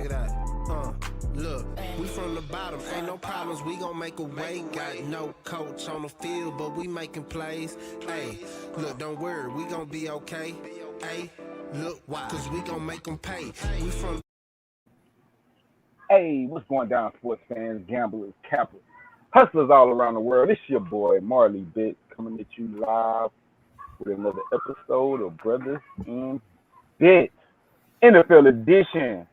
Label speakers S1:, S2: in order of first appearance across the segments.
S1: Check it out. Look, we from the bottom, ain't no problems, we gon' make a way. Got no coach on the field, but we making plays. Hey, look, don't worry, we gon' be okay. Hey, look, why? Cause we gon' make them pay. We from.
S2: Hey, what's going down, sports fans, gamblers, cappers, hustlers all around the world? It's your boy, Marley Bit, coming at you live with another episode of Brothers in Bits. NFL edition.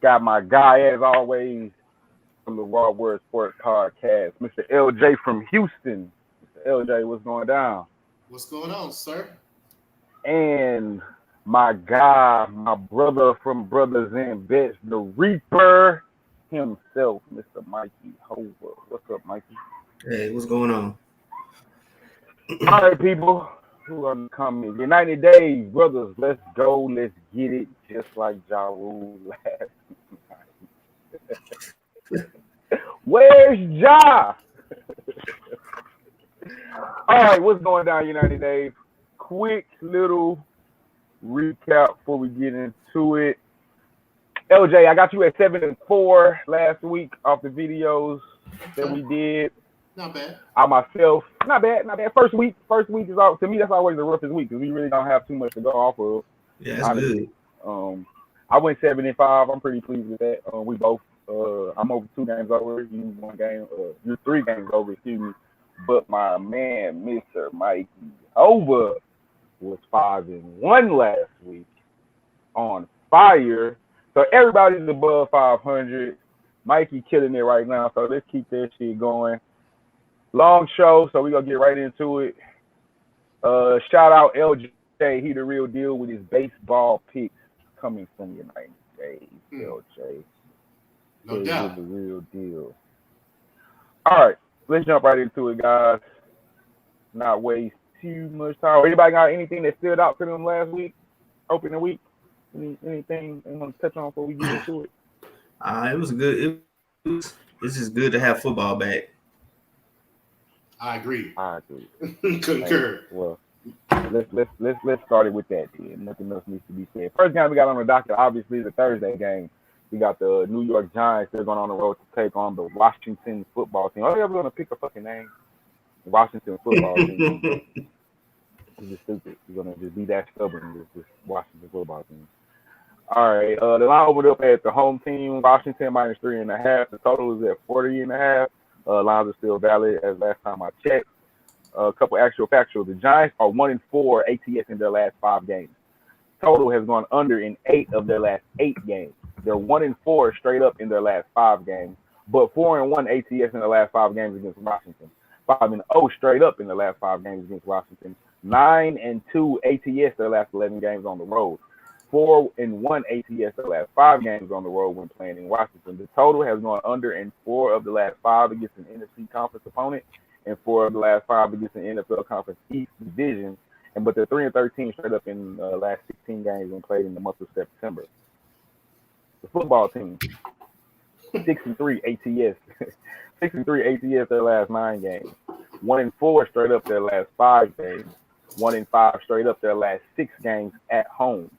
S2: Got my guy, as always, from the Raw Word Sports Podcast, Mr. LJ from Houston. Mr. LJ, what's going down?
S3: What's going on, sir?
S2: And my guy, my brother from Brothers in Bets, the Reaper himself, Mr. Mikey Hova. What's up, Mikey?
S4: Hey, what's going on?
S2: All right, people who are coming. United Days, brothers, let's go. Let's get it, just like Ja Rule last night. Where's Ja? All right, what's going down, United Days? Quick little recap before we get into it. LJ, I got you at 7-4 last week off the videos that we did.
S3: Not bad.
S2: I myself, not bad. First week is all, to me, that's always the roughest week because we really don't have too much to go off of.
S4: Yeah, that's good.
S2: I went 7-5. I'm pretty pleased with that. We both. I'm over 2 games over. You 1 game. You're 3 games over. Excuse me. But my man, Mr. Mikey Hova, was 5-1 last week. On fire. So everybody's above 500. Mikey killing it right now. So let's keep that shit going. Long show, so we're going to get right into it. Shout out LJ. He the real deal with his baseball picks coming from United States. LJ.
S3: No doubt.
S2: The real deal. All right, let's jump right into it, guys. Not waste too much time. Anybody got anything that stood out to them last week? Opening week? Anything they want to touch on before we get into it?
S4: It was good. It's just good to have football back.
S3: I agree.
S2: Concur.
S3: Concur.
S2: Well, let's start it with that. Then. Nothing else needs to be said. First game we got on the docket, obviously, the Thursday game. We got the New York Giants. They're going on the road to take on the Washington football team. Are they ever going to pick a fucking name? Washington football team. It's just stupid. You're going to just be that stubborn. Just Washington football team. All right. The line opened up at the home team, Washington -3.5. The total is at 40.5. Lines are still valid as last time I checked. A couple actual factual. The Giants are 1-4 ATS in their last 5 games. Total has gone under in 8 of their last 8 games. They're 1-4 straight up in their last 5 games, but 4-1 ATS in the last 5 games against Washington. 5-0 straight up in the last 5 games against Washington. 9-2 ATS their last 11 games on the road. 4-1 ATS their last 5 games on the road when playing in Washington. The total has gone under in 4 of the last 5 against an NFC conference opponent, and 4 of the last 5 against an NFL conference East division. But they're 3-13 straight up in the last 16 games when played in the month of September. The football team, 6-3 ATS. 6-3 ATS their last 9 games. 1-4 straight up their last 5 games. 1-5 straight up their last 6 games at home.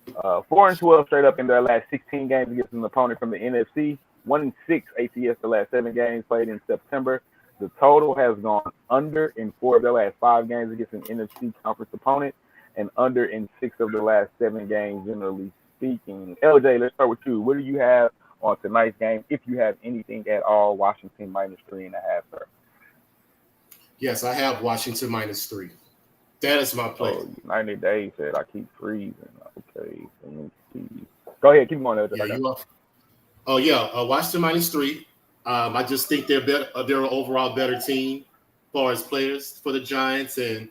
S2: 4-12 straight up in their last 16 games against an opponent from the NFC. 1-6 ATS the last 7 games played in September. The total has gone under in 4 of their last 5 games against an NFC conference opponent, and under in 6 of the last 7 games, generally speaking. LJ, let's start with you. What do you have on tonight's game, if you have anything at all? Washington -3.5, sir.
S3: Yes, I have Washington -3. That is my play.
S2: 90 days said I keep freezing. Okay, let me see. Go ahead, keep going.
S3: Washington -3. I just think they're better. They're an overall better team as far as players for the Giants, and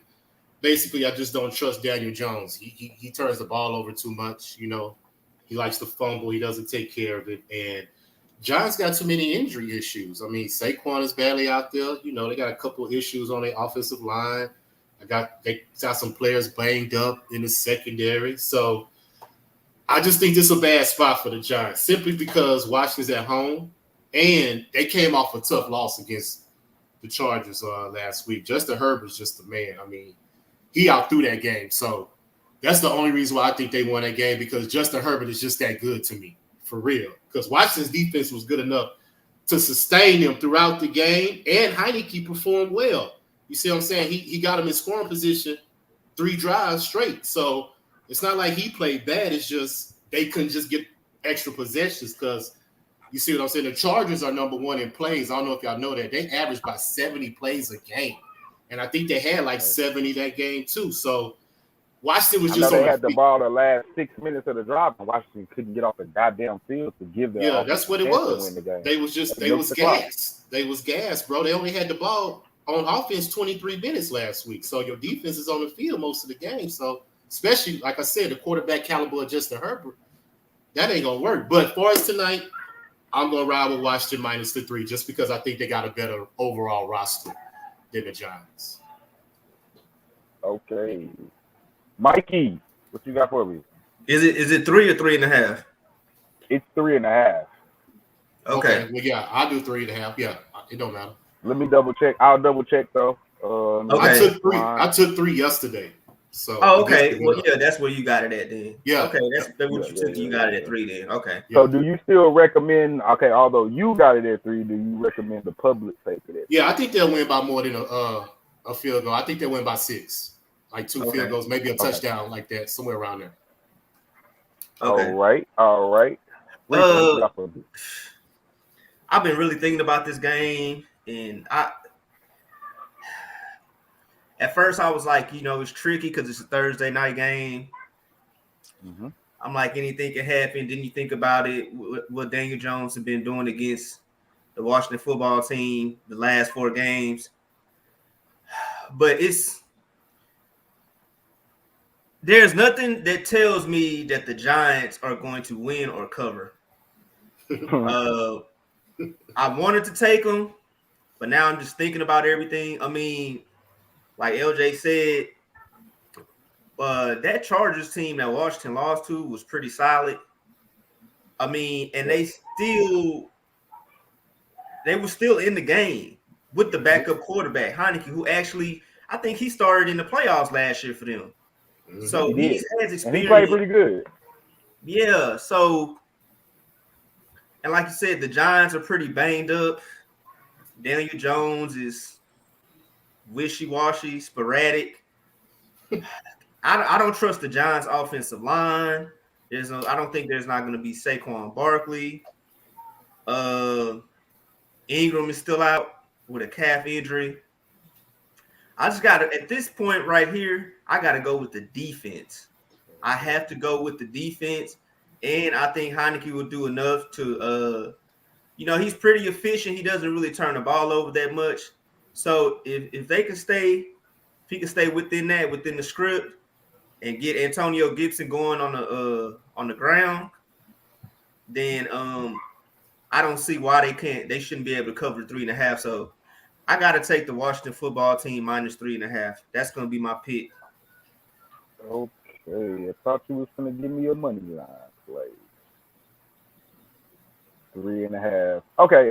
S3: basically, I just don't trust Daniel Jones. He turns the ball over too much. You know, he likes to fumble. He doesn't take care of it, and Giants got too many injury issues. I mean, Saquon is badly out there. You know, they got a couple of issues on their offensive line. They got some players banged up in the secondary. So I just think this is a bad spot for the Giants, simply because Washington's at home, and they came off a tough loss against the Chargers last week. Justin Herbert's just the man. I mean, he outthrew that game. So that's the only reason why I think they won that game, because Justin Herbert is just that good to me. for real, because Washington's defense was good enough to sustain them throughout the game, and Heineke performed well. You see what I'm saying? He got him in scoring position 3 drives straight. So it's not like he played bad. It's just they couldn't just get extra possessions because you see what I'm saying? The Chargers are number 1 in plays. I don't know if y'all know that. They average about 70 plays a game. And I think they had like 70 that game too. So Washington was just
S2: they had the ball the last 6 minutes of the drive, and Washington couldn't get off the goddamn field to give them.
S3: Yeah, that's what it was. They was gassed. They was gassed, bro. They only had the ball on offense 23 minutes last week. So your defense is on the field most of the game. So especially, like I said, the quarterback caliber of Justin Herbert, that ain't gonna work. But for us tonight, I'm gonna ride with Washington minus the 3 just because I think they got a better overall roster than the Giants.
S2: Okay. Mikey, what you got for me?
S4: Is it 3 or 3.5?
S2: It's 3.5.
S4: Okay.
S3: Well, yeah, I'll do 3.5. Yeah, it don't matter.
S2: Let me double check. I'll double check though.
S4: Okay.
S3: I took 3 yesterday. So
S4: okay. Well, yeah, that's where you got it at then.
S3: Yeah.
S4: Okay, that's what you took. You got it at 3 then. Okay.
S2: So do you still recommend? Okay, although you got it at 3, do you recommend the public take it at 3?
S3: Yeah, I think they'll win by more than a field goal. I think they'll win by 6, like 2 field goals, maybe a touchdown like that, somewhere around there.
S4: Okay.
S2: All right.
S4: I've been really thinking about this game, and at first I was like, it's tricky because it's a Thursday night game.
S2: Mm-hmm.
S4: I'm like, anything can happen. Then you think about it, what Daniel Jones has been doing against the Washington football team the last 4 games. But there's nothing that tells me that the Giants are going to win or cover. I wanted to take them, but now I'm just thinking about everything. I mean, like LJ said, that Chargers team that Washington lost to was pretty solid. I mean, and they were still in the game with the backup quarterback, Heineke, who actually, I think he started in the playoffs last year for them. Mm-hmm. So he has experience.
S2: And he played pretty good.
S4: Yeah, so, and like you said, the Giants are pretty banged up. Daniel Jones is wishy-washy, sporadic. I don't trust the Giants' offensive line. I don't think there's not going to be Saquon Barkley. Ingram is still out with a calf injury. I just got to, at this point right here, I got to go with the defense. I have to go with the defense, and I think Heineke will do enough to, he's pretty efficient. He doesn't really turn the ball over that much. So if they can stay, if he can stay within the script, and get Antonio Gibson going on the ground, then I don't see why they shouldn't be able to cover 3.5. So I got to take the Washington football team minus 3.5. That's going to be my pick.
S2: Okay, I thought you was going to give me a money line play. 3.5. Okay,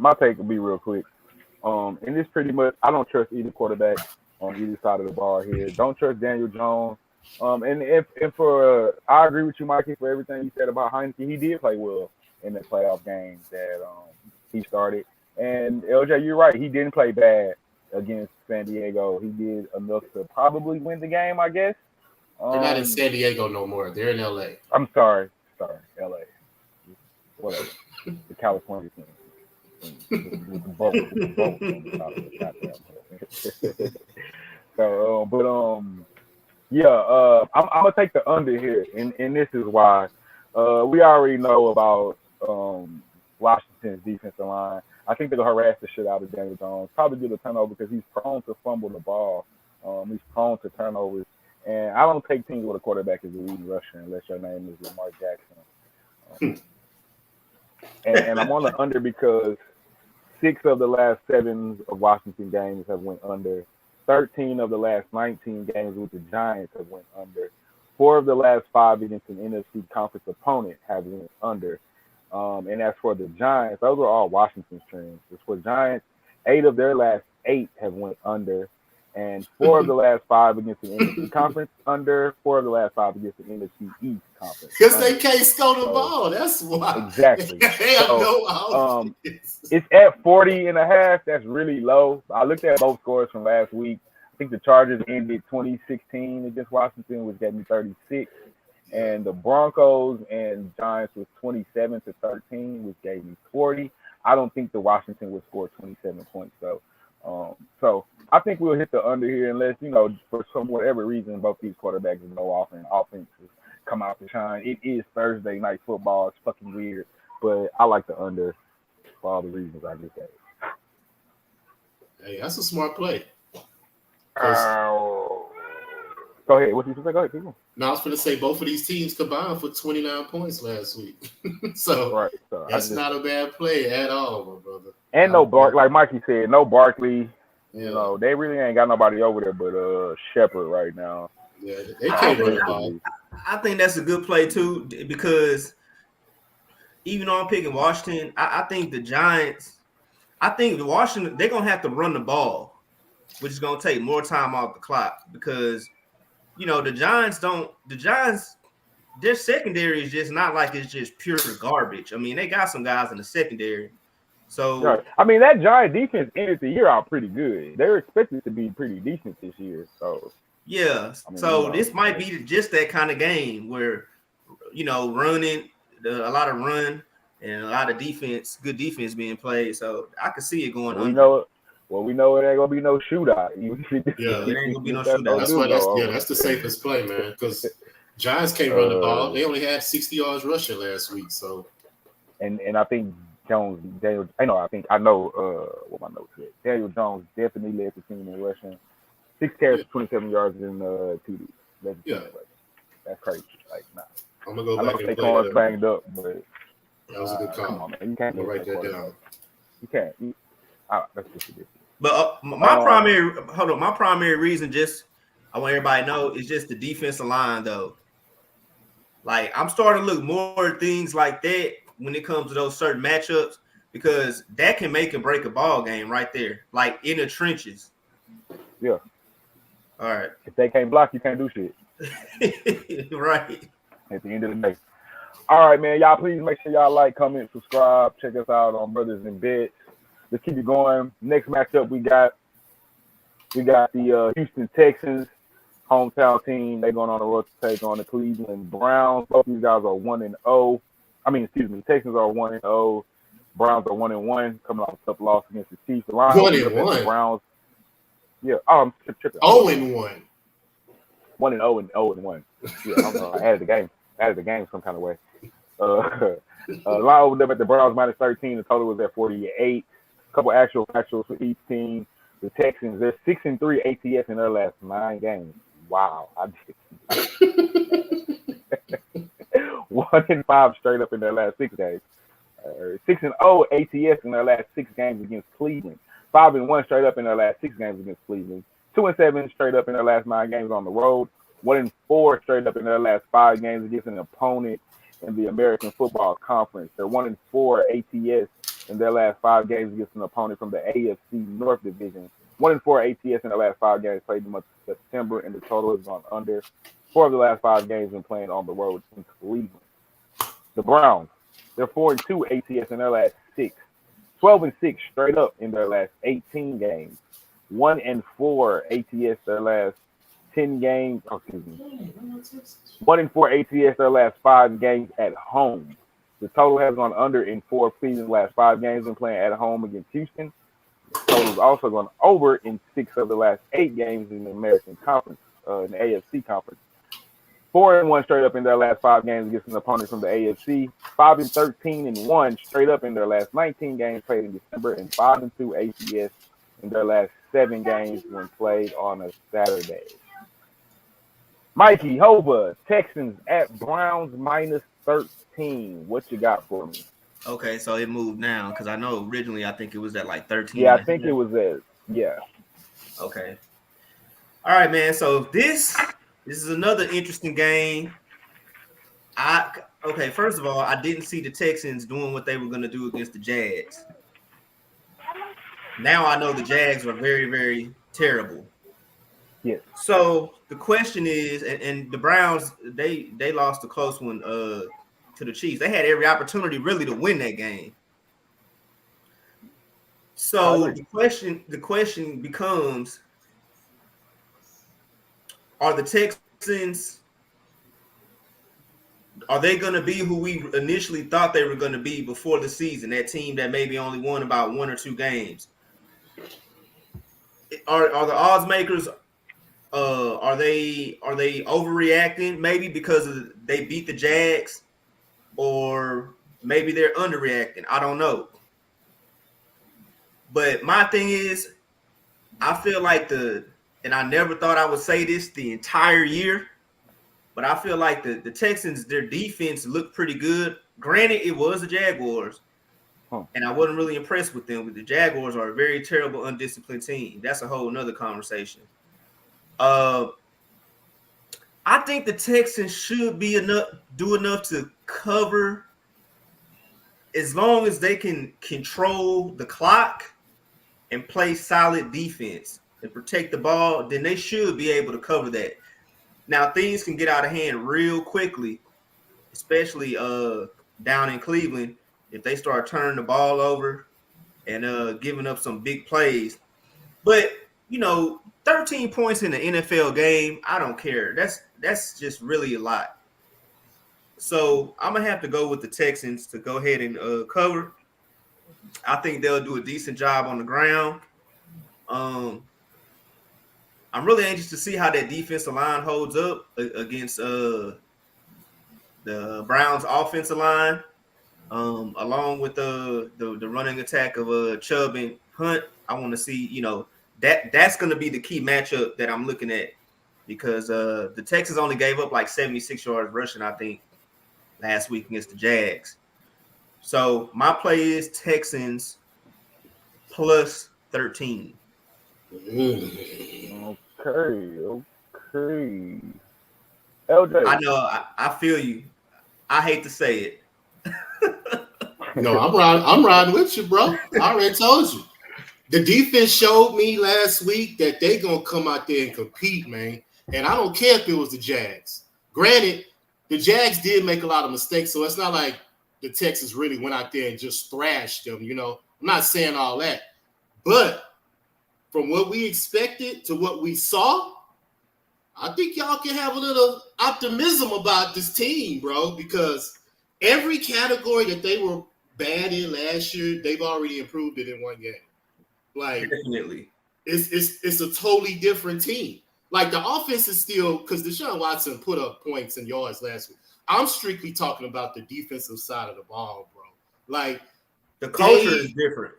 S2: my take will be real quick. And this pretty much, I don't trust either quarterback on either side of the ball here. Don't trust Daniel Jones. I agree with you, Mikey, for everything you said about Heineke. He did play well in the playoff games that he started. And LJ, you're right. He didn't play bad against San Diego. He did enough to probably win the game, I guess.
S3: They're not in San Diego no more. They're in LA.
S2: I'm sorry, LA. Whatever. The California team. With the boat. I'm gonna take the under here, and this is why. We already know about Washington's defensive line. I think they're gonna harass the shit out of Daniel Jones. Probably get a turnover because he's prone to fumble the ball. He's prone to turnovers, and I don't take teams with a quarterback as a leading rusher unless your name is Lamar Jackson. And I'm on the under because 6 of the last 7 of Washington games have went under. 13 of the last 19 games with the Giants have went under. 4 of the last 5 against an NFC conference opponent have went under. And as for the Giants, those are all Washington's trends. As for Giants, 8 of their last 8 have went under. And 4 of the last 5 against the NFC conference under. 4 of the last 5 against the NFC East conference.
S3: Because they can't score the ball. That's why.
S2: Exactly.
S3: They have no offense.
S2: It's at 40.5. That's really low. I looked at both scores from last week. I think the Chargers ended 2016 against Washington, which gave me 36. And the Broncos and Giants was 27-13, which gave me 40. I don't think the Washington would score 27 points, though. So I think we'll hit the under here unless, for some whatever reason, both these quarterbacks go off and offenses come out to shine. It is Thursday night football. It's fucking weird, but I like the under for all the reasons I just gave.
S3: Hey, that's a smart play.
S2: Go ahead. What you say? Go ahead, people.
S3: No, I was going to say both of these teams combined for 29 points last week. so that's not a bad play at all, my brother.
S2: And no Barkley, like Mikey said, no Barkley. Yeah. They really ain't got nobody over there but Shepard right now.
S3: Yeah, they can't run the ball.
S4: I think that's a good play too, because even though I'm picking Washington, I think the Giants, Washington, they're gonna have to run the ball, which is gonna take more time off the clock because the Giants, their secondary is just not like it's just pure garbage. I mean, they got some guys in the secondary. So
S2: right. I mean, that Giant defense ended the year out pretty good. They're expected to be pretty decent this year. So
S4: yeah. This might be just that kind of game where running a lot of run and a lot of defense, good defense being played. So I could see it going under.
S2: We know it ain't gonna be no shootout.
S4: It ain't gonna be no shootout.
S3: That's the safest play, man. Because Giants can't run the ball. They only had 60 yards rushing last week. So,
S2: and I think what my notes said. Daniel Jones definitely led the team in rushing. 6 carries, 27 yards in TD. That's crazy. Like, nah.
S3: I'm gonna go back and play
S2: that. Banged up, but
S3: that was a good call.
S2: Come on, man. You can't
S3: write that down.
S2: You can't. That's just ridiculous.
S4: But my primary reason, I want everybody to know, is just the defensive line, though. Like, I'm starting to look more at things like that when it comes to those certain matchups, because that can make and break a ball game right there, like in the trenches.
S2: Yeah.
S4: All right.
S2: If they can't block, you can't do shit.
S4: Right.
S2: At the end of the day. All right, man. Y'all please make sure y'all like, comment, subscribe. Check us out on Brothers in Bed. Let's keep it going. Next matchup we got the Houston Texans, hometown team. They're going on the road to take on the Cleveland Browns. Both these guys are 1-0. Texans are 1-0. Browns are 1-1, coming off a tough loss against the Chiefs. The line
S3: 1-1.
S2: Browns. Yeah. Oh, I'm tripping.
S3: 0-1.
S2: 1-0 and 0-1. Yeah, I added the game some kind of way. Line over them at the Browns -13. The total was at 48. Couple actual factuals for each team. The Texans, they're 6-3 ATS in their last 9 games. Wow. 1-5 straight up in their last 6 games. 6-0 ATS in their last 6 games against Cleveland. 5-1 straight up in their last 6 games against Cleveland. 2-7 straight up in their last 9 games on the road. 1-4 straight up in their last 5 games against an opponent in the American Football Conference. They're 1-4 ATS in their last 5 games against an opponent from the AFC North Division. 1-4 ATS in the last 5 games played in the month of September, and the total is gone under. 4 of the last 5 games been playing on the road in Cleveland. The Browns, they're 4-2 ATS in their last 6. 12-6 straight up in their last 18 games. 1-4 ATS their last 10 games. 1-4 ATS their last 5 games at home. The total has gone under in 4 of Cleveland's last 5 games when playing at home against Houston. The total has also gone over in 6 of the last 8 games in the American Conference, in the AFC Conference. 4-1 straight up in their last 5 games against an opponent from the AFC. 5-13-1 straight up in their last 19 games played in December, and 5-2 ATS in their last 7 games when played on a Saturday. Mikey Hova, Texans at Browns -13. What you got for me?
S4: Okay, so it moved down because I know originally I think it was at like 13.
S2: Yeah, I think it was at, yeah.
S4: Okay. All right, man. So this is another interesting game. First of all, I didn't see the Texans doing what they were going to do against the Jags. Now I know the Jags are very, very terrible.
S2: Yes.
S4: So the question is, and the Browns, they lost a close one to the Chiefs. They had every opportunity really to win that game. So the question becomes, are the Texans, are they going to be who we initially thought they were going to be before the season? That team that maybe only won about 1 or 2 games. Are the odds makers? Are they overreacting? Maybe because they beat the Jags, or maybe they're underreacting. I don't know. But my thing is, I feel like and I never thought I would say this the entire year, but I feel like the Texans, their defense looked pretty good. Granted, it was the Jaguars, and I wasn't really impressed with them. But the Jaguars are a very terrible, undisciplined team. That's a whole nother conversation. I think the Texans should do enough to cover, as long as they can control the clock and play solid defense and protect the ball. Then they should be able to cover that. Now, things can get out of hand real quickly, especially down in Cleveland, if they start turning the ball over and giving up some big plays. But 13 points in an NFL game, I don't care. That's just really a lot. So I'm gonna have to go with the Texans to go ahead and cover. I think they'll do a decent job on the ground. I'm really anxious to see how that defensive line holds up against the Browns' offensive line, along with the running attack of Chubb and Hunt. I want to see, that's going to be the key matchup that I'm looking at, because the Texans only gave up like 76 yards rushing, I think, last week against the Jags. So my play is Texans plus 13.
S2: Okay. LJ.
S4: I know. I feel you. I hate to say it.
S3: No, I'm riding with you, bro. I already told you. The defense showed me last week that they gonna come out there and compete, man. And I don't care if it was the Jags. Granted, the Jags did make a lot of mistakes, so it's not like the Texans really went out there and just thrashed them. I'm not saying all that, but from what we expected to what we saw, I think y'all can have a little optimism about this team, bro, because every category that they were bad in last year, they've already improved it in one game. Like,
S4: definitely,
S3: it's a totally different team. Like, the offense is still, because Deshaun Watson put up points and yards last week. I'm strictly talking about the defensive side of the ball, bro. Like,
S4: the culture is different.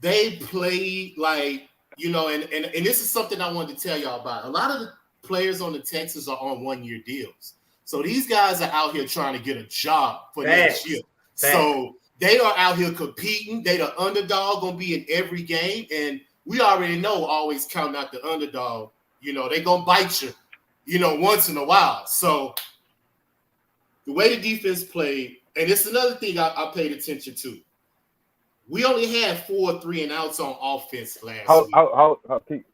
S3: They played like, and this is something I wanted to tell y'all about. A lot of the players on the Texans are on 1-year deals. So these guys are out here trying to get a job for next year. So they are out here competing. They the underdog, going to be in every game. And we already know, always counting out the underdog. They going to bite you, once in a while. So the way the defense played, and it's another thing I paid attention to. We only had 4 3-and-outs on offense last week.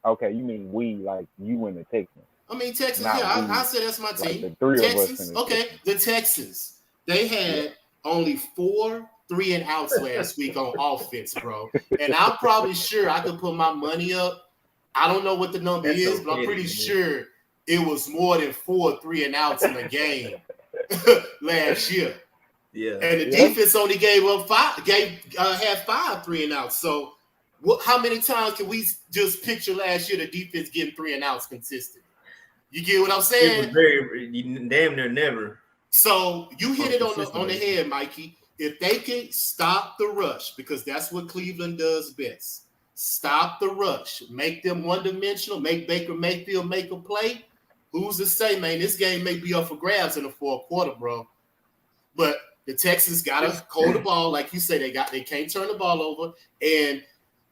S2: Okay, you mean we, like you and the Texans.
S3: I mean, Texans,
S2: Not
S3: yeah,
S2: we,
S3: I said that's my
S2: like
S3: team.
S2: the three
S3: Texans,
S2: of us.
S3: okay, the Texans. They had only 4 3-and-outs last week on offense, bro. And I'm probably sure I could put my money up. I don't know what the number is, but I'm pretty sure it was more than 4 3-and-outs in a game last year.
S4: Yeah,
S3: and the defense only had 5 3-and-outs. So, how many times can we just picture last year the defense getting 3-and-outs consistent? You get what I'm saying?
S4: It was damn near never.
S3: So you hit it on the head, Mikey. If they can stop the rush, because that's what Cleveland does best. Stop the rush. Make them one-dimensional. Make Baker Mayfield make a play. Who's to say, man, this game may be up for grabs in the fourth quarter, bro. But the Texans got to hold the ball. Like you say, they can't turn the ball over. And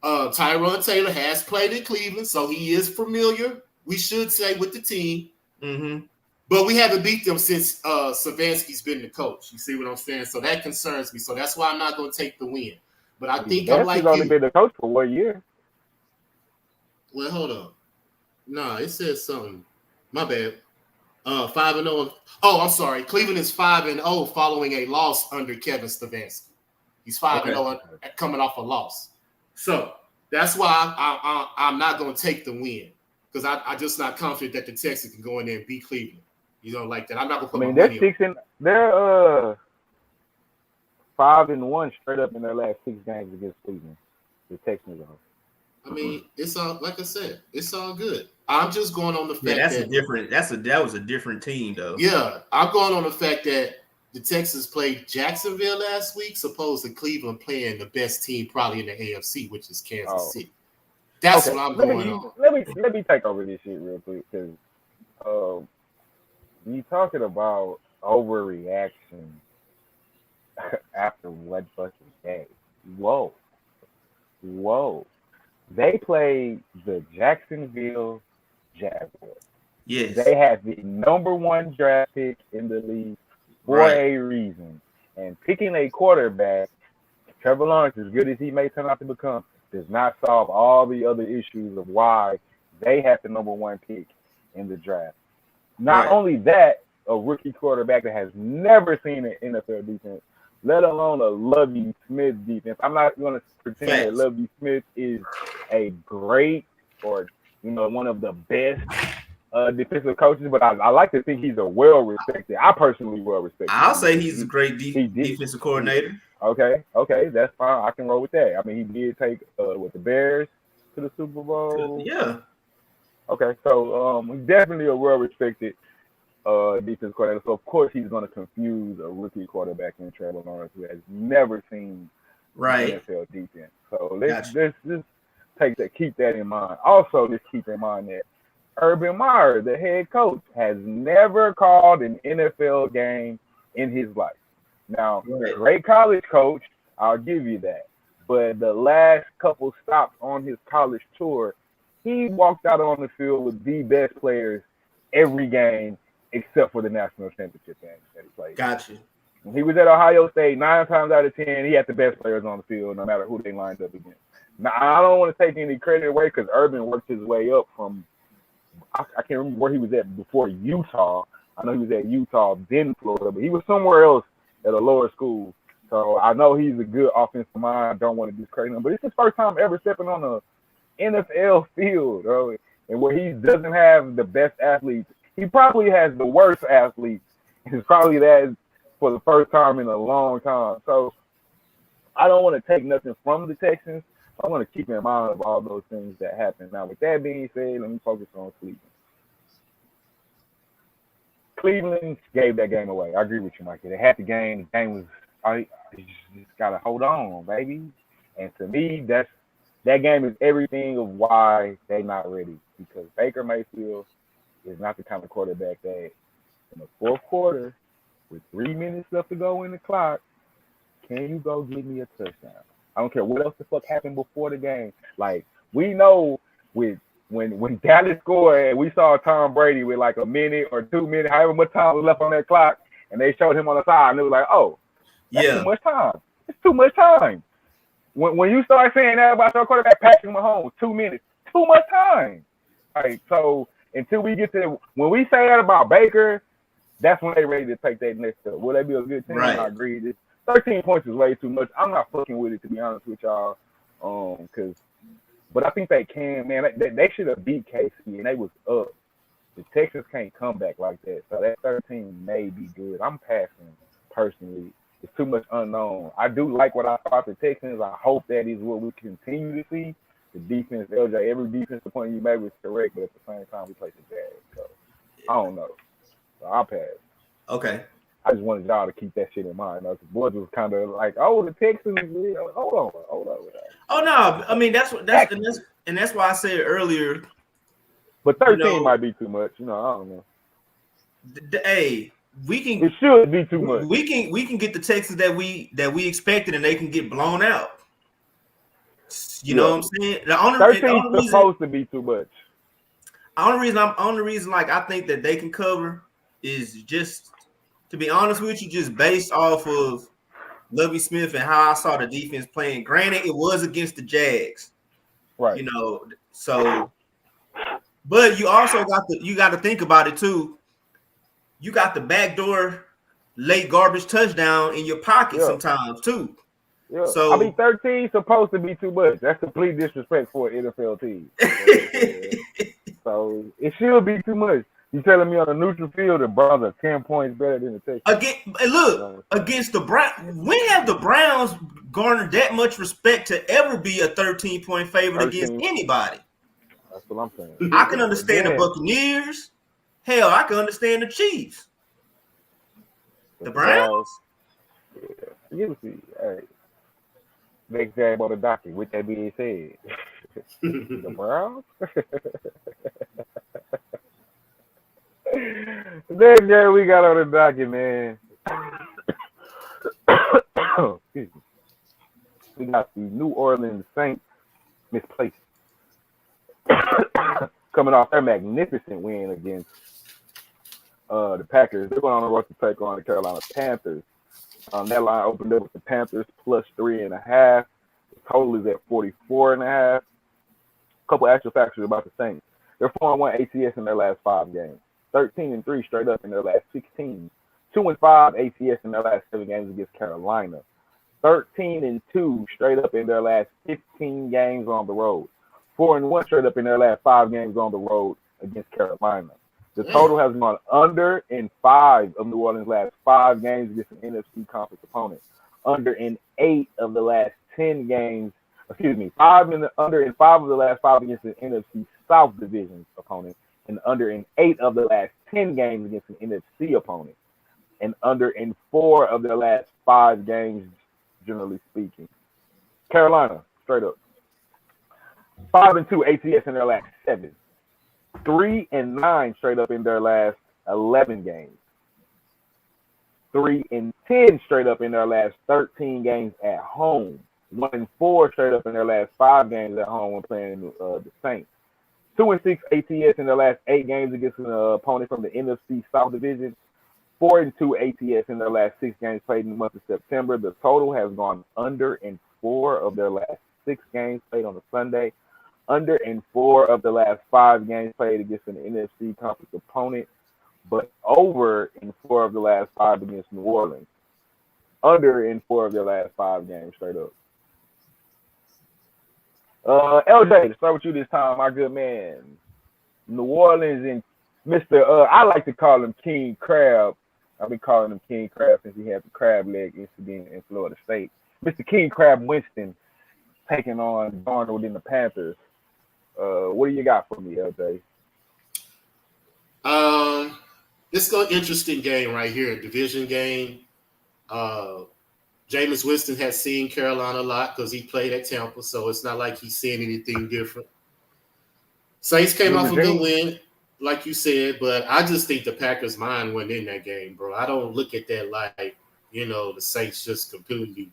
S3: Tyrod Taylor has played in Cleveland, so he is familiar, we should say, with the team.
S4: Mm-hmm.
S3: But we haven't beat them since Savansky's been the coach. You see what I'm saying? So that concerns me. So that's why I'm not going to take the win. But I think I'm like you.
S2: He's only been the coach for 1 year.
S3: Well, hold on. Nah, it says something. My bad. 5-0. Oh, I'm sorry. Cleveland is 5-0 following a loss under Kevin Stefanski. He's 5-0 coming off a loss. So that's why I'm not going to take the win because I'm just not confident that the Texans can go in there and beat Cleveland. You know, like that. I'm not going to put my money on.
S2: They're 5-1 straight up in their last 6 games against Cleveland. The Texans are.
S3: I mean, it's all like I said, it's all good. I'm just going on the fact
S4: that was a different team though.
S3: Yeah, I'm going on the fact that the Texans played Jacksonville last week, supposed to Cleveland playing the best team probably in the AFC, which is Kansas City. That's what I'm going on.
S2: Let me take over this shit real quick because you talking about overreaction after what fucking day. Whoa. They played the Jacksonville Jaguars.
S4: Yes.
S2: They have the number 1 draft pick in the league for a reason. And picking a quarterback, Trevor Lawrence, as good as he may turn out to become, does not solve all the other issues of why they have the number 1 pick in the draft. Not only that, a rookie quarterback that has never seen an NFL defense, let alone a Lovie Smith defense. I'm not going to pretend that Lovie Smith is a great or, one of the best defensive coaches, but I like to think he's a well-respected. I personally well-respected.
S4: I'll say he's a great defensive coordinator.
S2: Okay, that's fine. I can roll with that. I mean, he did take with the Bears to the Super Bowl.
S4: Yeah.
S2: Okay, so he's definitely a well-respected defensive coordinator. So of course he's going to confuse a rookie quarterback in Trevor Lawrence who has never seen NFL defense. So let's just keep that in mind. Also, let's keep in mind that Urban Meyer, the head coach, has never called an NFL game in his life. Now, great college coach, I'll give you that. But the last couple stops on his college tour, he walked out on the field with the best players every game except for the national championship game that he played.
S4: Gotcha.
S2: When he was at Ohio State, 9 times out of 10, he had the best players on the field, no matter who they lined up against. Now, I don't want to take any credit away because Urban worked his way up from, I can't remember where he was at before Utah. I know he was at Utah, then Florida, but he was somewhere else at a lower school. So I know he's a good offensive mind. I don't want to discredit him, but it's his first time ever stepping on a NFL field, bro. And where he doesn't have the best athletes, he probably has the worst athletes. It's probably that for the first time in a long time. So I don't want to take nothing from the Texans. I want to keep in mind of all those things that happen. Now, with that being said, let me focus on Cleveland. Cleveland gave that game away. I agree with you, Mikey. They had the game. The game was, you just got to hold on, baby. And to me, that game is everything of why they're not ready. Because Baker Mayfield is not the kind of quarterback that in the fourth quarter, with 3 minutes left to go in the clock, can you go give me a touchdown? I don't care what else the fuck happened before the game. Like, we know when Dallas scored and we saw Tom Brady with like a minute or 2 minutes, however much time was left on that clock, and they showed him on the side, and it was like, oh, that's too much time. It's too much time. When you start saying that about your quarterback, Patrick Mahomes, 2 minutes, too much time. Right, so until we get to when we say that about Baker, that's when they're ready to take that next step. Will they be a good team?
S4: Right.
S2: I agree. 13 points is way too much. I'm not fucking with it, to be honest with y'all. But I think they can, man. They should have beat KC, and they was up. The Texans can't come back like that. So that 13 may be good. I'm passing personally. It's too much unknown. I do like what I thought the Texans. I hope that is what we continue to see. The defense, LJ, every defensive point you made was correct, but at the same time, we played the Jags. So I don't know. So I'll pass.
S4: Okay.
S2: I just wanted y'all to keep that shit in mind. The boys was kind of like, oh, the Texans. Hold on with that.
S4: Oh no, I mean that's why I said earlier.
S2: But 13 might be too much. I don't know.
S4: Hey, we can.
S2: It should be too much.
S4: We can get the Texans that we expected, and they can get blown out. You know what I'm saying? The only
S2: 13 is supposed to be too much.
S4: Only reason, like I think that they can cover is just, to be honest with you, just based off of Lovie Smith and how I saw the defense playing. Granted, it was against the Jags,
S2: right?
S4: So But you also got to think about it too. You got the backdoor late garbage touchdown in your pocket
S2: Yeah,
S4: sometimes too.
S2: yeah. I mean,
S4: So
S2: 13 supposed to be too much. That's complete disrespect for an NFL team. You know what I'm saying? So it should be too much. You telling me on a neutral field the Browns are 10 points better than the Texans? You know what I'm saying?
S4: Against the Browns, when have the Browns garnered that much respect to ever be a 13-point favorite against
S2: 13.
S4: anybody?
S2: That's what I'm saying.
S4: I can
S2: But
S4: understand the
S2: then
S4: Buccaneers. Hell, I can understand the Chiefs. The Browns?
S2: you see, hey, next game on the docket. With that being said, the Browns. Next game we got on the docket, man. Excuse me. We got the New Orleans Saints misplaced. Coming off their magnificent win against the Packers. They're going on the road to take on the Carolina Panthers. That line opened up with the Panthers plus 3.5. The total is at 44.5. A couple actual facts about the Saints. They're 4-1 ATS in their last 5 games. 13-3 straight up in their last 16. 2-5 ATS in their last 7 games against Carolina. 13-2 straight up in their last 15 games on the road. 4-1 straight up in their last 5 games on the road against Carolina. The total has gone under in 5 of New Orleans' last 5 games against an NFC conference opponent. Under in 8 of the last 10 games. Excuse me, under in 5 of the last 5 against an NFC South Division opponent, and under in 8 of the last 10 games against an NFC opponent, and under in 4 of their last 5 games, generally speaking. Carolina, straight up. 5-2 ATS in their last 7. 3-9 straight up in their last 11 games. 3-10 straight up in their last 13 games at home. 1-4 straight up in their last 5 games at home when playing the Saints. 2-6 ATS in their last 8 games against an opponent from the NFC South Division. 4-2 ATS in their last 6 games played in the month of September. The total has gone under in 4 of their last 6 games played on a Sunday. Under in 4 of the last 5 games played against an NFC conference opponent, but over in 4 of the last 5 against New Orleans. Under in 4 of their last 5 games straight up. LJ, to start with you this time, my good man. New Orleans and Mr. I like to call him King Crab. I've been calling him King Crab since he had the crab leg incident in Florida State. Mr. King Crab Winston taking on Darnold and the Panthers. What do you got for me, LJ?
S3: This is an interesting game right here, a division game. Jameis Winston has seen Carolina a lot because he played at Tampa, so it's not like he's seeing anything different. Saints came off a good win, like you said, but I just think the Packers' mind went in that game, bro. I don't look at that like, the Saints just completely,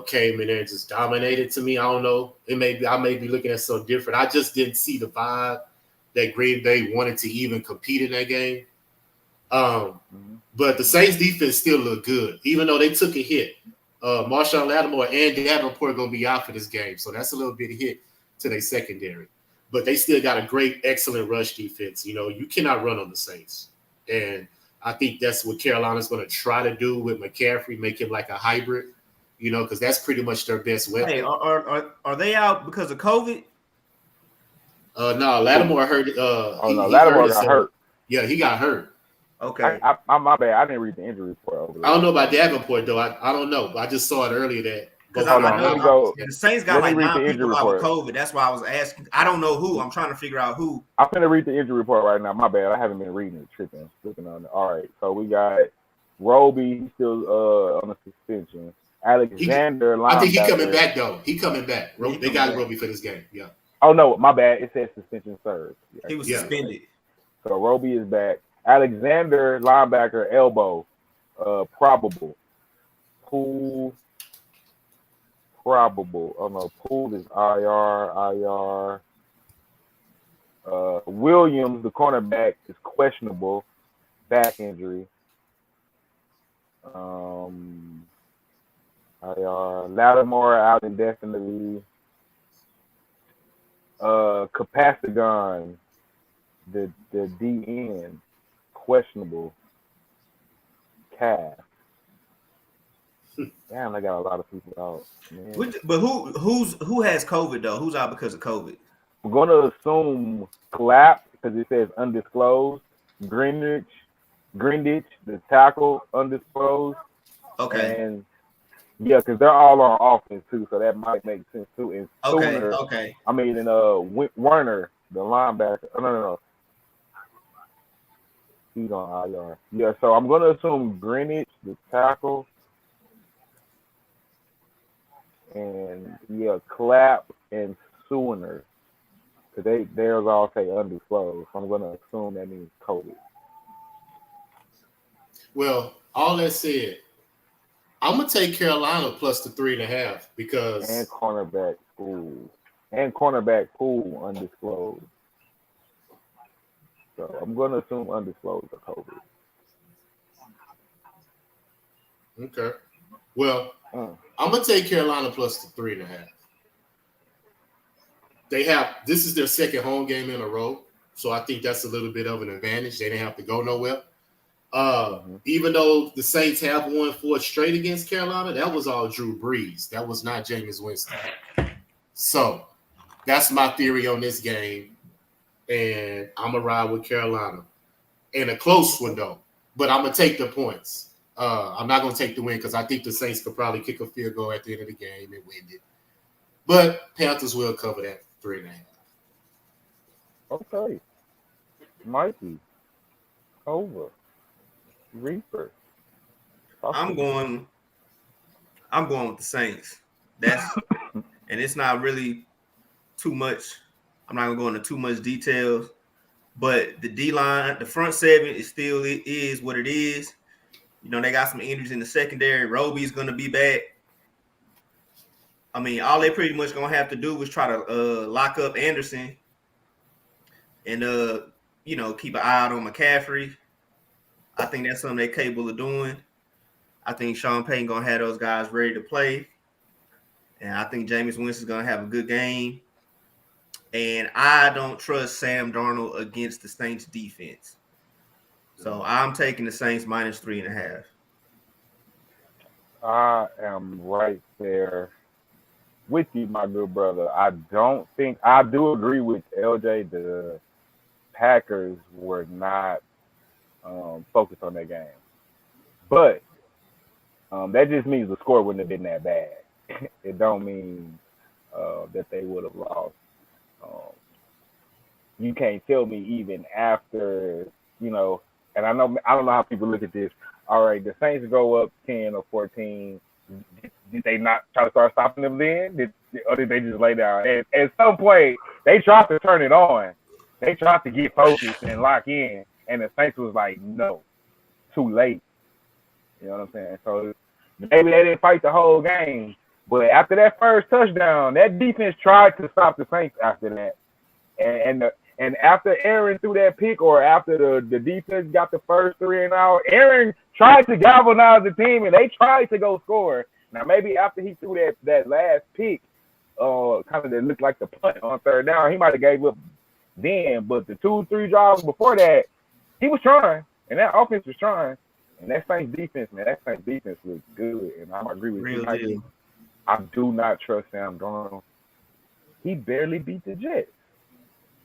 S3: came in there and just dominated to me. I don't know. I may be looking at something different. I just didn't see the vibe that Green Bay wanted to even compete in that game. But the Saints defense still looked good, even though they took a hit. Marshawn Lattimore and Davenport are going to be out for this game, so that's a little bit of hit to their secondary. But they still got a great, excellent rush defense. You cannot run on the Saints. And I think that's what Carolina's going to try to do with McCaffrey, make him like a hybrid, because that's pretty much their best weapon.
S4: Hey, are they out because of COVID?
S3: No, Lattimore hurt.
S2: Lattimore got hurt.
S3: Yeah, he got hurt.
S4: Okay.
S2: My bad. I didn't read the injury report.
S3: I don't know about Davenport, though. I don't know. I just saw it earlier that.
S4: Because the Saints got like 9 people out with COVID. That's why I was asking. I don't know who. I'm trying to figure out who.
S2: I'm going to read the injury report right now. My bad. I haven't been reading it. Tripping on it. All right. So we got Roby. He's still on a suspension. Alexander.
S3: I think he's coming back, though. He coming back. They got Roby for this game. Yeah.
S2: Oh, no. My bad. It says suspension served.
S4: Yeah. He was suspended.
S2: So Roby is back. Alexander, linebacker, elbow, probable. Poole, probable. Oh no, Poole is IR. Williams, the cornerback, is questionable, back injury. IR. Lattimore out indefinitely. Capastigon the DN questionable calf. Damn, they got a lot of people out. Man.
S4: But who has COVID though? Who's out because of COVID?
S2: We're gonna assume Clapp because it says undisclosed. Greenwich, the tackle undisclosed,
S4: Okay.
S2: and yeah, because they're all on offense too, so that might make sense too. And Sooner,
S4: Okay.
S2: I mean, and Werner, the linebacker. Oh, no. He's on IR. Yeah, so I'm gonna assume Greenwich, the tackle, and yeah, Clapp and Sooner. Because theirs all say undisclosed. So I'm going to assume that means COVID.
S3: Well, all that said, I'm going to take Carolina plus the 3.5 because.
S2: And cornerback pool undisclosed. So I'm going to assume undisclosed or COVID.
S3: Okay. Well, I'm going to take Carolina plus the 3.5. This is their second home game in a row, so I think that's a little bit of an advantage. They didn't have to go nowhere. Even though the Saints have won 4 straight against Carolina, that was all Drew Brees. That was not Jameis Winston. So that's my theory on this game, and I'm going to ride with Carolina. And a close one, though, but I'm going to take the points. I'm not going to take the win because I think the Saints could probably kick a field goal at the end of the game and win it. But Panthers will cover that 3.5.
S2: Okay. Mikey. Over. Reaper.
S4: I'm going with the Saints. That's and it's not really too much. I'm not gonna go into too much details, but the D line, the front seven, it is what it is. You know, they got some injuries in the secondary. Roby's gonna be back. I mean, all they pretty much gonna have to do is try to lock up Anderson and keep an eye out on McCaffrey. I think that's something they're capable of doing. I think Sean Payton gonna have those guys ready to play, and I think Jameis Winston's gonna have a good game. And I don't trust Sam Darnold against the Saints defense, so I'm taking the Saints minus 3.5.
S2: I am right there with you, my good brother. I do agree with LJ. The Packers were not focused on that game, but that just means the score wouldn't have been that bad. It don't mean that they would have lost. You can't tell me even after, and I don't know how people look at this. All right, the Saints go up 10 or 14. Did they not try to start stopping them then? Or did they just lay down? And at some point, they tried to turn it on. They tried to get focused and lock in. And the Saints was like, no, too late. You know what I'm saying? So maybe they didn't fight the whole game. But after that first touchdown, that defense tried to stop the Saints after that. And after Aaron threw that pick, or after the defense got the first 3 and out, Aaron tried to galvanize the team, and they tried to go score. Now, maybe after he threw that last pick, kind of that looked like the punt on third down, he might have gave up then. But the 2-3 drives before that, he was trying, and that offense was trying. And that Saints defense, man, was good. And I agree with you. I do not trust Sam Darnold. He barely beat the Jets.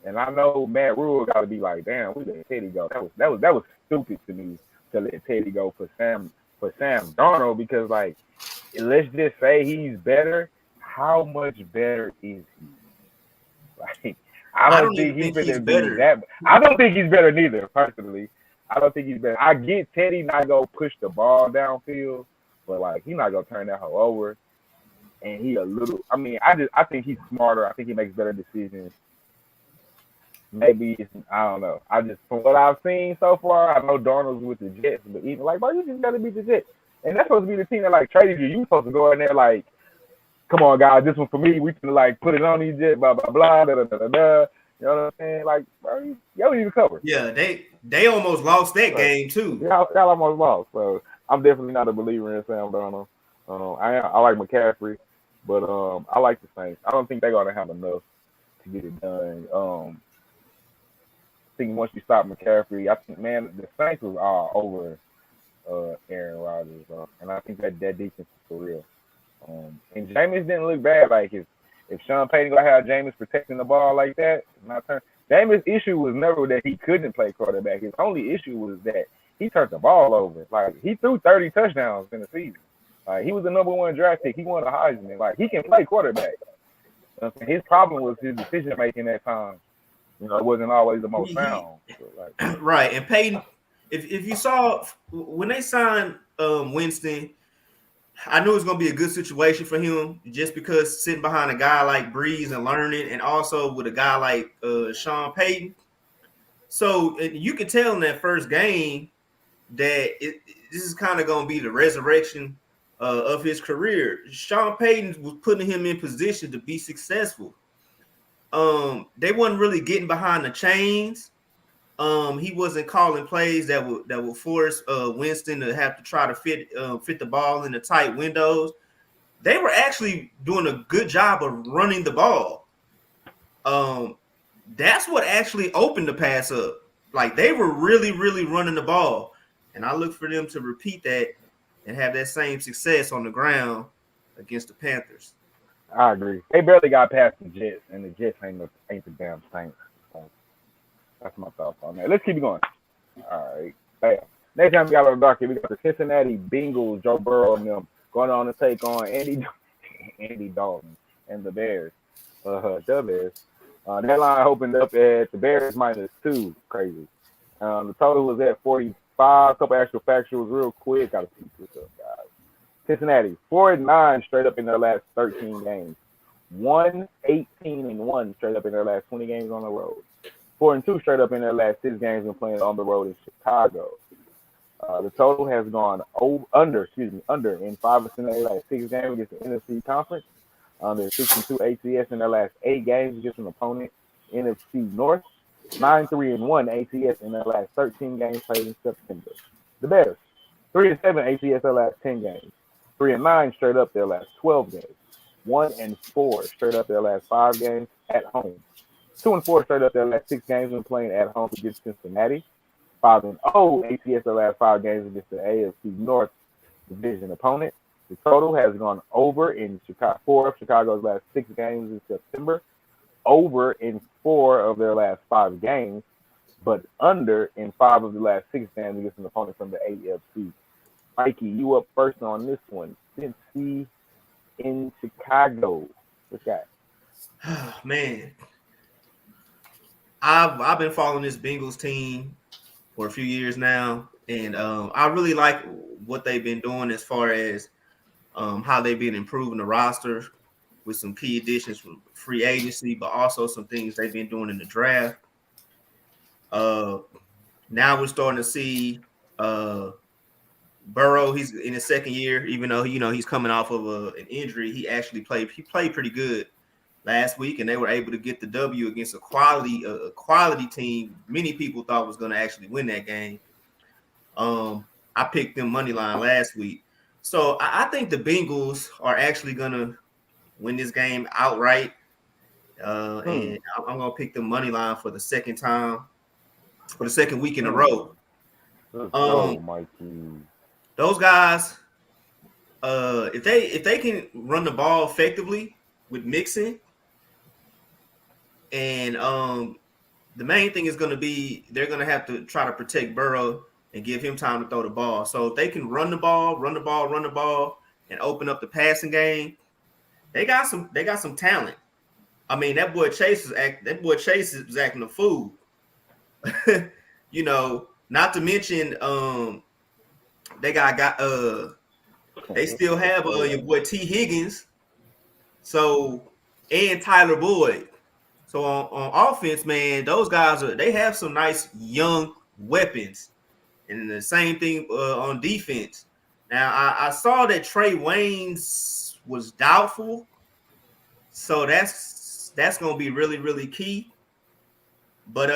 S2: And I know Matt Rule got to be like, damn, we let Teddy go. That was stupid to me to let Teddy go for Sam Darnold, because, like, let's just say he's better. How much better is he? Like, I don't think he's better. I don't think he's better neither, personally. I don't think he's better. I get Teddy not gonna push the ball downfield, but, like, he's not gonna turn that hoe over. And I think he's smarter. I think he makes better decisions. Maybe I don't know. From what I've seen so far, I know Darnold's with the Jets, but even like, bro, you just gotta beat the Jets, and that's supposed to be the team that like traded you. You supposed to go in there like, come on, guys, this one for me. We can like put it on these Jets, blah blah blah, da da da da. You know what I'm saying? Like, bro, you don't even cover.
S4: Yeah, they almost lost that game too.
S2: Y'all almost lost. So I'm definitely not a believer in Sam Darnold. I like McCaffrey, but I like the Saints. I don't think they're gonna have enough to get it done. think once you stop McCaffrey, I think, man, the Saints was all over Aaron Rodgers, and I think that defense is for real. And Jameis didn't look bad. Like if Sean Payton gonna have Jameis protecting the ball like that, Jameis' issue was never that he couldn't play quarterback. His only issue was that he turned the ball over. Like he threw 30 touchdowns in the season. Like he was the #1 draft pick. He won a Heisman. Like he can play quarterback. His problem was his decision making at times. You know, it wasn't always the most sound. So,
S4: right. And Peyton, if you saw when they signed Winston, I knew it was going to be a good situation for him just because sitting behind a guy like Breeze and learning, and also with a guy like Sean Payton. So you could tell in that first game that this is kind of going to be the resurrection of his career. Sean Payton was putting him in position to be successful. They wasn't really getting behind the chains. He wasn't calling plays that would force Winston to have to try to fit the ball in the tight windows. They were actually doing a good job of running the ball. That's what actually opened the pass up. Like they were really, really running the ball, and I look for them to repeat that and have that same success on the ground against the Panthers.
S2: I agree. They barely got past the Jets, and the Jets ain't the damn Saints. So that's my thoughts on that. Let's keep it going. All right. Bam. Next time we got on the docket, we got the Cincinnati Bengals, Joe Burrow and them going on to take on Andy Dalton and the Bears. The Bears. That line opened up at the Bears -2. Crazy. The total was at 45. A couple actual factuals real quick. Got to pick this up, guys. Cincinnati, 4-9 straight up in their last 13 games. 1-18-1 straight up in their last 20 games on the road. 4-2 straight up in their last 6 games when playing on the road in Chicago. The total has gone under in 5 of their last 6 games against the NFC Conference. They're 6-2 ATS in their last 8 games against an opponent NFC North. 9-3-1 ATS in their last 13 games played in September. The Bears, 3-7 ATS their last 10 games. 3-9 straight up their last 12 games. 1-4 straight up their last 5 games at home. 2-4 straight up their last 6 games when playing at home against Cincinnati. 5-0 ATS their last 5 games against the AFC North division opponent. The total has gone over in 4 of Chicago's last 6 games in September. Over in 4 of their last 5 games, but under in 5 of the last 6 games against an opponent from the AFC. Mikey, you up first on this one. Cincy in Chicago. What's that?
S4: Man, I've been following this Bengals team for a few years now, and I really like what they've been doing as far as how they've been improving the roster with some key additions from free agency, but also some things they've been doing in the draft. Now we're starting to see Burrow. He's in his second year, even though he's coming off of an injury. He actually played pretty good last week, and they were able to get the W against a quality team. Many people thought was going to actually win that game. I picked them money line last week, so I think the Bengals are actually going to win this game outright. And I'm going to pick the money line for the second week in a row.
S2: Mikey.
S4: Those guys, if they can run the ball effectively with Mixon, and the main thing is going to be they're going to have to try to protect Burrow and give him time to throw the ball. So if they can run the ball, and open up the passing game, they got some talent. I mean, that boy Chase is acting a fool. Not to mention they they still have your boy T. Higgins, and Tyler Boyd. So on offense, man, those guys they have some nice young weapons, and the same thing on defense. Now I saw that Trey Waynes was doubtful, so that's going to be really, really key. But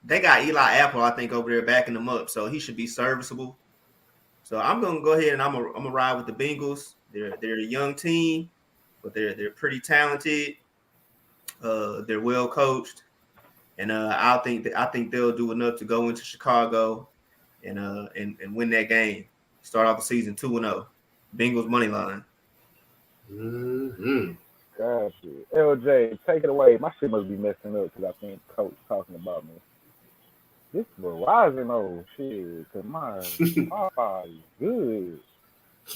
S4: they got Eli Apple, I think, over there backing them up, so he should be serviceable. So I'm going to go ahead and I'm gonna ride with the Bengals. They're a young team, but they're pretty talented. They're well coached, and I think they'll do enough to go into Chicago and win that game. Start off the season 2-0. Bengals money line.
S3: Mm-hmm.
S2: Gosh, LJ, take it away. My shit must be messing up because I think Coach talking about me. This Verizon, oh shit, cause my Wi-Fi is good.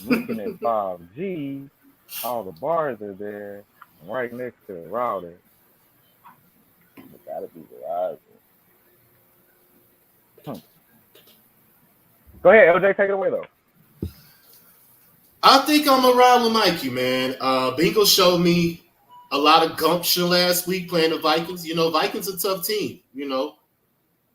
S2: I'm looking at 5G. All the bars are there. I'm right next to the router. It gotta be Verizon. Go ahead, LJ, take it away though.
S3: I think I'm gonna ride with Mikey, man. Bengals showed me a lot of gumption last week playing the Vikings. You know, Vikings a tough team. You know,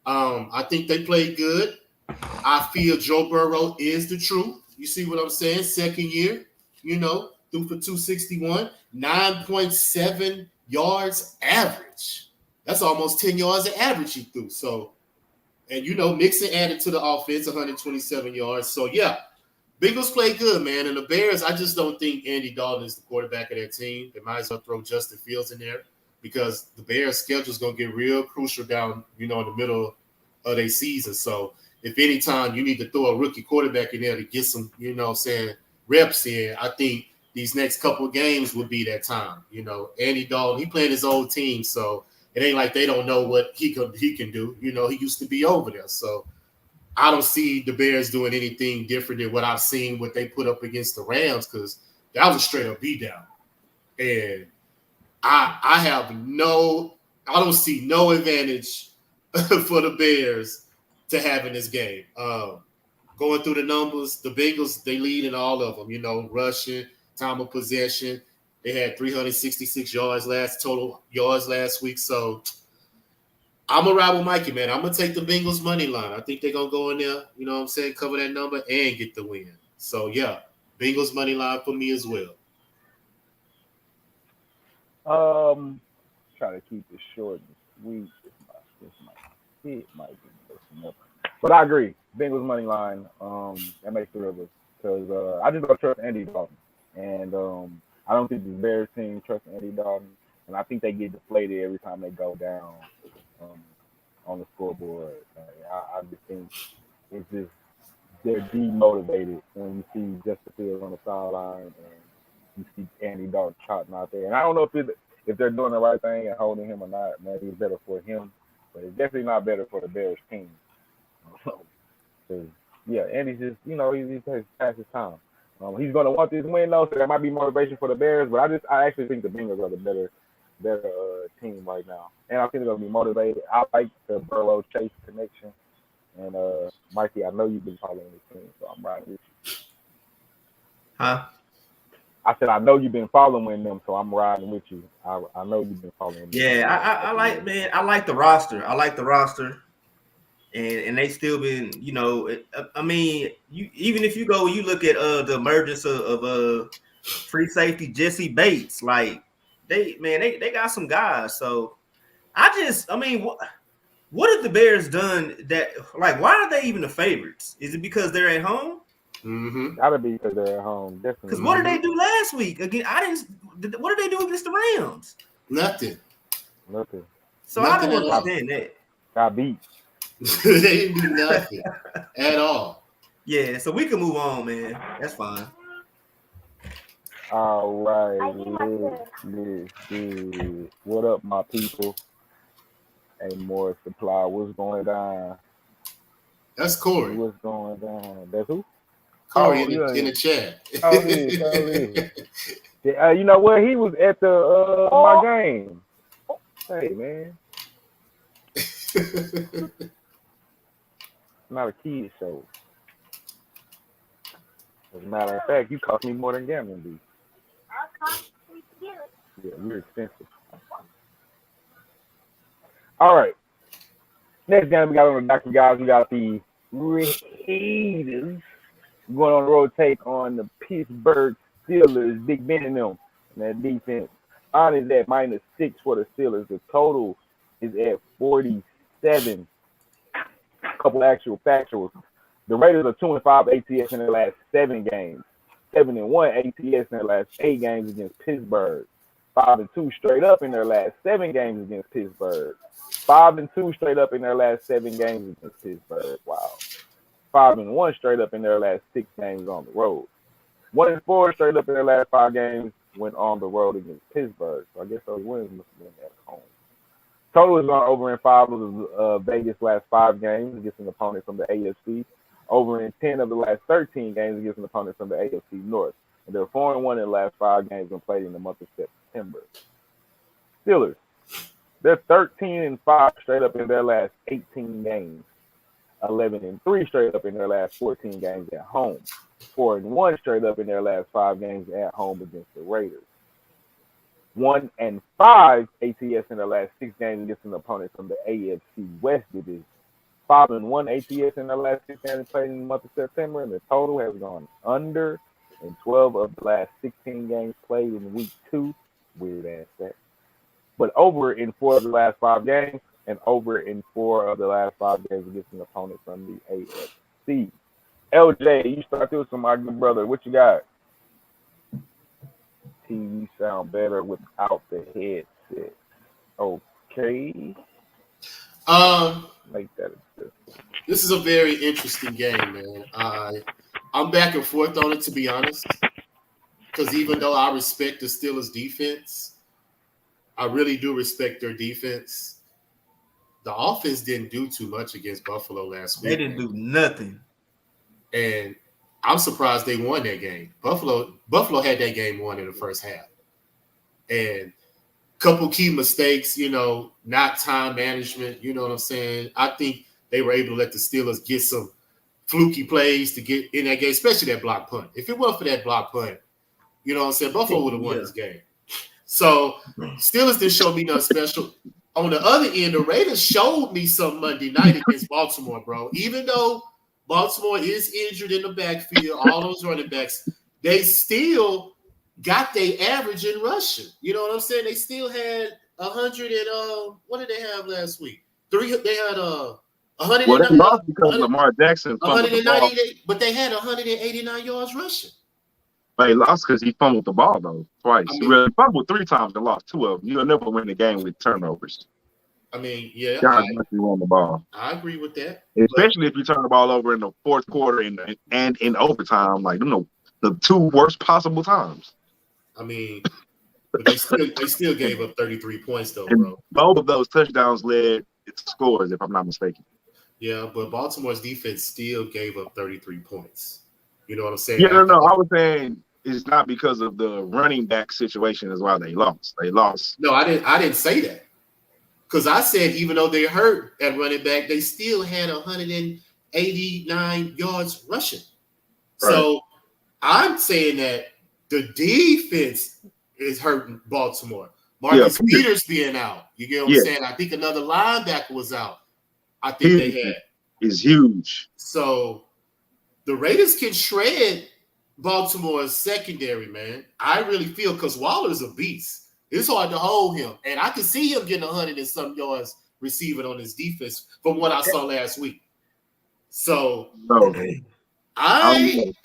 S3: I think they played good. I feel Joe Burrow is the truth. You see what I'm saying? Second year, you know, threw for 261, 9.7 yards average. That's almost 10 yards of average he threw. So, and you know, Mixon added to the offense, 127 yards. So yeah. Bengals play good, man. And the Bears, I just don't think Andy Dalton is the quarterback of that team. They might as well throw Justin Fields in there because the Bears' schedule is going to get real crucial down, you know, in the middle of their season. So if any time you need to throw a rookie quarterback in there to get some, you know, saying reps in, I think these next couple of games would be that time. You know, Andy Dalton, he playing his old team, so it ain't like they don't know what he can do. You know, he used to be over there, so I don't see the Bears doing anything different than what I've seen what they put up against the Rams because that was a straight up beatdown. And I don't see no advantage for the Bears to having this game. Going through the numbers, the Bengals, they lead in all of them, you know, rushing, time of possession. They had 366 total yards last week. So I'm going to ride with Mikey, man. I'm going to take the Bengals money line. I think they're going to go in there, you know what I'm saying, cover that number and get the win. So, yeah, Bengals money line for me as well.
S2: Try to keep it short and sweet. It might be messing up. But I agree. Bengals money line. That makes three of us. Because I just don't trust Andy Dalton. And I don't think the Bears team trusts Andy Dalton. And I think they get deflated every time they go down. On the scoreboard. I just think it's just they're demotivated when you see Justin Fields on the sideline and you see Andy Dalton trotting out there. And I don't know if they're doing the right thing and holding him or not. Maybe it's better for him, but it's definitely not better for the Bears team. Yeah, Andy's just, you know, he's past his time. He's going to want this win though, so that might be motivation for the Bears. But I actually think the Bengals are the better team right now, and I think they're gonna be motivated. I like the Burrow Chase connection, and Mikey, I know you've been following this team, so I'm riding with you.
S4: Huh?
S2: I said I know you've been following them, so I'm riding with you. I know you've been following them.
S4: Yeah, I like the roster. I like the roster, and they still been, you know. I mean, even if you look at the emergence of free safety Jesse Bates, like. They got some guys. So what have the Bears done that, like, why are they even the favorites? Is it because they're at home?
S2: Mm-hmm. Gotta be because they're at home, definitely.
S4: Because what did they do last week? Again, what did they do against the Rams?
S3: Nothing.
S4: So nothing. I don't understand that.
S2: Got beat.
S3: They didn't do nothing at all.
S4: Yeah, so we can move on, man. That's fine.
S2: All right, let's what up, my people? Hey, more supply. What's going down?
S3: That's Corey.
S2: What's going down? That's who?
S3: Corey in the chat.
S2: You know what? He was at the my game. Hey, man. Not a kid show. As a matter of fact, you cost me more than gambling do. Yeah, we're expensive. All right. Next game we got on the docket, guys. We got the Raiders going on the road take on the Pittsburgh Steelers. Big Ben and them. And that defense. On is at -6 for the Steelers. The total is at 47. A couple actual factuals. The Raiders are 2-5 ATS in their last 7 games. 7-1 ATS in their last 8 games against Pittsburgh. 5-2 straight up in their last 7 games against Pittsburgh. 5-2 straight up in their last 7 games against Pittsburgh. Wow. 5-1 straight up in their last 6 games on the road. 1-4 straight up in their last 5 games went on the road against Pittsburgh. So I guess those wins must have been at home. Total is on over in 5 of Vegas' last 5 games against an opponent from the AFC. Over in 10 of the last 13 games against an opponent from the AFC North. And they're 4-1 in the last 5 games when played in the month of September. Steelers, they're 13-5 straight up in their last 18 games. 11-3 straight up in their last 14 games at home. 4-1 straight up in their last 5 games at home against the Raiders. 1-5 ATS in their last 6 games against an opponent from the AFC West Division. 5-1 ATS in their last 6 games played in the month of September, and the total has gone under in 12 of the last 16 games played in week 2. Weird ass that. But over in 4 of the last 5 games, and over in 4 of the last 5 games against an opponent from the AFC. LJ, you start this with my good brother. What you got? TV sound better without the headset. Okay. Make that a
S3: This is a very interesting game, man. I'm back and forth on it, to be honest. Because even though I respect the Steelers' defense, I really do respect their defense. The offense didn't do too much against Buffalo last week.
S4: They didn't do nothing.
S3: And I'm surprised they won that game. Buffalo had that game won in the first half. And a couple key mistakes, not time management, you know what I'm saying? I think they were able to let the Steelers get some fluky plays to get in that game, especially that block punt. If it weren't for that block punt, you know what I'm saying, Buffalo would have won this game. So Steelers didn't show me nothing special. On the other end, the Raiders showed me some Monday night against Baltimore, bro. Even though Baltimore is injured in the backfield, all those running backs, they still got their average in rushing. You know what I'm saying? They still had 100 and what did they have last week? They had 100.
S5: Well, they lost because Lamar Jackson fumbled the ball.
S3: But they had 189 yards rushing.
S5: They lost because he fumbled the ball though twice. He really fumbled 3 times and lost 2 of them. You'll never win the game with turnovers.
S3: I mean, yeah,
S5: Guys must be on the ball.
S3: I agree with that.
S5: Especially if you turn the ball over in the 4th quarter and in overtime, like the 2 worst possible times.
S3: I mean, but they still gave up 33 points though,
S5: and
S3: bro.
S5: Both of those touchdowns led to scores, if I'm not mistaken.
S3: Yeah, but Baltimore's defense still gave up 33 points. You know what I'm saying?
S5: Yeah, no. I was saying it's not because of the running back situation is why they lost. They lost.
S3: No, I didn't say that. Because I said even though they hurt at running back, they still had 189 yards rushing. Right. So I'm saying that the defense is hurting Baltimore. Marcus Peters being out. You get what I'm saying? I think another linebacker was out. I think they had.
S5: Is huge.
S3: So the Raiders can shred Baltimore's secondary, man. I really feel because Waller's a beast. It's hard to hold him. And I can see him getting 100 and some yards receiving on his defense from what I saw last week. So I'm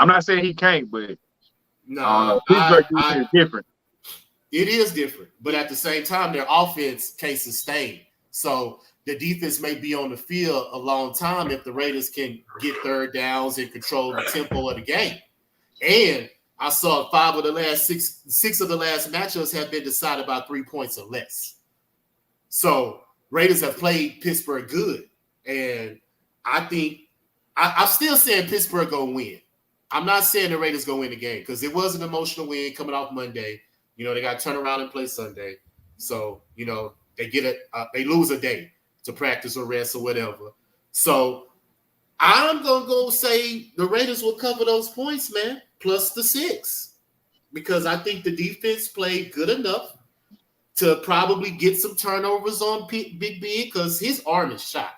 S5: not saying he can't, but
S3: no,
S5: it's different.
S3: It is different. But at the same time, their offense can't sustain. So the defense may be on the field a long time if the Raiders can get third downs and control the tempo of the game. And I saw 5 of the last 6 of the last matchups have been decided by 3 points or less. So Raiders have played Pittsburgh good. And I think I'm still saying Pittsburgh going to win. I'm not saying the Raiders going to win the game because it was an emotional win coming off Monday. They got to turn around and play Sunday. So, they they lose a day to practice or rest or whatever. So I'm going to go say the Raiders will cover those points, man, plus the 6. Because I think the defense played good enough to probably get some turnovers on Big Ben because his arm is shot.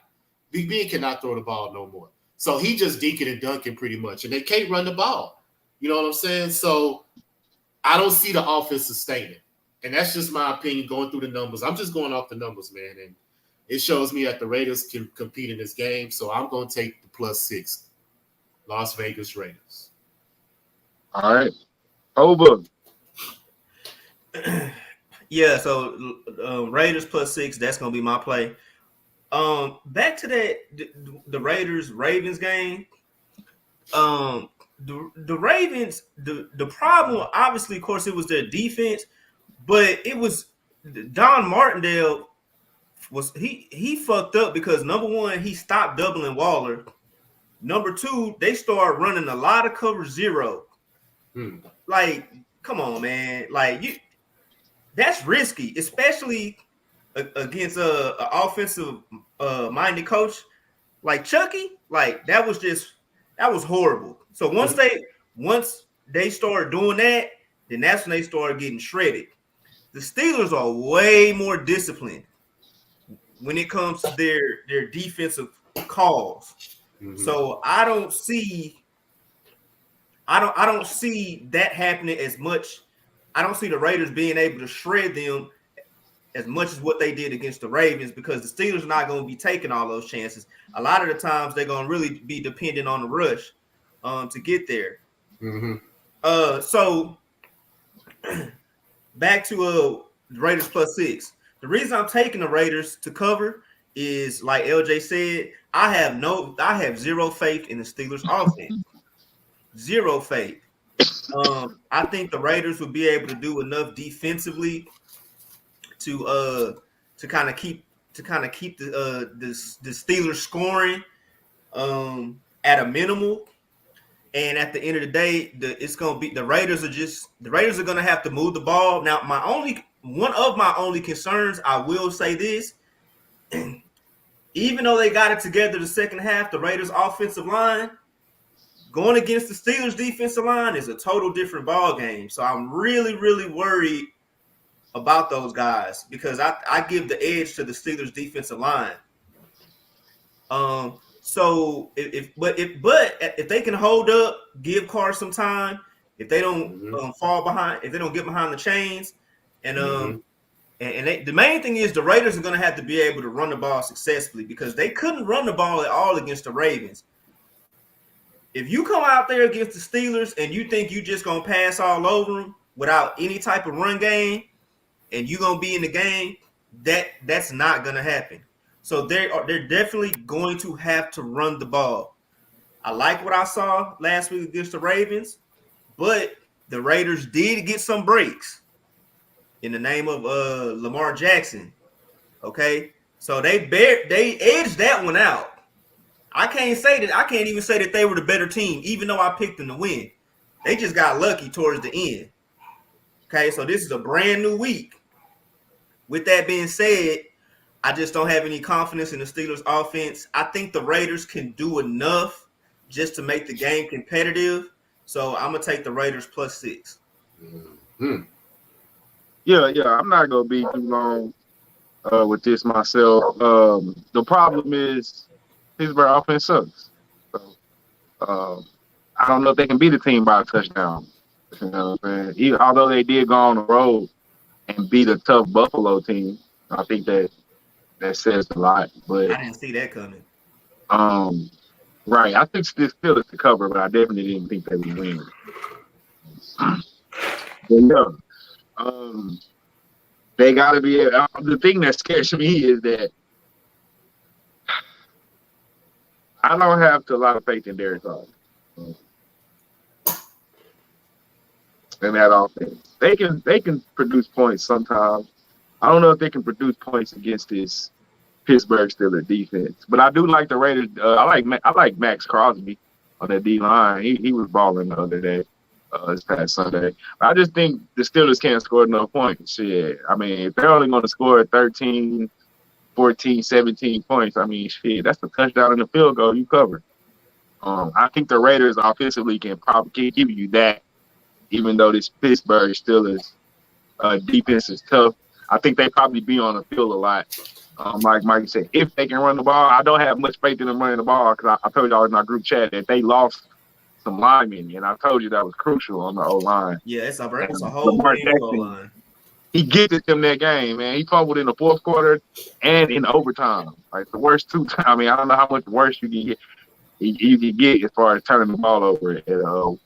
S3: Big Ben cannot throw the ball no more. So he just dinking and dunking pretty much. And they can't run the ball. You know what I'm saying? So I don't see the offense sustaining. And that's just my opinion going through the numbers. I'm just going off the numbers, man. And it shows me that the Raiders can compete in this game. So I'm going to take the plus 6. Las Vegas Raiders.
S5: All right. Over.
S4: Yeah, so Raiders +6. That's gonna be my play. Back to that the Raiders Ravens game. The Ravens, the problem, obviously, of course, it was their defense, but it was Don Martindale he fucked up because number one, he stopped doubling Waller. Number two, they started running a lot of cover zero. Like, come on, man. Like that's risky, especially against a offensive minded coach like Chucky. Like that was horrible. So once they started doing that, then that's when they started getting shredded. The Steelers are way more disciplined when it comes to their defensive calls. So I don't see that happening as much. I don't see the Raiders being able to shred them as much as what they did against the Ravens because the Steelers are not going to be taking all those chances. A lot of the times they're going to really be dependent on the rush to get there. So back to the Raiders +6. The reason I'm taking the Raiders to cover is, like LJ said, I have zero faith in the Steelers offense. Zero faith. I think the Raiders will be able to do enough defensively to kind of keep the Steelers scoring at a minimal. And at the end of the day, it's gonna be the Raiders are gonna have to move the ball. Now, one of my only concerns, I will say this, even though they got it together the second half, the Raiders offensive line going against the Steelers defensive line is a total different ball game. So I'm really, really worried about those guys because I give the edge to the Steelers defensive line. So if they can hold up, give Carr some time, if they don't fall behind, if they don't get behind the chains, and the main thing is the Raiders are going to have to be able to run the ball successfully because they couldn't run the ball at all against the Ravens. If you come out there against the Steelers and you think you just going to pass all over them without any type of run game and you're going to be in the game, that's not going to happen. So they're definitely going to have to run the ball. I like what I saw last week against the Ravens, but the Raiders did get some breaks in the name of Lamar Jackson. Okay, so they edged that one out. I can't even say that they were the better team, even though I picked them to win. They just got lucky towards the end. Okay, so this is a brand new week. With that being said, I just don't have any confidence in the Steelers offense. I think the Raiders can do enough just to make the game competitive. So I'm going to take the Raiders +6.
S5: Yeah, I'm not going to be too long with this myself. The problem is Pittsburgh offense sucks. So I don't know if they can beat the team by a touchdown. You know what I'm saying? Although they did go on the road and beat a tough Buffalo team, I think that says a lot. But
S4: I didn't see that coming.
S5: Right. I think still is the cover, but I definitely didn't think they would win. But yeah, they got to be. The thing that scares me is that I don't have a lot of faith in Derek Carr. And that offense, they can produce points sometimes. I don't know if they can produce points against this Pittsburgh Steelers defense, but I do like the Raiders. I like Max Crosby on that D line. He was balling the other day, this past Sunday. But I just think the Steelers can't score enough points. Shit, I mean, if they're only going to score 13, 14, 17 points, I mean, shit, that's a touchdown and a field goal you cover. I think the Raiders offensively can probably give you that, even though this Pittsburgh Steelers defense is tough. I think they probably be on the field a lot. Like Mike said, if they can run the ball, I don't have much faith in them running the ball because I told y'all in our group chat that they lost some linemen, and I told you that was crucial on the O-line.
S4: Yeah, it's a whole O-line.
S5: He gifted them that game, man. He fumbled in the fourth quarter and in overtime. Like the worst two times. I mean, I don't know how much worse you can get as far as turning the ball over at the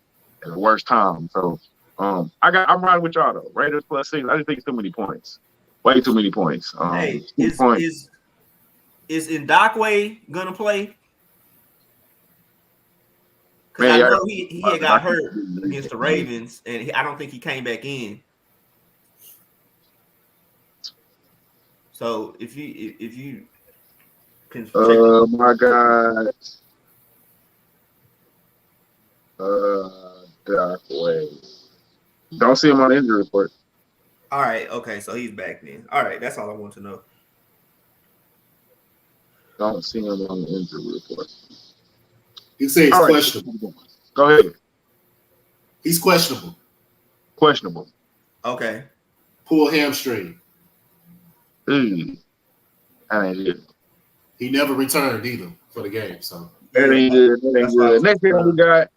S5: worst time. So I'm riding with y'all though. Raiders +6. I just think it's too many points. Way too many points.
S4: Hey,
S5: 2 points.
S4: is Ndakwe gonna play? Because
S5: Man,
S4: I
S5: yeah,
S4: know he had got hurt against the Ravens, and I don't think he came back in. So if you can check
S5: my God. Doc Way. Don't see him on the injury report.
S4: all right, okay, so he's back then. All right, that's all I want to know.
S5: Don't see him on the injury report.
S3: You say he's
S5: All right.
S3: questionable.
S5: Go ahead.
S3: He's questionable.
S5: Questionable.
S4: Okay.
S3: Pull hamstring.
S5: That ain't it.
S3: He never returned either for the game. So
S5: That ain't good. That ain't
S4: That's what I
S5: good.
S4: was
S5: Next thing
S4: talking
S5: we got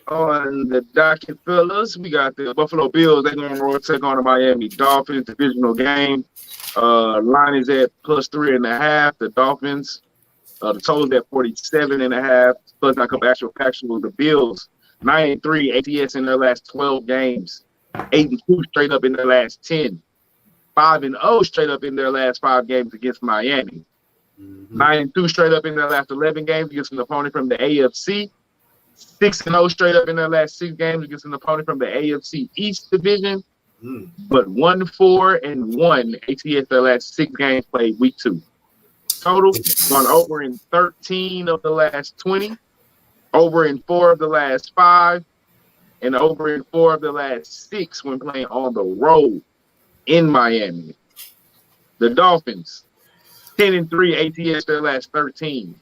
S5: on the docket, fellas, we got the Buffalo Bills. They're going to take on the Miami Dolphins divisional game. Line is at +3.5. The Dolphins, the total is at 47.5. Plus, not couple actual. The Bills 9-3 ATS in their last 12 games, 8-2 straight up in their last 10, 5-0 straight up in their last 5 games against Miami. 9-2 straight up in their last 11 games against an opponent from the AFC. 6-0 straight up in their last 6 games against an opponent from the AFC East Division. But 1-4-1 ATS their last 6 games played week 2. Total gone over in 13 of the last 20, over in 4 of the last 5, and over in 4 of the last 6 when playing on the road in Miami. The Dolphins 10-3 ATS their last 13,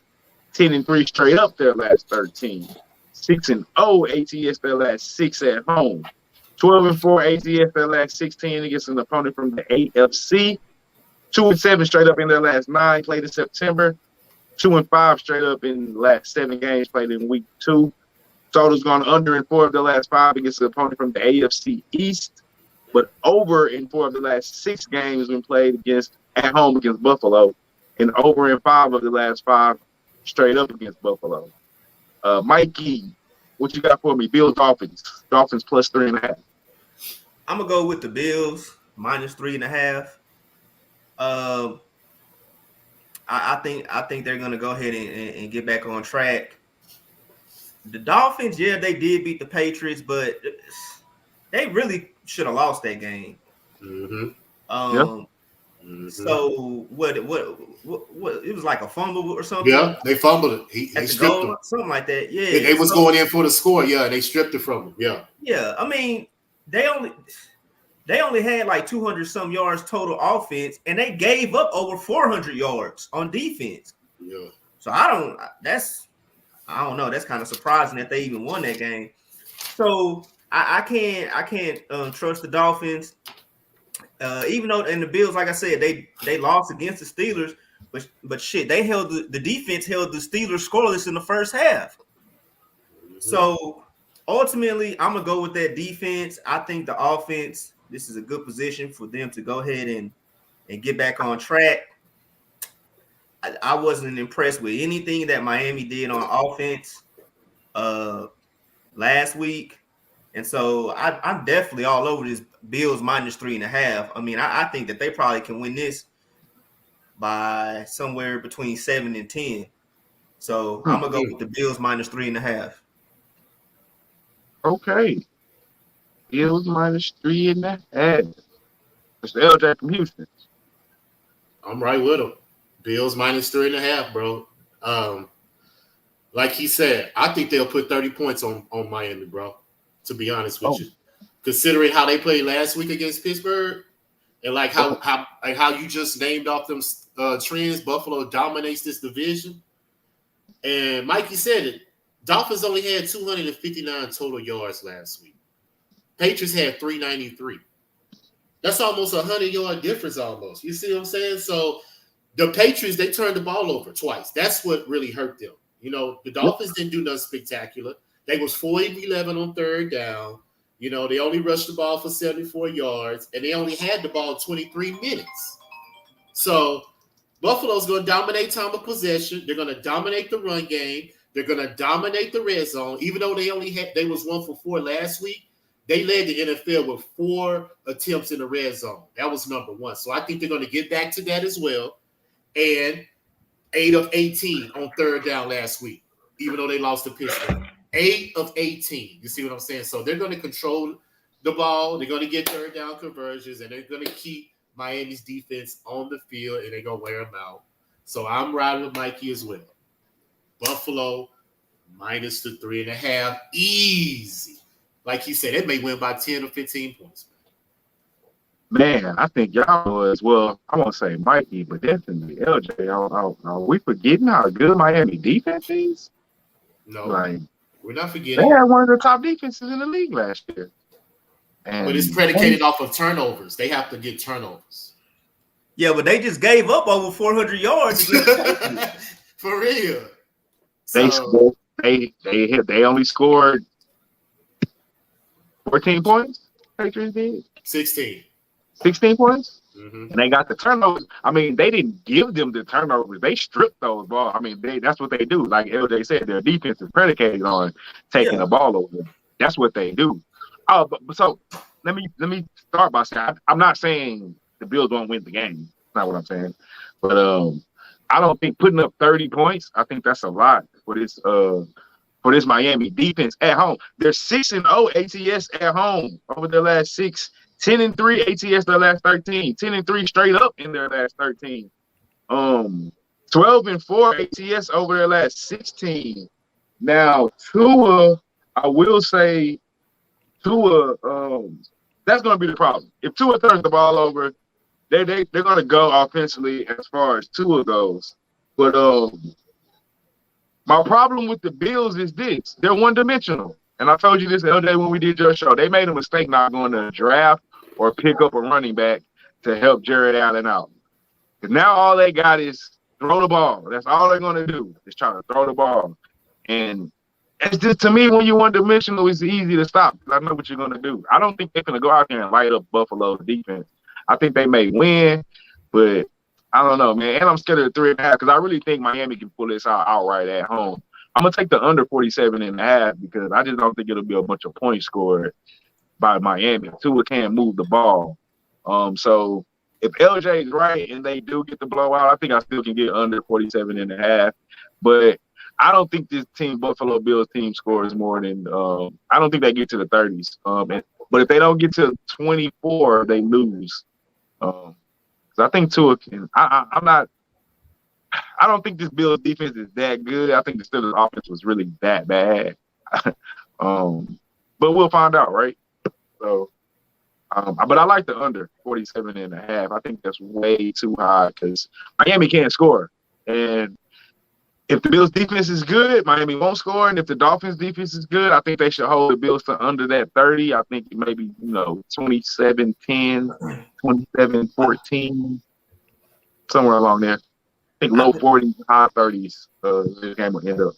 S5: 10-3 straight up their last 13, 6-0 ATS their last 6 at home, 12-4 ATS their last 16 against an opponent from the AFC, 2-7 straight up in their last 9 played in September, 2-5 straight up in the last 7 games played in week 2. Total's gone under in 4 of the last 5 against an opponent from the AFC East, but over in 4 of the last 6 games when played at home against Buffalo, and over in 5 of the last 5 straight up against Buffalo. Mikey, what you got for me? Bills, Dolphins +3.5.
S4: I'm gonna go with the Bills -3.5. I think they're gonna go ahead and get back on track. The Dolphins, yeah, they did beat the Patriots, but they really should have lost that game. So what? It was like a fumble or something.
S3: Yeah, they fumbled it. They stripped him.
S4: Something like that. Yeah,
S3: They was going in for the score. Yeah, they stripped it from him. Yeah.
S4: Yeah, I mean, they only had like 200 some yards total offense, and they gave up over 400 yards on defense.
S3: Yeah.
S4: So I don't know. That's kind of surprising that they even won that game. So I can't trust the Dolphins. Even though in the Bills, like I said, they lost against the Steelers, but shit, they held the defense held the Steelers scoreless in the first half. So ultimately, I'm gonna go with that defense. I think the offense, this is a good position for them to go ahead and get back on track. I wasn't impressed with anything that Miami did on offense last week. And so I'm definitely all over this Bills -3.5. I mean, I think that they probably can win this by somewhere between 7 and 10. So I'm going to go with the Bills -3.5.
S5: Okay. Bills -3.5. Mr. LJ from Houston.
S3: I'm right with him. Bills -3.5, bro. Like he said, I think they'll put 30 points on Miami, bro. To be honest with you, considering how they played last week against Pittsburgh, and like how you just named off them trends, Buffalo dominates this division. And Mikey said it. Dolphins only had 259 total yards last week. Patriots had 393. That's almost a 100-yard difference almost. You see what I'm saying? So the Patriots, they turned the ball over twice. That's what really hurt them. You know, the Dolphins didn't do nothing spectacular. They was 4-11 on third down. You know, they only rushed the ball for 74 yards, and they only had the ball 23 minutes. So Buffalo's going to dominate time of possession. They're going to dominate the run game. They're going to dominate the red zone. Even though they was 1 for 4 last week, They led the NFL with 4 attempts in the red zone. That was number 1. So I think they're going to get back to that as well. And 8 of 18 on third down last week, even though they lost to Pittsburgh. 8 of 18. You see what I'm saying? So they're going to control the ball. They're going to get third down conversions, and they're going to keep Miami's defense on the field, and they're going to wear them out. So I'm riding with Mikey as well. Buffalo minus the 3.5. Easy. Like he said, they may win by 10 or 15 points.
S5: Man, I think y'all was, well, I won't say Mikey, but definitely LJ. Are we forgetting how good Miami defense is?
S3: No,
S5: like,
S3: we're not
S5: they
S3: forgetting.
S5: had one of the top defenses in the league last year.
S3: But it's predicated off of turnovers. They have to get turnovers.
S4: Yeah, but they just gave up over 400 yards.
S3: For real.
S5: They only scored 14 points. Patriots did
S3: 16
S5: points.
S3: Mm-hmm.
S5: And they got the turnovers. I mean, they didn't give them the turnovers. They stripped those balls. I mean, that's what they do. Like LJ said, their defense is predicated on taking the ball over. That's what they do. Oh, but so let me start by saying I'm not saying the Bills won't win the game. That's not what I'm saying. But I don't think putting up 30 points, I think that's a lot for this Miami defense at home. They're 6-0 ATS at home over their last 6. 10-3 ATS their last 13. 10-3 straight up in their last 13. 12-4 ATS over their last 16. Now Tua, I will say Tua, that's going to be the problem. If Tua turns the ball over, they're going to go offensively as far as Tua goes. But my problem with the Bills is this: they're one-dimensional. And I told you this the other day when we did your show. They made a mistake not going to draft or pick up a running back to help Jared Allen out. Because now all they got is throw the ball. That's all they're going to do is try to throw the ball. And it's just, to me, when you're one-dimensional, it's easy to stop. I know what you're going to do. I don't think they're going to go out there and light up Buffalo's defense. I think they may win, but I don't know, man. And I'm scared of the 3.5 because I really think Miami can pull this out outright at home. I'm going to take the under 47.5 because I just don't think it'll be a bunch of points scored by Miami. Tua can't move the ball. So if LJ is right and they do get the blowout, I think I still can get under 47.5. But I don't think this team, Buffalo Bills team, scores more than I don't think they get to the 30s. But if they don't get to 24, they lose. So I think Tua can. I don't think this Bills defense is that good. I think the Steelers offense was really that bad. But we'll find out, right? So, but I like the under 47.5. I think that's way too high because Miami can't score. And if the Bills defense is good, Miami won't score. And if the Dolphins defense is good, I think they should hold the Bills to under that 30. I think maybe, 27-10, 27-14, somewhere along there. I think low 40s, high 30s. This game will end up.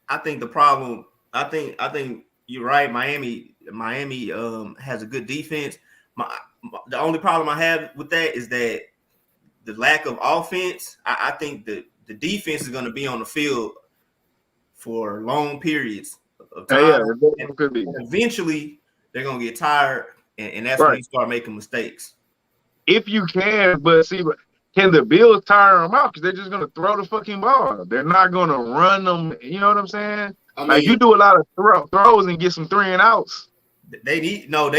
S4: I think the problem. I think you're right. Miami has a good defense. The only problem I have with that is that the lack of offense. I think that the defense is going to be on the field for long periods of time.
S5: Yeah, it could be.
S4: Eventually, they're going to get tired, and that's when you start making mistakes.
S5: If you can, but see. Can the Bills tire them out? Because they're just going to throw the fucking ball. They're not going to run them. You know what I'm saying? You do a lot of throws and get some 3-and-outs.
S4: They need to run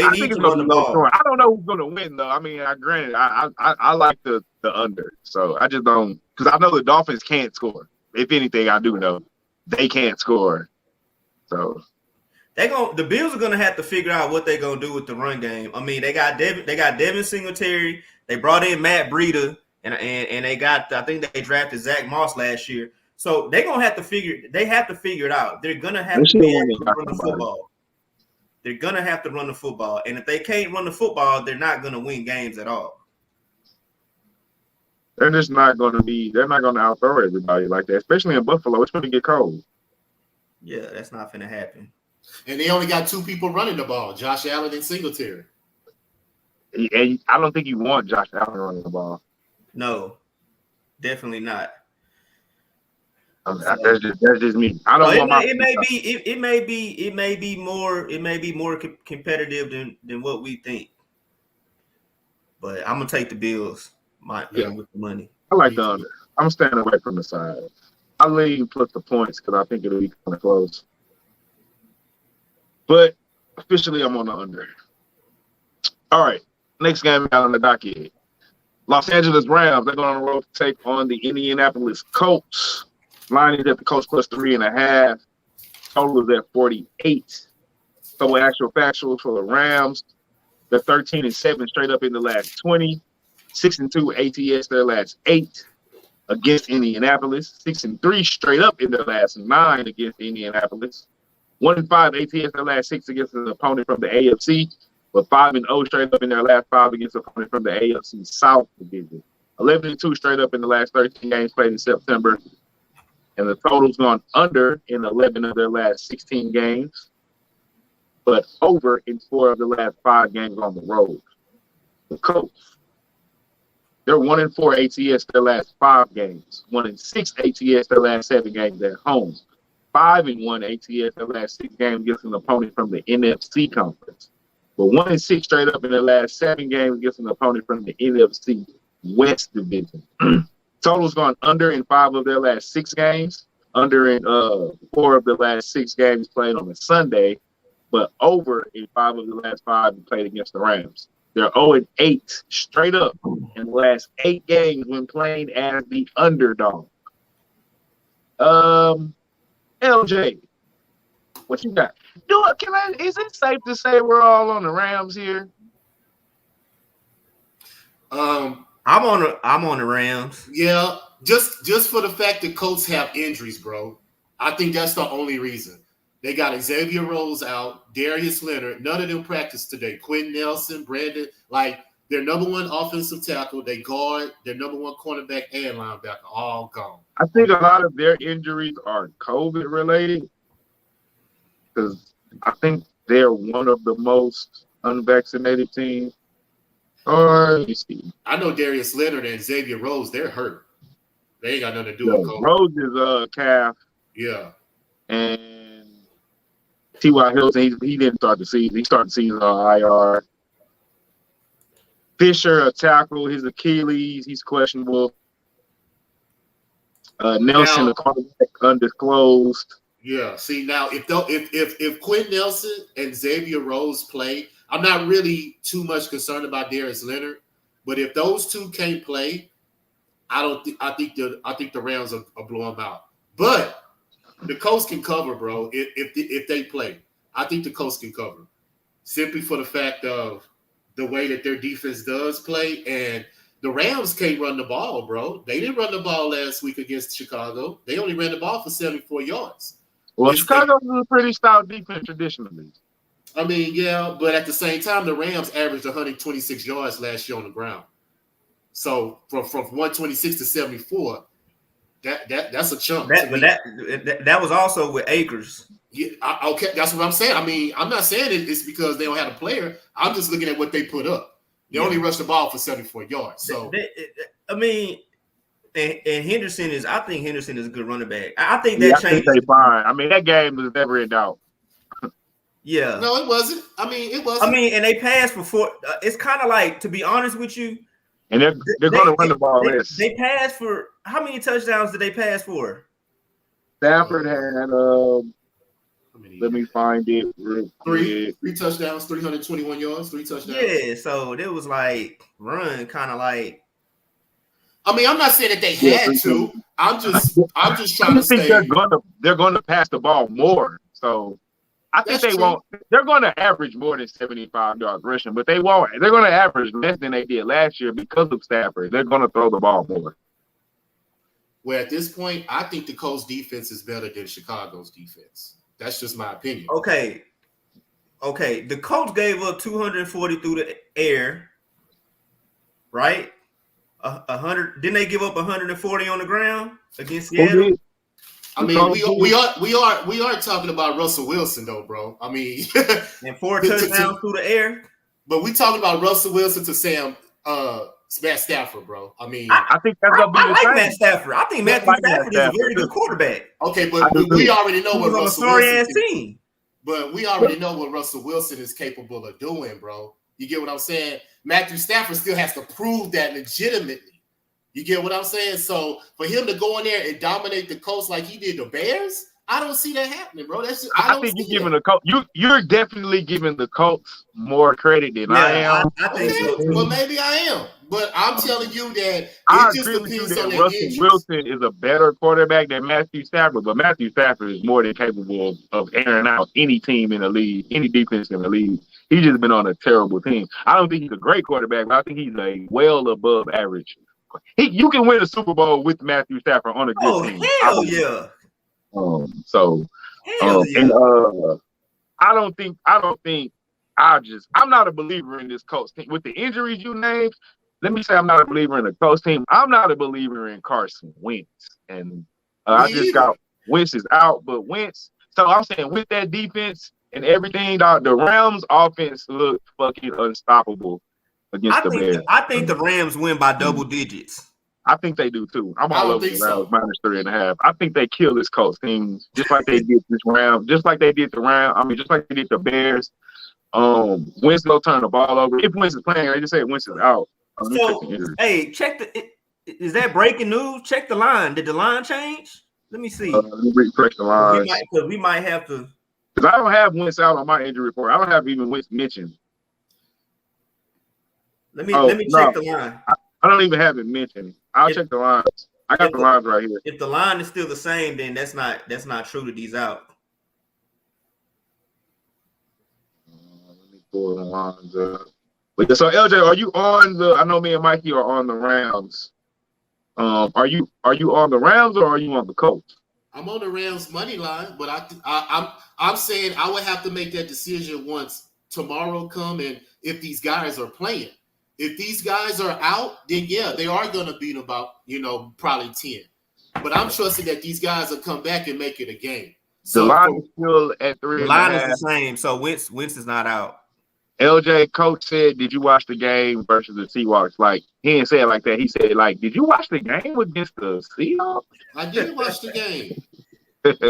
S4: the ball.
S5: I don't know who's going to win, though. I mean, granted, I like the under. So I just don't – because I know the Dolphins can't score. If anything, I do know they can't score. So
S4: the Bills are going to have to figure out what they're going to do with the run game. I mean, they got Devin Singletary. They brought in Matt Breida. And they got, I think they drafted Zach Moss last year. So they're gonna have to figure it out. They're gonna have to run the football. They're gonna have to run the football. And if they can't run the football, they're not gonna win games at all.
S5: They're not gonna outthrow everybody like that, especially in Buffalo. It's gonna get cold.
S4: Yeah, that's not gonna happen.
S3: And they only got 2 people running the ball, Josh Allen and Singletary.
S5: And I don't think you want Josh Allen running the ball.
S4: No, definitely not.
S5: That's just me. I don't want
S4: it may be more competitive than what we think. But I'm gonna take the Bills. With the money.
S5: I like the under. I'm staying away from the side. I lean plus the points because I think it'll be kind of close. But officially, I'm on the under. All right, next game we got on the docket. Los Angeles Rams. They're going on the road to take on the Indianapolis Colts. Line is at the Colts plus 3.5. Total is at 48. So actual factual for the Rams. They're 13-7 straight up in the last 20. 6-2 ATS their last 8 against Indianapolis. 6-3 straight up in their last 9 against Indianapolis. 1-5 ATS their last 6 against an opponent from the AFC. But 5-0 straight up in their last 5 against an opponent from the AFC South Division. 11-2 straight up in the last 13 games played in September. And the total's gone under in 11 of their last 16 games, but over in 4 of the last 5 games on the road. The Colts, they're 1-4 ATS their last 5 games, 1-6 ATS their last 7 games at home, 5-1 ATS their last 6 games against an opponent from the NFC conference, but 1-6 straight up in their last 7 games against an opponent from the NFC West Division. Total's gone under in 5 of their last 6 games, under in 4 of the last 6 games played on a Sunday, but over in 5 of the last 5 played against the Rams. They're 0-8 straight up in the last 8 games when playing as the underdog. LJ, what you got? Is it safe to say we're all on the Rams here?
S4: I'm on the Rams.
S3: Yeah, just for the fact that Colts have injuries, bro. I think that's the only reason. They got Xavier Rose out, Darius Leonard. None of them practiced today. Quentin Nelson, Brandon, like their number 1 offensive tackle, they guard, their number 1 cornerback and linebacker, all gone.
S5: I think a lot of their injuries are COVID related because I think they're one of the most unvaccinated teams. Or you see,
S3: I know Darius Leonard and Xavier Rose, they're hurt. They ain't got nothing to do with COVID.
S5: Rose is calf.
S3: Yeah.
S5: And T.Y. Hilton, he didn't start the season. He started the season on IR. Fisher, a tackle, his Achilles, he's questionable. Nelson, the quarterback, undisclosed.
S3: Yeah. See, now if Quentin Nelson and Xavier Rose play, I'm not really too much concerned about Darius Leonard, but if those two can't play, I think the Rams will blow them out. But the Colts can cover, bro. If they play, I think the Colts can cover, simply for the fact of the way that their defense does play, and the Rams can't run the ball, bro. They didn't run the ball last week against Chicago. They only ran the ball for 74 yards.
S5: Well, Chicago is a pretty stout defense traditionally.
S3: I mean, yeah, but at the same time, the Rams averaged 126 yards last year on the ground. So from 126 to 74, that's a chunk.
S4: But that was also with Akers.
S3: Yeah, okay, that's what I'm saying. I mean, I'm not saying it's because they don't have a player. I'm just looking at what they put up. They only rushed the ball for 74 yards. So
S4: I mean, and Henderson is. I think Henderson is a good running back. I think that changes.
S5: I think they fine. I mean, that game was never in doubt.
S4: Yeah.
S3: No, it wasn't. I mean, it wasn't.
S4: I mean, and they passed for 4. It's kind of like, to be honest with you,
S5: and they're going to run the ball less.
S4: They passed for how many touchdowns did they pass for?
S5: Stafford had let me find it real quick.
S3: 3 touchdowns, 321 yards, 3 touchdowns.
S4: Yeah, so it was like run kind of like.
S3: I mean, I'm not saying that they had to. I'm just trying to say
S5: they're going to pass the ball more. So I think they won't. They're going to average more than 75 yards rushing, but they won't. They're going to average less than they did last year because of Stafford. They're going to throw the ball more.
S3: Well, at this point, I think the Colts defense is better than Chicago's defense. That's just my opinion.
S4: Okay. The Colts gave up 240 through the air, right? 100. Didn't they give up 140 on the ground against Seattle?
S3: I mean, we are talking about Russell Wilson though, bro. I mean,
S4: and 4 touchdowns through the air.
S3: But we talking about Russell Wilson to Sam It's Matt Stafford, bro. I mean,
S5: I think that's gonna be the
S4: like
S5: same.
S4: Matt Stafford. I think Matthew Stafford is a very good quarterback.
S3: okay, but we already know
S4: He
S3: what
S4: was on a
S3: Russell
S4: sorry
S3: Wilson
S4: ass
S3: can,
S4: team.
S3: but we already know what Russell Wilson is capable of doing, bro. You get what I'm saying? Matthew Stafford still has to prove that legitimately. You get what I'm saying? So for him to go in there and dominate the Colts like he did the Bears, I don't see that happening, bro. That's just, I
S5: think you're giving the Colts. You're definitely giving the Colts more credit than I am.
S4: I think so too.
S3: Well, maybe I am, but I'm telling you that
S5: I
S3: it just
S5: agree with you
S3: depends
S5: that
S3: on the
S5: Russell
S3: injuries.
S5: Wilson is a better quarterback than Matthew Stafford, but Matthew Stafford is more than capable of airing out any team in the league, any defense in the league. He's just been on a terrible team. I don't think he's a great quarterback, but I think he's a well above average. You can win a Super Bowl with Matthew Stafford on a good team.
S4: Hell yeah.
S5: And I don't think I'm not a believer in this Colts team. With the injuries you named, let me say I'm not a believer in the Colts team. I'm not a believer in Carson Wentz. And I just got Wentz is out, but Wentz. So I'm saying with that defense and everything, the Rams offense looked fucking unstoppable against the Bears.
S4: I think the Rams win by double digits.
S5: I think they do too. I'm all over the Rams -3.5. I think they kill this Colts team just like they did this round, just like they did the round. I mean, just like they did the Bears. Wentz will turn the ball over. If Wentz is playing, I just say Wentz is out.
S4: So, hey, is that breaking news? Check the line. Did the line change? Let me see.
S5: Let me refresh the line.
S4: We might have to.
S5: Because I don't have Wentz out on my injury report. I don't have even Wentz mentioned.
S4: Let me check the line.
S5: I don't even have it mentioned. I'll check the lines. I got the lines right here.
S4: If the line is still the same, then that's not true that he's out.
S5: Let me pull the lines up. But so LJ, are you on the? I know me and Mikey are on the Rams. Are you on the Rams or are you on the Colts?
S3: I'm on the Rams money line, but I'm saying I would have to make that decision once tomorrow come and if these guys are playing. If these guys are out, then yeah, they are going to beat about, probably 10. But I'm trusting that these guys will come back and make it a game. So
S5: the line is still at 3.5.
S4: The line is the same. So Wentz is not out.
S5: LJ, coach said, did you watch the game versus the Seahawks? Like, he didn't say it like that. He said, like, did you watch the game against the Seahawks?
S3: I did watch the game. Yes.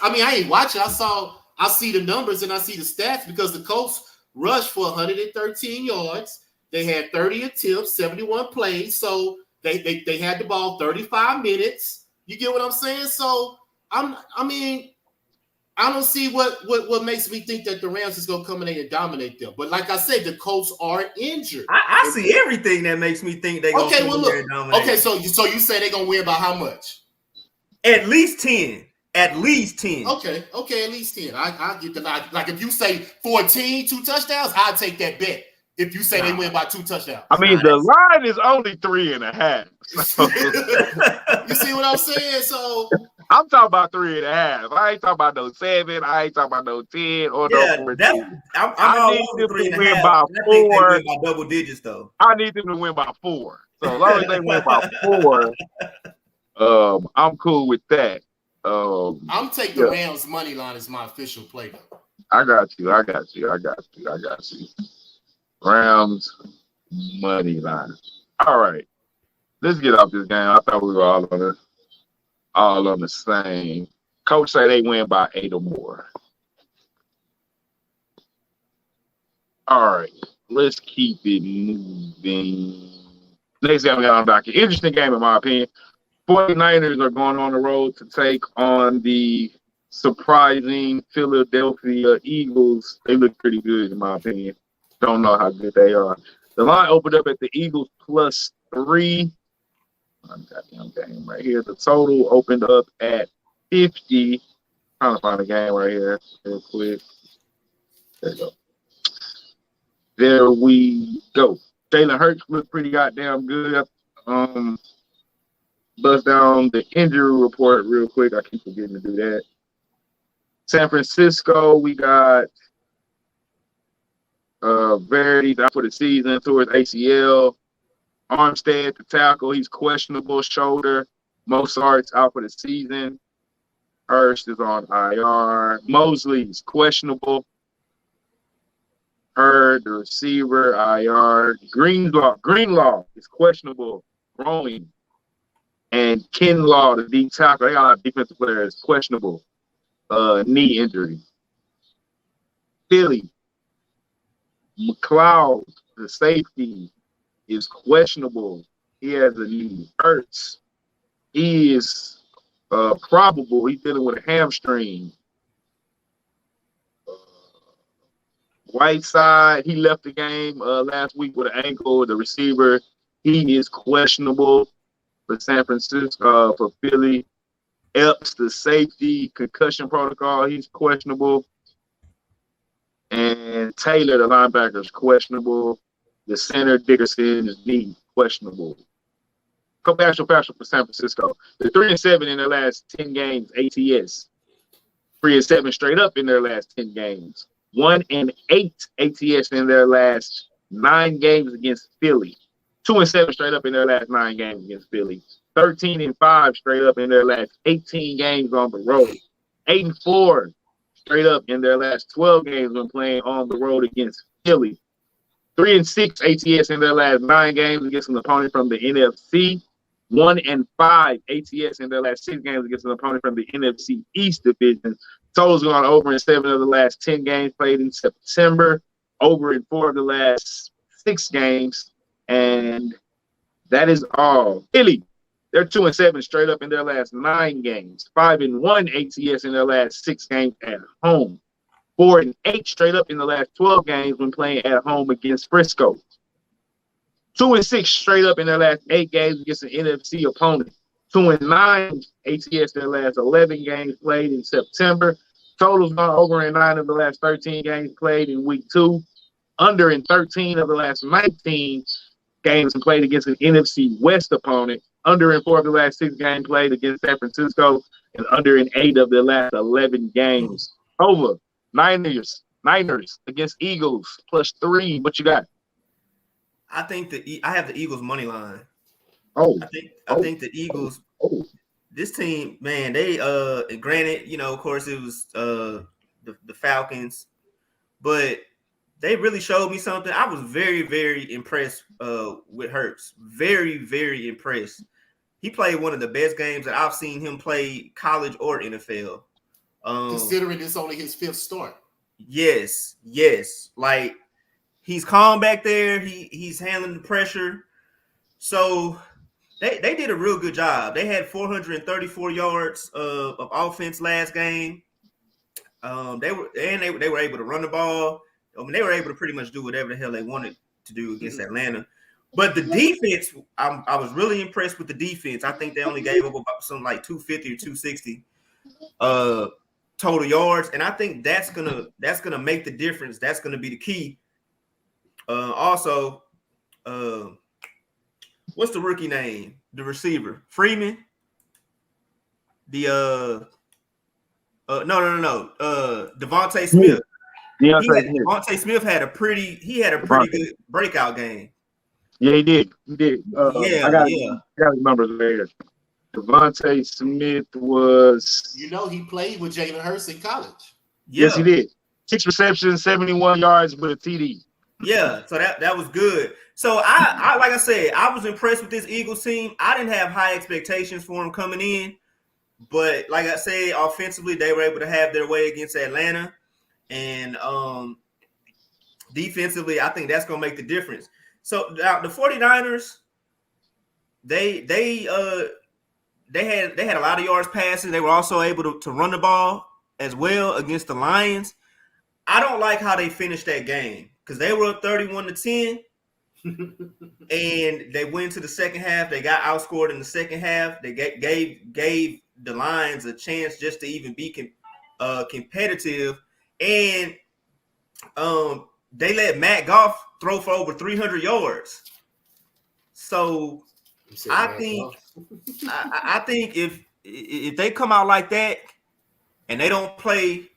S3: I ain't watching. I see the numbers and I see the stats because the Colts rushed for 113 yards. They had 30 attempts, 71 plays. So they had the ball 35 minutes. You get what I'm saying? So I don't see what makes me think that the Rams is gonna come in and dominate them. But like I said, the Colts are injured.
S4: I see everything that makes me think they're gonna come in and dominate.
S3: Okay, so you say they're gonna win by how much?
S4: At least 10. At least 10.
S3: Okay, at least 10. I get the like if you say 14, 2 touchdowns, I'll take that bet. If you say they win by 2 touchdowns.
S5: I mean, the line is only 3.5. So.
S3: You see what I'm saying? So
S5: I'm talking about 3.5. I ain't talking about no 7. I ain't talking about no 10 or no 14.
S4: I need them to win by 4. By double digits, though.
S5: I need them to win by 4. So as long as they win by 4, I'm cool with that.
S3: I'm taking the Rams money line as my official play, though.
S5: I got you. Rams money line. All right, let's get off this game. I thought we were all on the same. Coach say they win by 8 or more. All right, let's keep it moving. Next game we got on docket. Interesting game in my opinion. 49ers are going on the road to take on the surprising Philadelphia Eagles. They look pretty good in my opinion. Don't know how good they are. The line opened up at the Eagles +3. Goddamn game right here. The total opened up at 50. Trying to find a game right here real quick. There we go. Jalen Hurts looked pretty goddamn good. Bust down the injury report real quick. I keep forgetting to do that. San Francisco, we got Verity out for the season towards ACL. Armstead, the tackle, he's questionable shoulder. Mozart's out for the season. Hurst is on IR. Mosley's questionable. Hurd, the receiver, IR. Greenlaw is questionable, growing. And Kinlaw, the D tackle, they got a lot of defensive players, questionable, knee injury. Philly, McLeod, the safety, is questionable. He has a knee. Hurts, he is probable. He's dealing with a hamstring. Whiteside, he left the game last week with an ankle. The receiver, he is questionable for San Francisco, for Philly. Epps, the safety, concussion protocol, he's questionable. And Taylor, the linebacker, is questionable. The center, Dickerson, is knee, questionable. Couple actual facts for San Francisco. They're 3-7 in their last 10 games, ATS. 3-7 straight up in their last 10 games. 1-8 ATS in their last 9 games against Philly. 2-7 straight up in their last 9 games against Philly. 13-5 straight up in their last 18 games on the road. 8-4 straight up in their last 12 games when playing on the road against Philly. 3-6 ATS in their last 9 games against an opponent from the NFC. 1-5 ATS in their last 6 games against an opponent from the NFC East division. Totals gone over in 7 of the last 10 games played in September. Over in 4 of the last 6 games. And that is all. Philly, they're 2-7 straight up in their last 9 games. 5-1 ATS in their last 6 games at home. 4-8 straight up in the last 12 games when playing at home against Frisco. 2-6 straight up in their last 8 games against an NFC opponent. 2-9 ATS their last 11 games played in September. Totals gone over in 9 of the last 13 games played in week 2. Under in 13 of the last 19 games and played against an NFC West opponent. Under in 4 of the last 6 games played against San Francisco. And under in 8 of the last 11 games. Over. Niners against Eagles +3. What you got?
S4: I think I have the Eagles money line. I think the Eagles. This team, man, they granted, you know, of course it was the Falcons, but they really showed me something. I was very, very impressed with Hurts. Very, very impressed. He played one of the best games that I've seen him play, college or NFL.
S3: Considering it's only his 5th start.
S4: Yes. Like, he's calm back there. He's handling the pressure. So they did a real good job. They had 434 yards of offense last game. They were able to run the ball. I mean, they were able to pretty much do whatever the hell they wanted to do against Atlanta. But the defense, I was really impressed with the defense. I think they only gave up about something like 250 or 260 total yards, and I think that's gonna make the difference. That's gonna be the key. Also, what's the rookie name? The receiver, Freeman. No. Devonta Smith. Devonta Smith had a pretty good breakout game.
S5: Yeah, he did. I got his numbers later. Devonta Smith was.
S3: You know, he played with Jalen Hurts in college.
S4: Yeah.
S5: Yes, he did. 6 receptions, 71 yards with a TD.
S4: Yeah, so that was good. So I like I said, I was impressed with this Eagles team. I didn't have high expectations for them coming in, but like I said, offensively they were able to have their way against Atlanta, and defensively, I think that's gonna make the difference. So now the 49ers, they had a lot of yards passing. They were also able to run the ball as well against the Lions. I don't like how they finished that game because they were up 31-10, and they went into the second half. They got outscored in the second half. They gave the Lions a chance just to even be competitive, and they let Matt Goff throw for over 300 yards. So I think if they come out like that and they don't play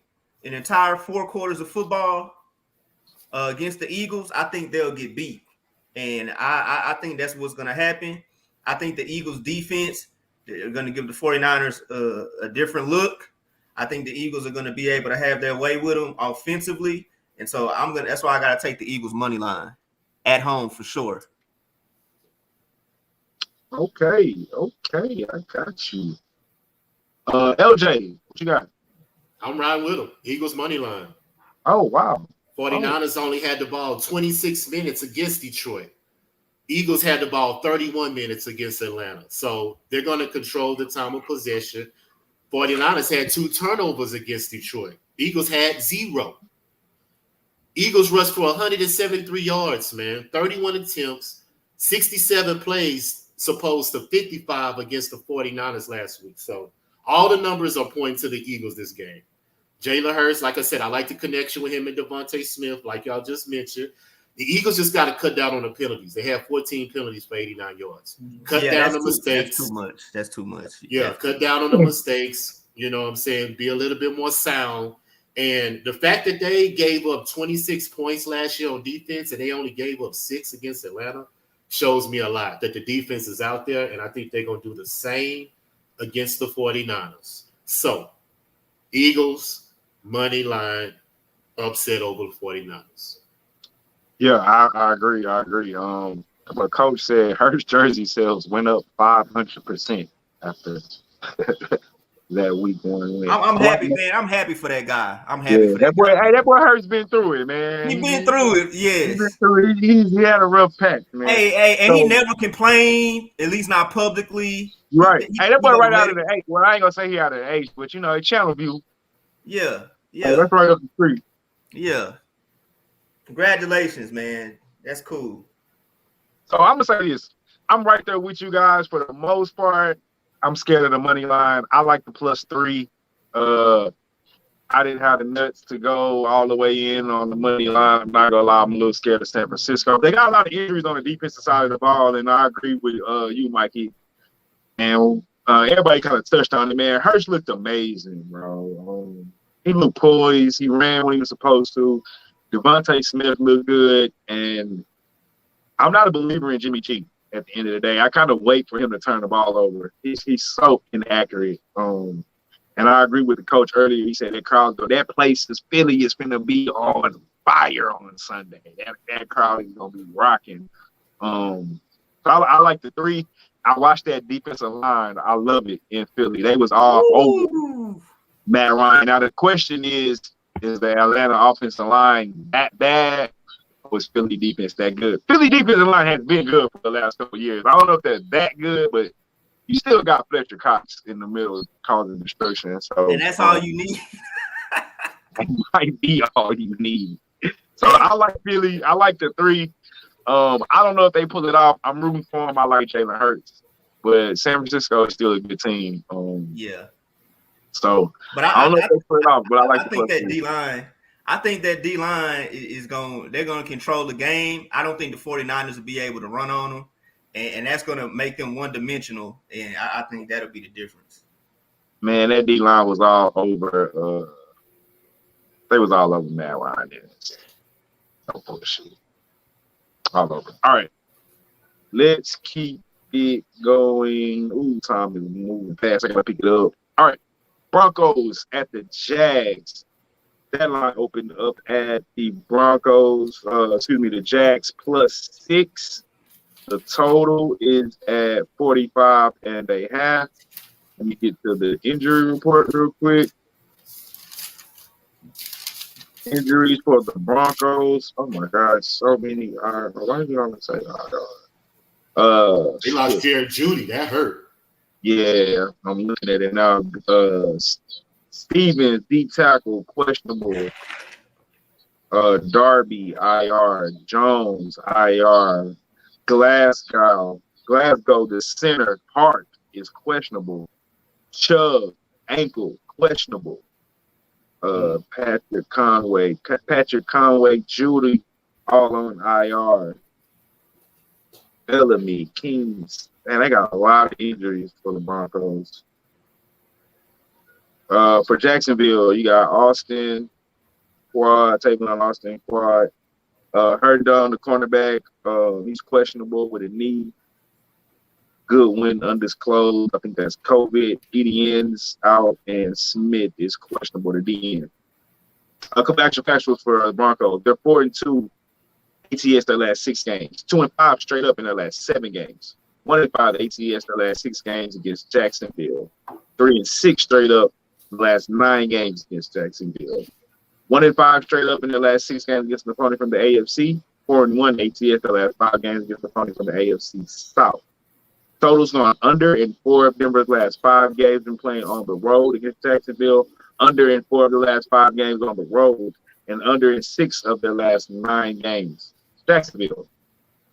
S4: an entire 4 quarters of football against the Eagles, I think they'll get beat. And I think that's what's going to happen. I think the Eagles defense, they're going to give the 49ers a different look. I think the Eagles are going to be able to have their way with them offensively. And so that's why I gotta take the Eagles money line at home for sure.
S5: Okay, I got you. LJ, what you got?
S3: I'm riding with them. Eagles money line.
S5: Oh, wow.
S3: 49ers only had the ball 26 minutes against Detroit. Eagles had the ball 31 minutes against Atlanta. So they're going to control the time of possession. 49ers had 2 turnovers against Detroit. Eagles had 0. Eagles rushed for 173 yards, man. 31 attempts, 67 plays, supposed to 55 against the 49ers last week. So all the numbers are pointing to the Eagles this game. Jalen Hurts, like I said, I like the connection with him and Devonta Smith, like y'all just mentioned. The Eagles just got to cut down on the penalties. They have 14 penalties for 89 yards. Cut down the mistakes.
S4: That's too much.
S3: Yeah, cut down on the mistakes. You know what I'm saying? Be a little bit more sound. And the fact that they gave up 26 points last year on defense and they only gave up 6 against Atlanta shows me a lot that the defense is out there, and I think they're going to do the same against the 49ers. So, Eagles, money line, upset over the 49ers.
S5: Yeah, I agree. But Coach said Hurts jersey sales went up 500% after that week 1 win.
S4: I'm happy, man. I'm happy for that guy. I'm happy for
S5: that boy. Hey, that boy Hurts been through it, man.
S4: He been through it, yes.
S5: He had a rough patch, man.
S4: And he never complained, at least not publicly.
S5: Right. That boy right out of the H. Well, I ain't gonna say he out of the H, but he Channel View.
S4: Yeah.
S5: Hey, that's right up the street.
S4: Yeah. Congratulations, man. That's cool.
S5: So I'm gonna say this. I'm right there with you guys for the most part. I'm scared of the money line. I like the +3. I didn't have the nuts to go all the way in on the money line. I'm not gonna lie, I'm a little scared of San Francisco. They got a lot of injuries on the defensive side of the ball, and I agree with you, Mikey. And everybody kind of touched on it, man. Hurts looked amazing, bro. He looked poised. He ran when he was supposed to. Devonta Smith looked good, and I'm not a believer in Jimmy G. At the end of the day, I kind of wait for him to turn the ball over. He's so inaccurate. And I agree with the coach earlier. He said that place is Philly is going to be on fire on Sunday. That crowd is going to be rocking. So I like the 3. I watched that defensive line. I love it in Philly. They was all over Matt Ryan. Now the question is the Atlanta offensive line that bad? Was Philly defense that good? Philly defensive line has been good for the last couple of years. I don't know if they're that good, but you still got Fletcher Cox in the middle causing destruction. So,
S4: and that's all you need.
S5: That might be all you need. So I like Philly. I like the 3. I don't know if they pull it off. I'm rooting for them. I like Jalen Hurts, but San Francisco is still a good team.
S4: Yeah.
S5: So,
S4: but
S5: I don't know if they pull it off, but I
S4: think that D-line. I think that D-line is they're going to control the game. I don't think the 49ers will be able to run on them, and that's going to make them one-dimensional, and I think that'll be the difference.
S5: Man, that D-line was all over. They was all over Matt Ryan. No bullshit. All over. All right. Let's keep it going. Ooh, time is moving fast. I got to pick it up. All right. Broncos at the Jags. That line opened up at the the Jags +6. The total is at 45.5. Let me get to the injury report real quick. Injuries for the Broncos. Oh my God, so many. Why did you always say?
S3: They lost Jared Judy. That hurt.
S5: Yeah, I'm looking at it now. Stevens, D tackle, questionable. Darby, IR. Jones, IR. Glasgow, the center part is questionable. Chubb, ankle, questionable. Patrick Conway, Judy, all on IR. Bellamy, Kings. Man, they got a lot of injuries for the Broncos. For Jacksonville, you got Austin, quad, Tavon Austin, quad. Herndon, the cornerback, he's questionable with a knee. Goodwin, undisclosed. I think that's COVID. Etienne's out, and Smith is questionable to DN. A couple actual factuals for the Broncos. They're 4-2 ATS their last 6 games. 2-5 straight up in their last 7 games. 1-5 ATS their last 6 games against Jacksonville. 3-6 straight up the last 9 games against Jacksonville. 1-5 straight up in their last 6 games against an opponent from the AFC. 4-1 ATS their last 5 games against an opponent from the AFC South. Totals gone under in 4 of Denver's last 5 games and playing on the road against Jacksonville. Under in 4 of the last 5 games on the road, and under in 6 of their last 9 games. Jacksonville,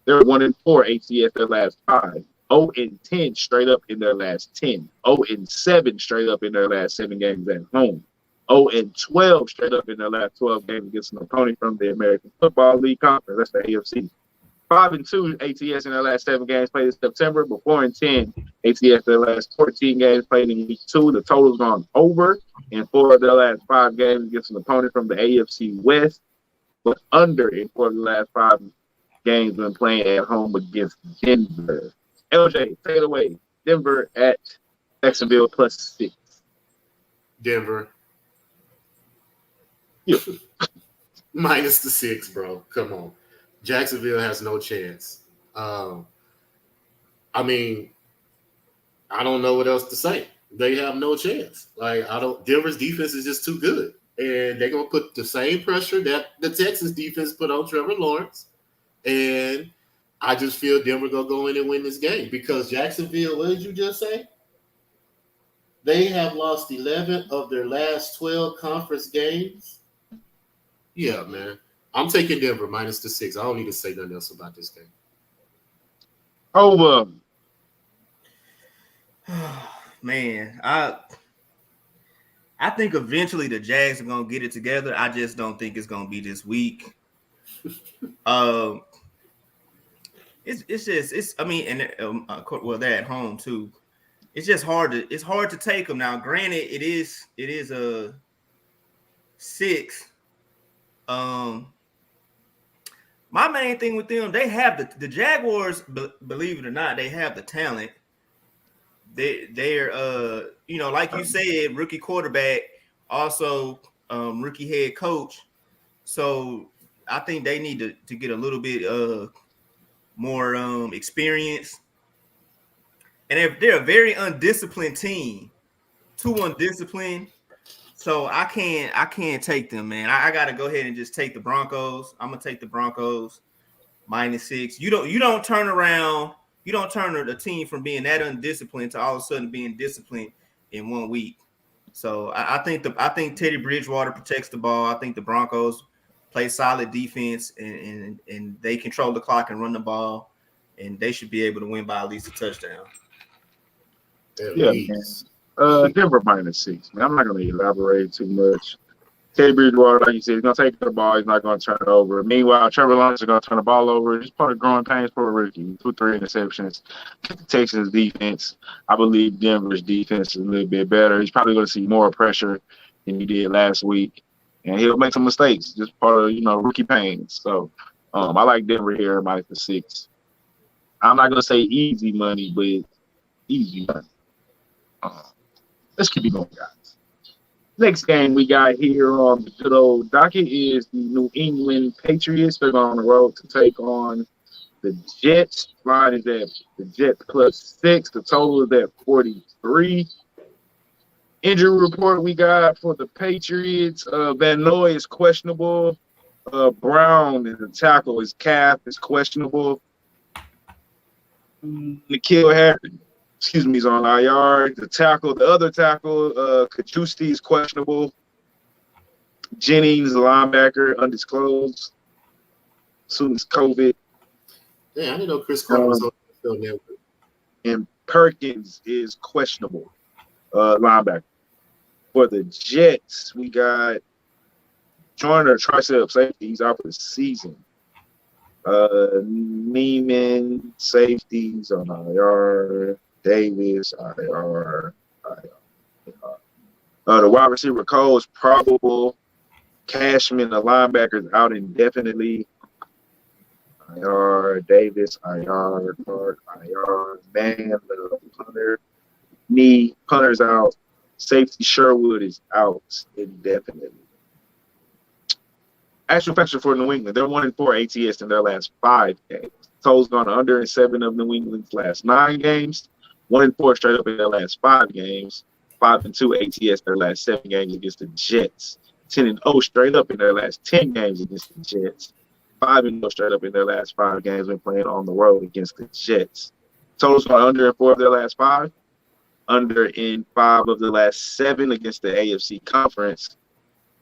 S5: they're 1-4 ATS their last 5. 0-10 straight up in their last 10. 0-7 straight up in their last 7 games at home. 0-12 straight up in their last 12 games against an opponent from the American Football League Conference. That's the AFC. 5-2 ATS in their last 7 games played in September, but 4-10 ATS their last 14 games played in week 2. The total's gone over in 4 of their last 5 games against an opponent from the AFC West, but under in 4 of the last 5 games when playing at home against Denver. LJ, take it away. Denver at Jacksonville +6.
S3: Denver.
S5: Yeah.
S3: -6, bro. Come on. Jacksonville has no chance. I mean, I don't know what else to say. They have no chance. Denver's defense is just too good. And they're going to put the same pressure that the Texans defense put on Trevor Lawrence. And I just feel Denver going to go in and win this game because Jacksonville, what did you just say? They have lost 11 of their last 12 conference games. Yeah, man. I'm taking Denver -6. I don't need to say nothing else about this game.
S5: Over.
S4: Man, I think eventually the Jags are gonna get it together. I just don't think it's gonna be this week. They're at home too. It's just hard to take them now. Granted, it is a 6. My main thing with them, they have the Jaguars. Believe it or not, they have the talent. They're like you said, rookie quarterback, also rookie head coach. So I think they need to get a little bit more experience. And they're a very undisciplined team, too undisciplined. So I can't take them, man. I got to go ahead and just take the Broncos. I'm gonna take the Broncos -6. You don't turn around. You don't turn the team from being that undisciplined to all of a sudden being disciplined in 1 week. So I think Teddy Bridgewater protects the ball. I think the Broncos play solid defense and they control the clock and run the ball, and they should be able to win by at least a touchdown.
S5: Yeah, Denver -6. Man, I'm not going to elaborate too much. Teddy Bridgewater, like you said, he's going to take the ball. He's not going to turn it over. Meanwhile, Trevor Lawrence is going to turn the ball over. It's part of growing pains for a rookie. 2-3 interceptions. The Texans defense, I believe Denver's defense is a little bit better. He's probably going to see more pressure than he did last week. And he'll make some mistakes, just part of, rookie pains. So I like Denver here -6. I'm not going to say easy money, but easy money. Let's keep it going, guys. Next game we got here on the good old docket is the New England Patriots. They're going on the road to take on the Jets. Line is at the Jets +6. The total is at 43. Injury report we got for the Patriots. Van Noy is questionable. Brown is a tackle. His calf is questionable. N'Keal Harry, he's on IR. The other tackle, Kajusti is questionable. Jennings, the linebacker, undisclosed. Soon as COVID.
S3: Yeah, I didn't know Chris Carter was on there.
S5: And Perkins is questionable, linebacker. For the Jets, we got Joyner, tricep safety. He's out for the season. Neiman, safeties on IR. Davis, IR. The wide receiver Cole is probable. Cashman, the linebacker, is out indefinitely. IR. Davis, IR. Clark, IR. Man, the punter. Punter's out. Safety Sherwood is out indefinitely. Actual factor for New England, they're 1-4 ATS in their last 5 games. Total's gone under in 7 of New England's last 9 games. 1-4 straight up in their last 5 games. 5-2 ATS their last 7 games against the Jets. 10-0 straight up in their last 10 games against the Jets. 5-0 straight up in their last 5 games when playing on the road against the Jets. Total's gone under in 4 of their last 5. Under in 5 of the last 7 against the AFC Conference.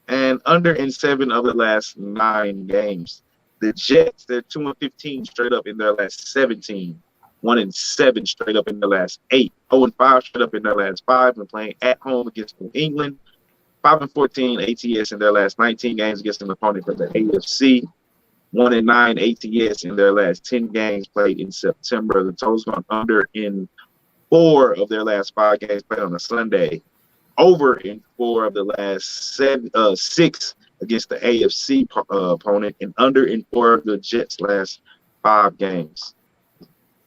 S5: And under in 7 of the last 9 games. The Jets, they're 2-15 straight up in their last 17. 1-7 straight up in their last 8. 0-5 straight up in their last 5 when playing at home against New England. 5-14 ATS in their last 19 games against an opponent from the AFC. 1-9 ATS in their last 10 games played in September. The total's gone under in 4 of their last 5 games played on a Sunday. Over in 4 of the last 6 against the AFC opponent, and under in 4 of the Jets' last 5 games.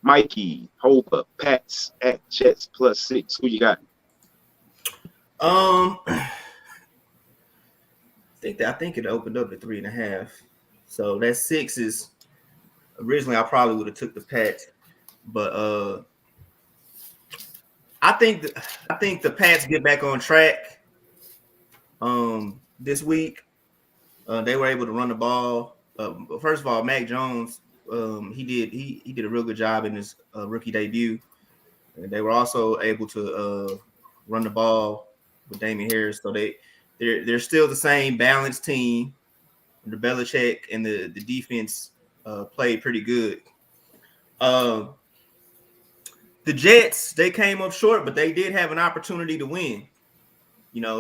S5: Mikey, hold up, Pats at Jets +6. Who you got?
S4: I think it opened up at 3.5. So that 6 is originally I probably would have took the Pats, but I think the Pats get back on track this week. They were able to run the ball. First of all, Mac Jones, he did a real good job in his rookie debut. And they were also able to run the ball with Damian Harris. So they're still the same balanced team. The Belichick and the defense played pretty good. The Jets, they came up short, but they did have an opportunity to win.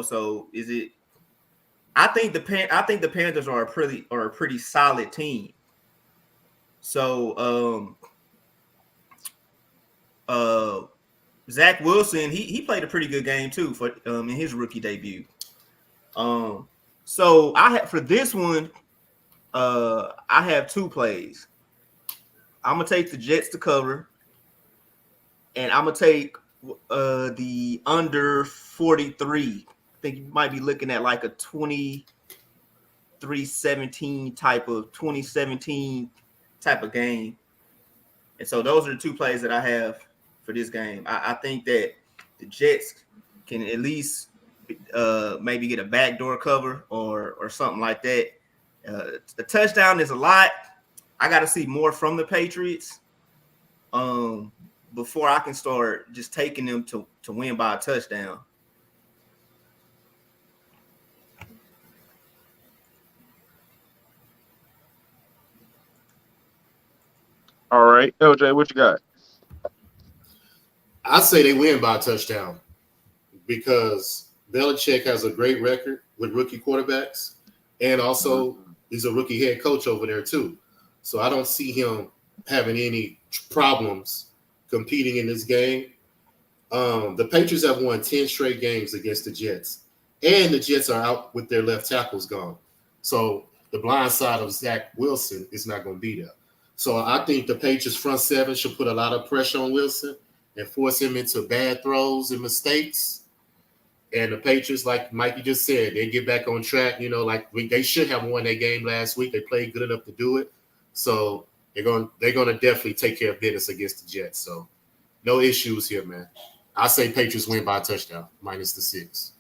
S4: So is it? I think the Panthers are a pretty solid team. So Zach Wilson, he played a pretty good game too for in his rookie debut. So for this one, I have 2 plays. I'm gonna take the Jets to cover, and I'm gonna take the under 43. I think you might be looking at like a 23-17 type of game. And so those are the 2 plays that I have for this game. I think that the Jets can at least maybe get a backdoor cover or something like that. The touchdown is a lot. I got to see more from the Patriots before I can start just taking them to win by a touchdown.
S5: All right, LJ, what you got?
S3: I say they win by a touchdown because Belichick has a great record with rookie quarterbacks, and also he's a rookie head coach over there too. So I don't see him having any problems competing in this game. The Patriots have won 10 straight games against the Jets, and the Jets are out with their left tackles gone. So the blind side of Zach Wilson is not going to be there. So I think the Patriots front 7 should put a lot of pressure on Wilson and force him into bad throws and mistakes. And the Patriots, like Mikey just said, they get back on track. They should have won that game last week. They played good enough to do it. So they're going to definitely take care of business against the Jets. So no issues here, man. I say Patriots win by a touchdown, minus the 6.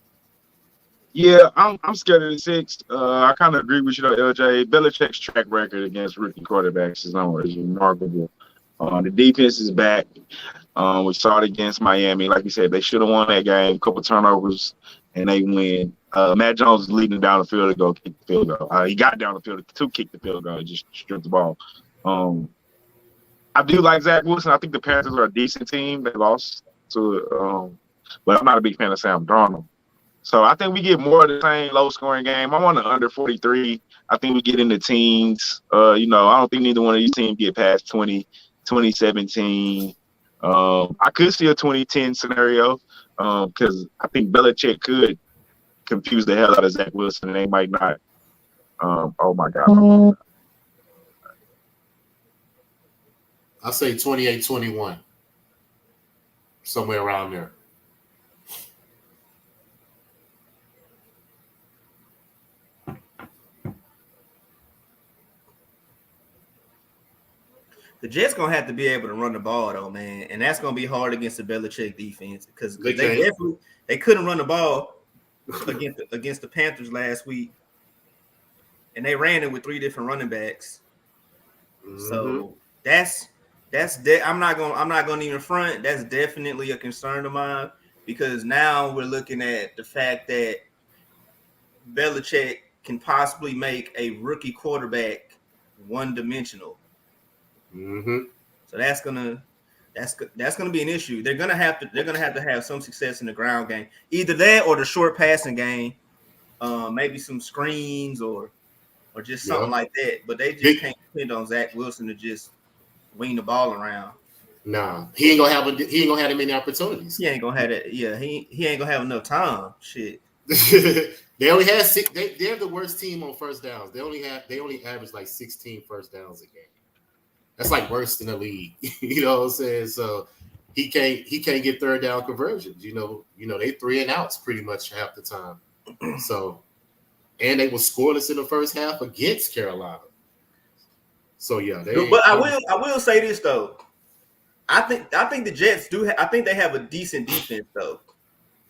S5: Yeah, I'm scared of the 6. I kind of agree with you, though, LJ. Belichick's track record against rookie quarterbacks is remarkable. The defense is back. We saw it against Miami. Like you said, they should have won that game. A couple turnovers, and they win. Matt Jones is leading down the field to go kick the field goal. He got down the field to kick the field goal. He just stripped the ball. I do like Zach Wilson. I think the Panthers are a decent team. They lost to but I'm not a big fan of Sam Darnold. So I think we get more of the same low-scoring game. I want an under 43. I think we get in the teens. I don't think neither one of these teams get past 2017. I could see a 2010 scenario because I think Belichick could confuse the hell out of Zach Wilson, and they might not. Oh, my God.
S3: I'll say 28-21, somewhere around there.
S4: The Jets gonna have to be able to run the ball though, man, and that's gonna be hard against the Belichick defense because they couldn't run the ball against the Panthers last week, and they ran it with 3 different running backs. So I'm not gonna even front. That's definitely a concern of mine because now we're looking at the fact that Belichick can possibly make a rookie quarterback one-dimensional. So that's gonna be an issue. They're gonna have to have some success in the ground game, either that or the short passing game, maybe some screens or just something like that. But they just can't depend on Zach Wilson to just wing the ball around.
S3: Nah, he ain't gonna have that many opportunities.
S4: He ain't gonna have that. Yeah, he ain't gonna have enough time. Shit.
S3: They only had 6. They're the worst team on first downs. They only average like 16 first downs a game. That's like worse than the league. You know what I'm saying? So he can't get third down conversions. You know they 3 and outs pretty much half the time. So and they were scoreless in the first half against Carolina. So yeah,
S4: but I will say this though. I think the Jets do. I think they have a decent defense though.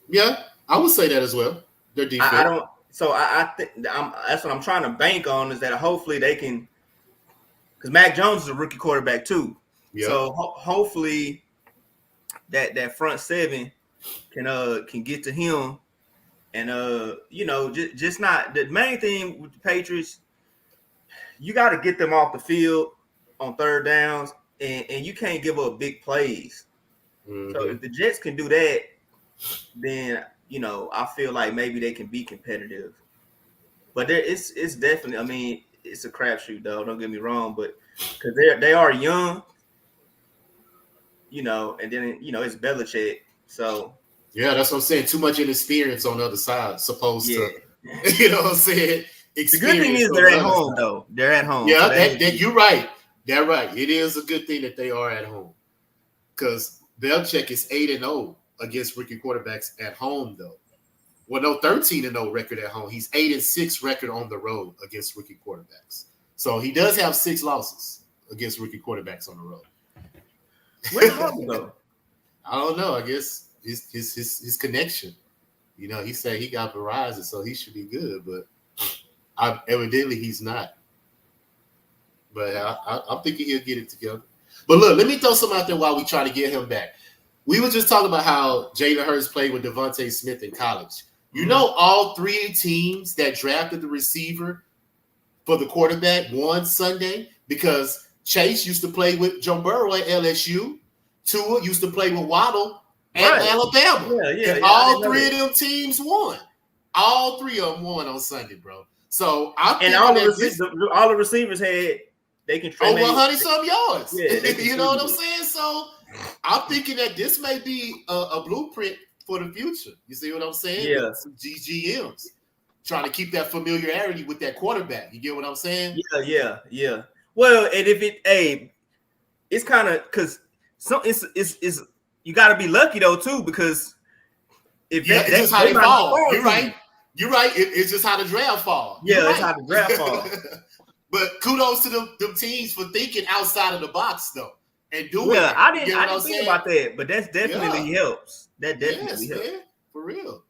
S3: Yeah, I would say that as well. Their defense.
S4: I don't. So I think that's what I'm trying to bank on is that hopefully they can. Because Mac Jones is a rookie quarterback too. Yep. So hopefully that front 7 can get to him, and just not the main thing with the Patriots. You got to get them off the field on third downs, and you can't give up big plays. So if the Jets can do that, then I feel like maybe they can be competitive. But it's definitely. I mean. It's a crapshoot, though. Don't get me wrong, but because they are young, and then it's Belichick. So
S3: yeah, that's what I'm saying. Too much inexperience on the other side, supposed to. You know what I'm saying?
S4: The good thing is they're at home, though. They're at home.
S3: Yeah, so you're right. They're right. It is a good thing that they are at home because Belichick is 8-0 against rookie quarterbacks at home, though. Well, no, 13-0 record at home. He's 8-6 record on the road against rookie quarterbacks. So he does have 6 losses against rookie quarterbacks on the road.
S4: Where's home though?
S3: I don't know. I guess his connection. He said he got Verizon, so he should be good, but evidently he's not. But I'm thinking he'll get it together. But look, let me throw some out there while we try to get him back. We were just talking about how Jalen Hurts played with Devonta Smith in college. All 3 teams that drafted the receiver for the quarterback won Sunday because Chase used to play with Joe Burrow at LSU. Tua used to play with Waddle at Alabama. And all 3 of them teams won. All 3 of them won on Sunday, bro. So
S4: all the receivers had they can
S3: over 100-some yards.
S4: Yeah,
S3: you know what I'm saying? So I'm thinking that this may be a blueprint for the future. You see what I'm saying?
S4: Yeah.
S3: Some GGMs trying to keep that familiarity with that quarterback. You get what I'm saying?
S4: Yeah. Well, and if it's kind of because it's you got to be lucky though too because if
S3: it's just how they fall. You're right. It's just how the draft fall.
S4: Yeah, it's how the draft fall.
S3: But kudos to them teams for thinking outside of the box though. And doing
S4: I didn't think about that, but that's definitely helps. That definitely helps.
S3: Man, for real.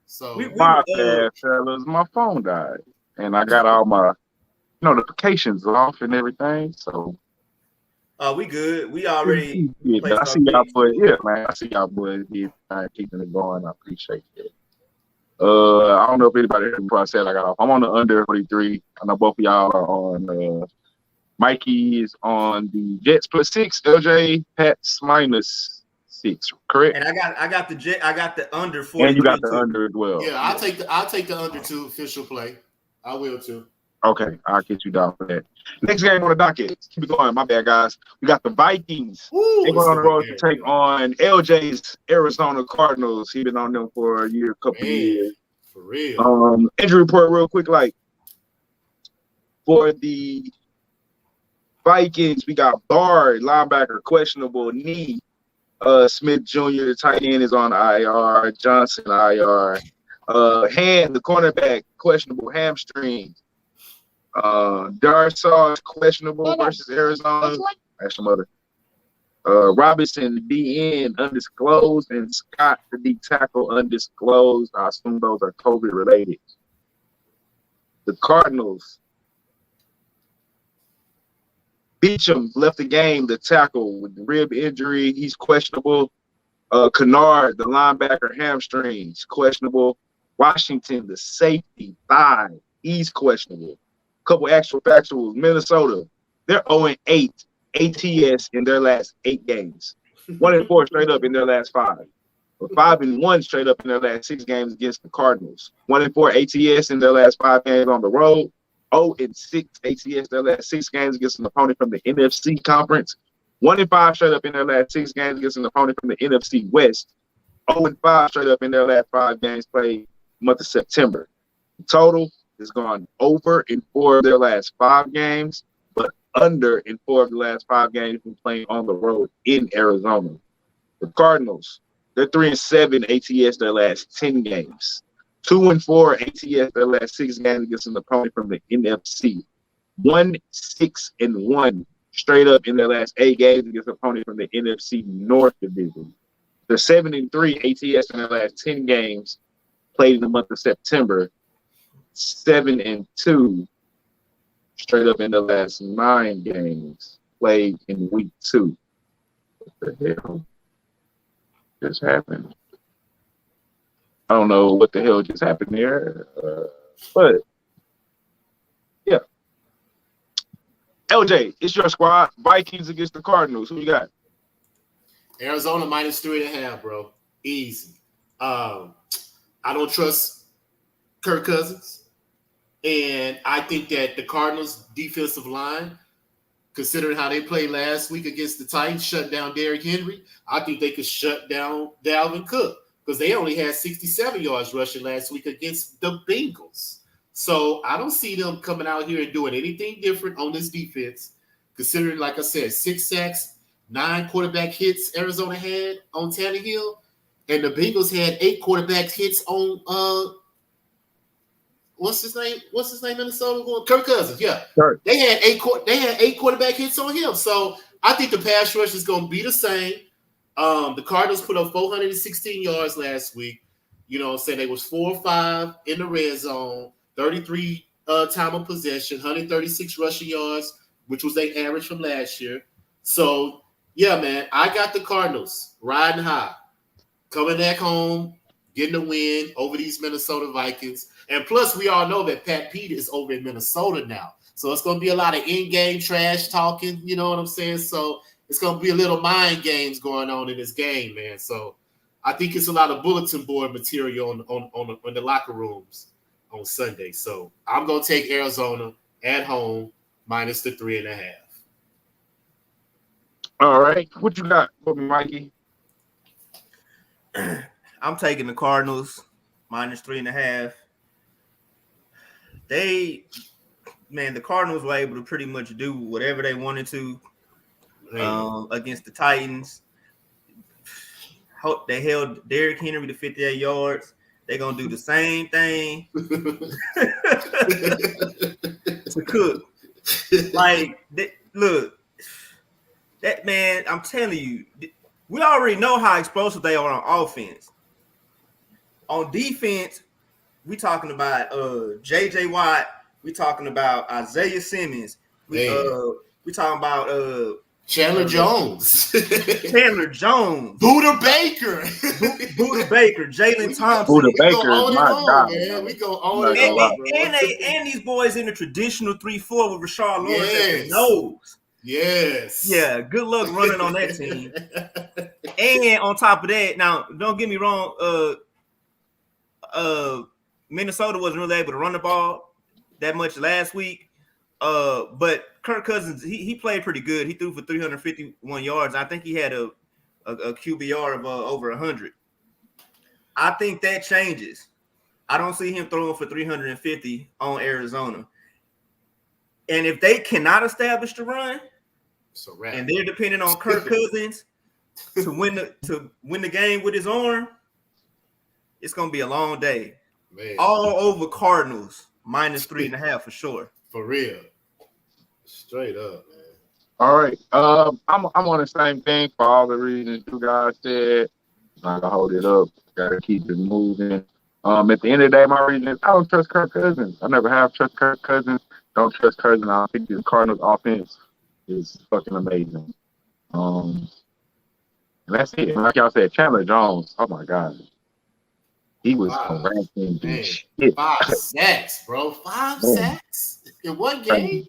S3: So
S5: my bad, fellas. My phone died, and I got all my notifications off and everything. So,
S4: we good. We already.
S5: I see y'all boys. Yeah, man. I see y'all boys keeping it going. I appreciate it. I don't know if anybody heard me before I said I got off. I'm on the under 43. I know both of y'all are on. Mikey is on the Jets +6. LJ Pats -6. Correct.
S4: And I got the Jet. I got the under 43.
S5: And you got the under as well.
S3: Yeah, I'll take the under 2 official play. I will too.
S5: Okay, I'll get you down for that. Next game on the docket. Keep it going. My bad, guys. We got the Vikings. They're going on the road to take on LJ's Arizona Cardinals. He's been on them for a couple of years.
S3: For real.
S5: Injury report real quick. For the Vikings, we got Bard, linebacker, questionable knee. Smith Jr., the tight end, is on IR. Johnson, IR. Hand, the cornerback, questionable hamstring. Darsaw is questionable versus Arizona. That's some other. Robinson, DN, undisclosed, and Scott, the D tackle, undisclosed. I assume those are COVID related. The Cardinals. Beachum left the game, the tackle with the rib injury. He's questionable. Kennard, the linebacker, hamstrings, questionable. Washington, the safety, thigh, he's questionable. Couple actual factuals. Minnesota, they're 0-8 ATS in their last 8 games. 1-4 straight up in their last 5. But 5-1 straight up in their last 6 games against the Cardinals. 1-4 ATS in their last 5 games on the road. 0-6 ATS their last 6 games against an opponent from the NFC conference. 1-5 straight up in their last 6 games against an opponent from the NFC West. 0-5 straight up in their last 5 games played month of September. The total has gone over in 4 of their last 5 games, but under in 4 of the last 5 games from playing on the road in Arizona. The Cardinals, they're 3-7 ATS their last 10 games. 2-4 ATS their last 6 games against an opponent from the NFC. 1-6-1 straight up in their last 8 games against an opponent from the NFC North Division. They're 7-3 ATS in their last 10 games played in the month of September. 7-2 straight up in the last 9 games played in week 2. What the hell just happened? I don't know what the hell just happened there, but yeah. LJ, it's your squad. Vikings against the Cardinals. Who you got?
S3: Arizona -3.5, bro. Easy. I don't trust Kirk Cousins. And I think that the Cardinals' defensive line, considering how they played last week against the Titans, shut down Derrick Henry, I think they could shut down Dalvin Cook because they only had 67 yards rushing last week against the Bengals. So I don't see them coming out here and doing anything different on this defense, considering, like I said, 6 sacks, 9 quarterback hits Arizona had on Tannehill, and the Bengals had 8 quarterback hits on what's his name, Minnesota? Kirk Cousins, yeah.
S5: Sure.
S3: They had 8 quarterback hits on him. So I think the pass rush is going to be the same. The Cardinals put up 416 yards last week. You know what I'm saying? They was 4-5 in the red zone, 33 time of possession, 136 rushing yards, which was their average from last year. So, yeah, man, I got the Cardinals riding high, coming back home, getting a win over these Minnesota Vikings. And plus, we all know that Pat Pete is over in Minnesota now. So it's going to be a lot of in-game trash talking, you know what I'm saying? So it's going to be a little mind games going on in this game, man. So I think it's a lot of bulletin board material on the locker rooms on Sunday. So I'm going to take Arizona at home -3.5.
S5: All right. What you got for me, Mikey?
S4: I'm taking the Cardinals -3.5. The Cardinals were able to pretty much do whatever they wanted to against the Titans. They held Derrick Henry to 58 yards. They're going to do the same thing to Cook. Look, that man, I'm telling you, we already know how explosive they are on offense. On defense, we talking about J.J. Watt. We talking about Isaiah Simmons. We talking about
S3: Chandler Jones.
S4: Chandler Jones.
S3: Buda Baker.
S4: Buda Baker. Jalen Thompson.
S5: Buda Baker is my guy.
S3: Man. We go on and on.
S4: And these boys in the traditional 3-4 with Rashard Lawrence at the nose.
S3: Yes.
S4: Yeah, good luck running on that team. And on top of that, now don't get me wrong, Minnesota wasn't really able to run the ball that much last week. But Kirk Cousins, he played pretty good. He threw for 351 yards. I think he had a QBR of over 100. I think that changes. I don't see him throwing for 350 on Arizona. And if they cannot establish the run, and they're depending on Kirk Cousins to win the game with his arm, it's gonna be a long day.
S3: Man.
S4: All over Cardinals -3.5 for sure.
S3: For real. Straight up, man.
S5: All right. I'm on the same thing for all the reasons you guys said. I'm not gonna hold it up. Gotta keep it moving. At the end of the day, my reason is I don't trust Kirk Cousins. I never have trust Kirk Cousins. Don't trust Cousins. I think the Cardinals offense is fucking amazing. And that's it. And like y'all said, Chandler Jones. Oh my god, he was
S3: Wow.
S5: harassing the
S3: Man,
S5: shit.
S3: 5 sacks, bro. 5
S5: Man.
S3: sacks in one game.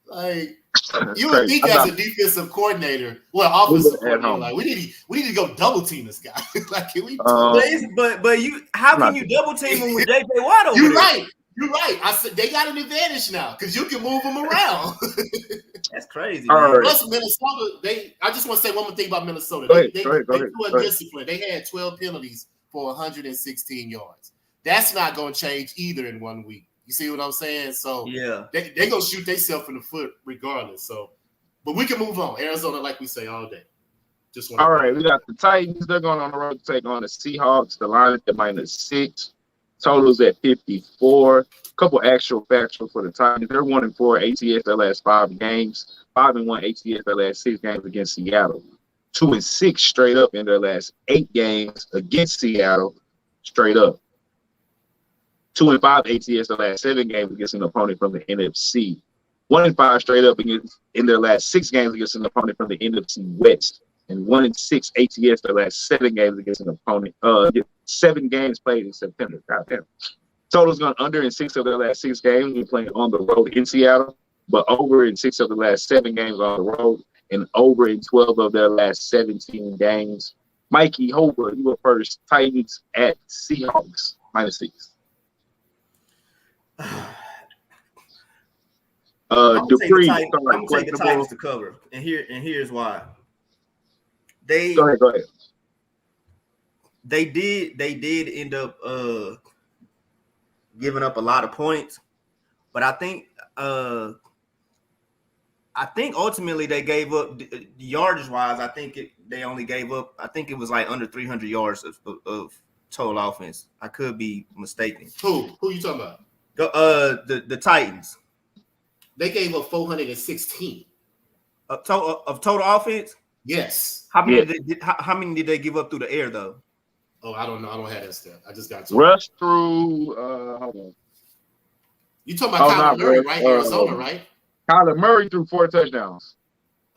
S3: Like
S5: That's
S3: you would
S5: crazy.
S3: think as a defensive coordinator, well, offensive coordinator, like we need to go double team this guy. Like, can we?
S4: But you, how can you double team him with JJ Watt over
S3: You're
S4: there?
S3: right. You're right. I said they got an advantage now because you can move them around.
S4: That's crazy.
S5: All
S4: Man.
S5: right.
S3: Plus, Minnesota. I just want to say one more thing about Minnesota.
S5: Go ahead.
S3: They were disciplined. They had 12 penalties for 116 yards. That's not going to change either in 1 week. You see what I'm saying? So
S4: Yeah,
S3: they gonna shoot themselves in the foot regardless. So, but we can move on. Arizona, like we say all day. Just
S5: all right. We got the Titans. They're going on the road to take on the Seahawks. The line is at -6. Totals at 54. Couple actual factual for the Titans. They're 1-4 ATS their last 5 games. 5-1 ATS their last 6 games against Seattle. 2-6 straight up in their last 8 games against Seattle. Straight up. 2-5 ATS the last 7 games against an opponent from the NFC. 1-5 straight up in their last 6 games against an opponent from the NFC West. And 1-6 ATS their last 7 games against an opponent. 7 games played in September. Goddamn. Total's gone under in 6 of their last 6 games. We're playing on the road in Seattle, but over in 6 of the last 7 games on the road, and over in 12 of their last 17 games. Mikey Hover, you were first. Titans at Seahawks -6. Dupree,
S4: I'm gonna take the Titans to cover, and here's why.
S5: Go ahead.
S4: They did end up giving up a lot of points, but I think ultimately they gave up yardage wise. I think they only gave up. I think it was like under 300 yards of total offense. I could be mistaken.
S3: Who you talking about?
S4: The Titans.
S3: They gave up 416
S4: of total offense.
S3: Yes.
S4: How many did they give up through the air though?
S3: Oh, I don't know. I don't have that stat. I just got to
S5: rush through. Hold on.
S3: You talking about Kyler Murray, right? Arizona, right?
S5: Kyler Murray threw 4 touchdowns.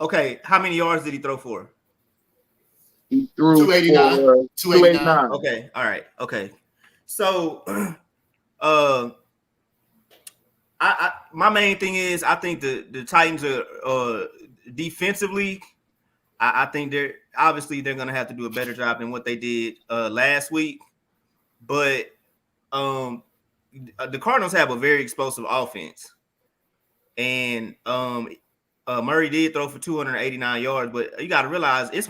S4: Okay, how many yards did he throw for?
S5: He threw
S3: 289.
S5: 289.
S4: Okay, all right, okay. So, my main thing is I think the Titans are defensively. I think they're going to have to do a better job than what they did last week. But the Cardinals have a very explosive offense, and Murray did throw for 289 yards. But you got to realize it's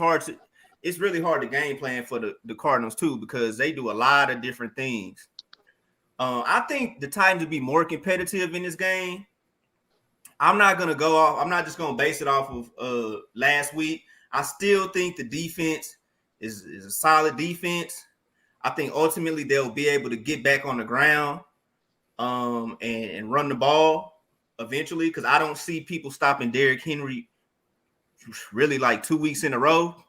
S4: really hard to game plan for the Cardinals too, because they do a lot of different things. I think the Titans will be more competitive in this game. I'm not just going to base it off of last week. I still think the defense is a solid defense. I think ultimately they'll be able to get back on the ground and run the ball eventually, because I don't see people stopping Derrick Henry really like 2 weeks in a row.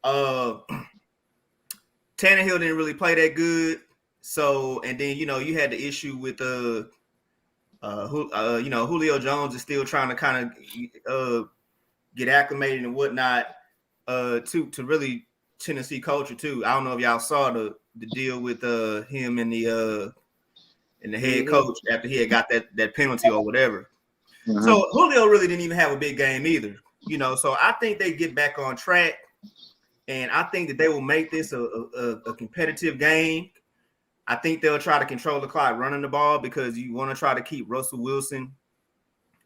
S4: Tannehill didn't really play that good. So, and then, you had the issue with Julio Jones is still trying to kind of get acclimated and whatnot to really Tennessee culture too. I don't know if y'all saw the deal with him and the head coach after he had got that penalty or whatever. Mm-hmm. So Julio really didn't even have a big game either, So I think they get back on track, and I think that they will make this a competitive game. I think they'll try to control the clock running the ball, because you want to try to keep Russell Wilson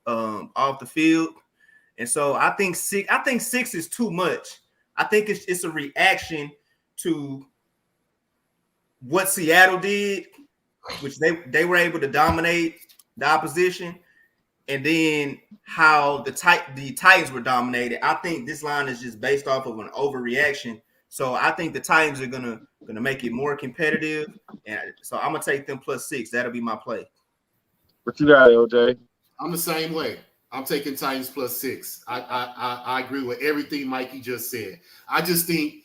S4: off the field. And so I think 6 is too much. I think it's a reaction to what Seattle did, which they were able to dominate the opposition, and then how the Titans were dominated. I think this line is just based off of an overreaction. So I think the Titans are gonna make it more competitive, and so I'm gonna take them +6. That'll be my play.
S5: What you got, LJ?
S3: I'm the same way. I'm taking Titans plus 6. I agree with everything Mikey just said. I just think,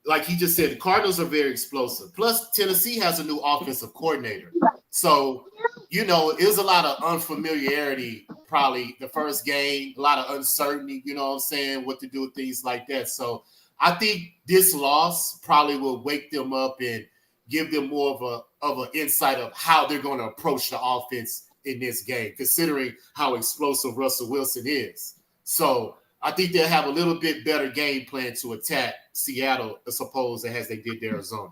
S3: like he just said, the Cardinals are very explosive. Plus, Tennessee has a new offensive coordinator. So, it was a lot of unfamiliarity probably the first game, a lot of uncertainty, you know what I'm saying, what to do with things like that. So I think this loss probably will wake them up and give them more of an insight of how they're going to approach the offense in this game, considering how explosive Russell Wilson is. So I think they'll have a little bit better game plan to attack Seattle as opposed to as they did Arizona.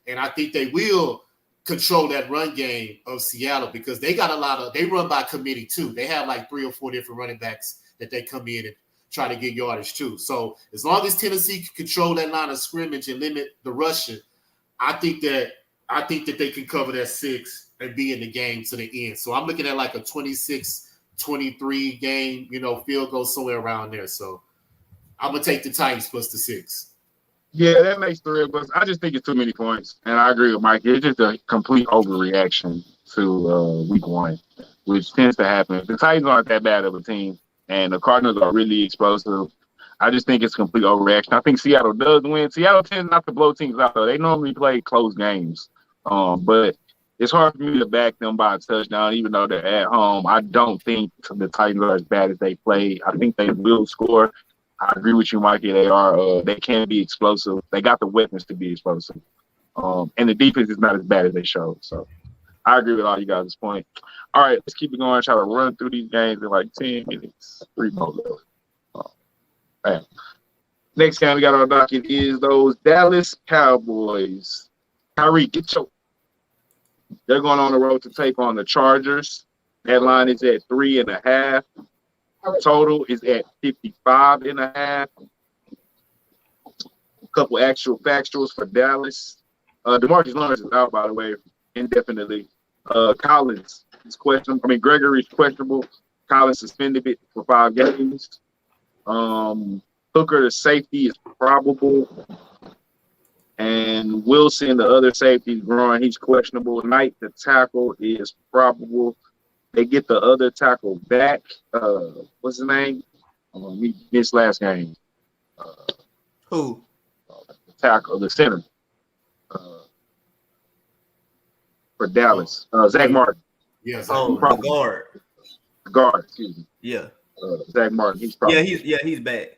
S3: And I think they will control that run game of Seattle because they got they run by committee too. They have like 3 or 4 different running backs that they come in and try to get yardage too. So as long as Tennessee can control that line of scrimmage and limit the rushing, I think that they can cover that 6 and be in the game to the end. So I'm looking at like a 26-23 game, field goal somewhere around there. So I'm going to take the Titans plus the 6.
S5: Yeah, that makes 3 of us. I just think it's too many points. And I agree with Mike. It's just a complete overreaction to week 1, which tends to happen. The Titans aren't that bad of a team, and the Cardinals are really explosive. I just think it's complete overreaction. I think Seattle does win. Seattle tends not to blow teams out, though. They normally play close games. But it's hard for me to back them by a touchdown, even though they're at home. I don't think the Titans are as bad as they play. I think they will score. I agree with you, Mikey. They are. They can be explosive. They got the weapons to be explosive. And the defense is not as bad as they showed. So I agree with all you guys' point. All right, let's keep it going. Try to run through these games in like 10 minutes. 3 more left. Next game we got on our docket is those Dallas Cowboys. Kyrie, they're going on the road to take on the Chargers. That line is at 3.5. Total is at 55.5. A couple actual factuals for Dallas. DeMarcus Lawrence is out, by the way, indefinitely. Collins is questionable. Gregory's questionable. Collins suspended it for 5 games. Hooker, the safety, is probable. And Wilson, the other safety, is growing. He's questionable. Knight, the tackle, is probable. They get the other tackle back. What's his name? He missed last game.
S4: Who?
S5: The tackle, the center for Dallas. Zach Martin.
S3: Yes.
S4: The guard.
S5: Guard, excuse me.
S4: Yeah.
S5: Zach Martin. He's probably.
S4: He's back.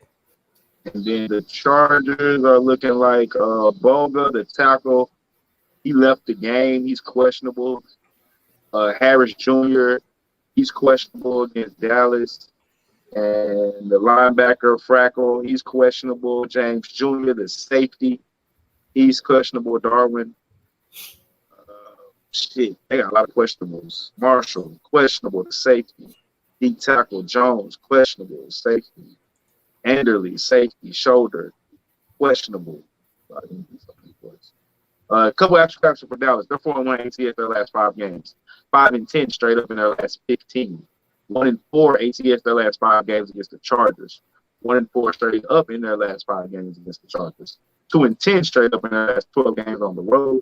S5: And then the Chargers are looking like Boga, the tackle. He left the game. He's questionable. Harris Jr., he's questionable against Dallas. And the linebacker, Frackle, he's questionable. James Jr., the safety, he's questionable. Darwin. They got a lot of questionables. Marshall, questionable, the safety. Deep tackle, Jones, questionable, safety. Anderley, safety, shoulder, questionable. A couple extra factors for Dallas. They're 4-1 ATS their last 5 games. 5-10 straight up in their last 15. 1-4 ATS their last 5 games against the Chargers. 1-4 straight up in their last 5 games against the Chargers. 2-10 straight up in their last 12 games on the road.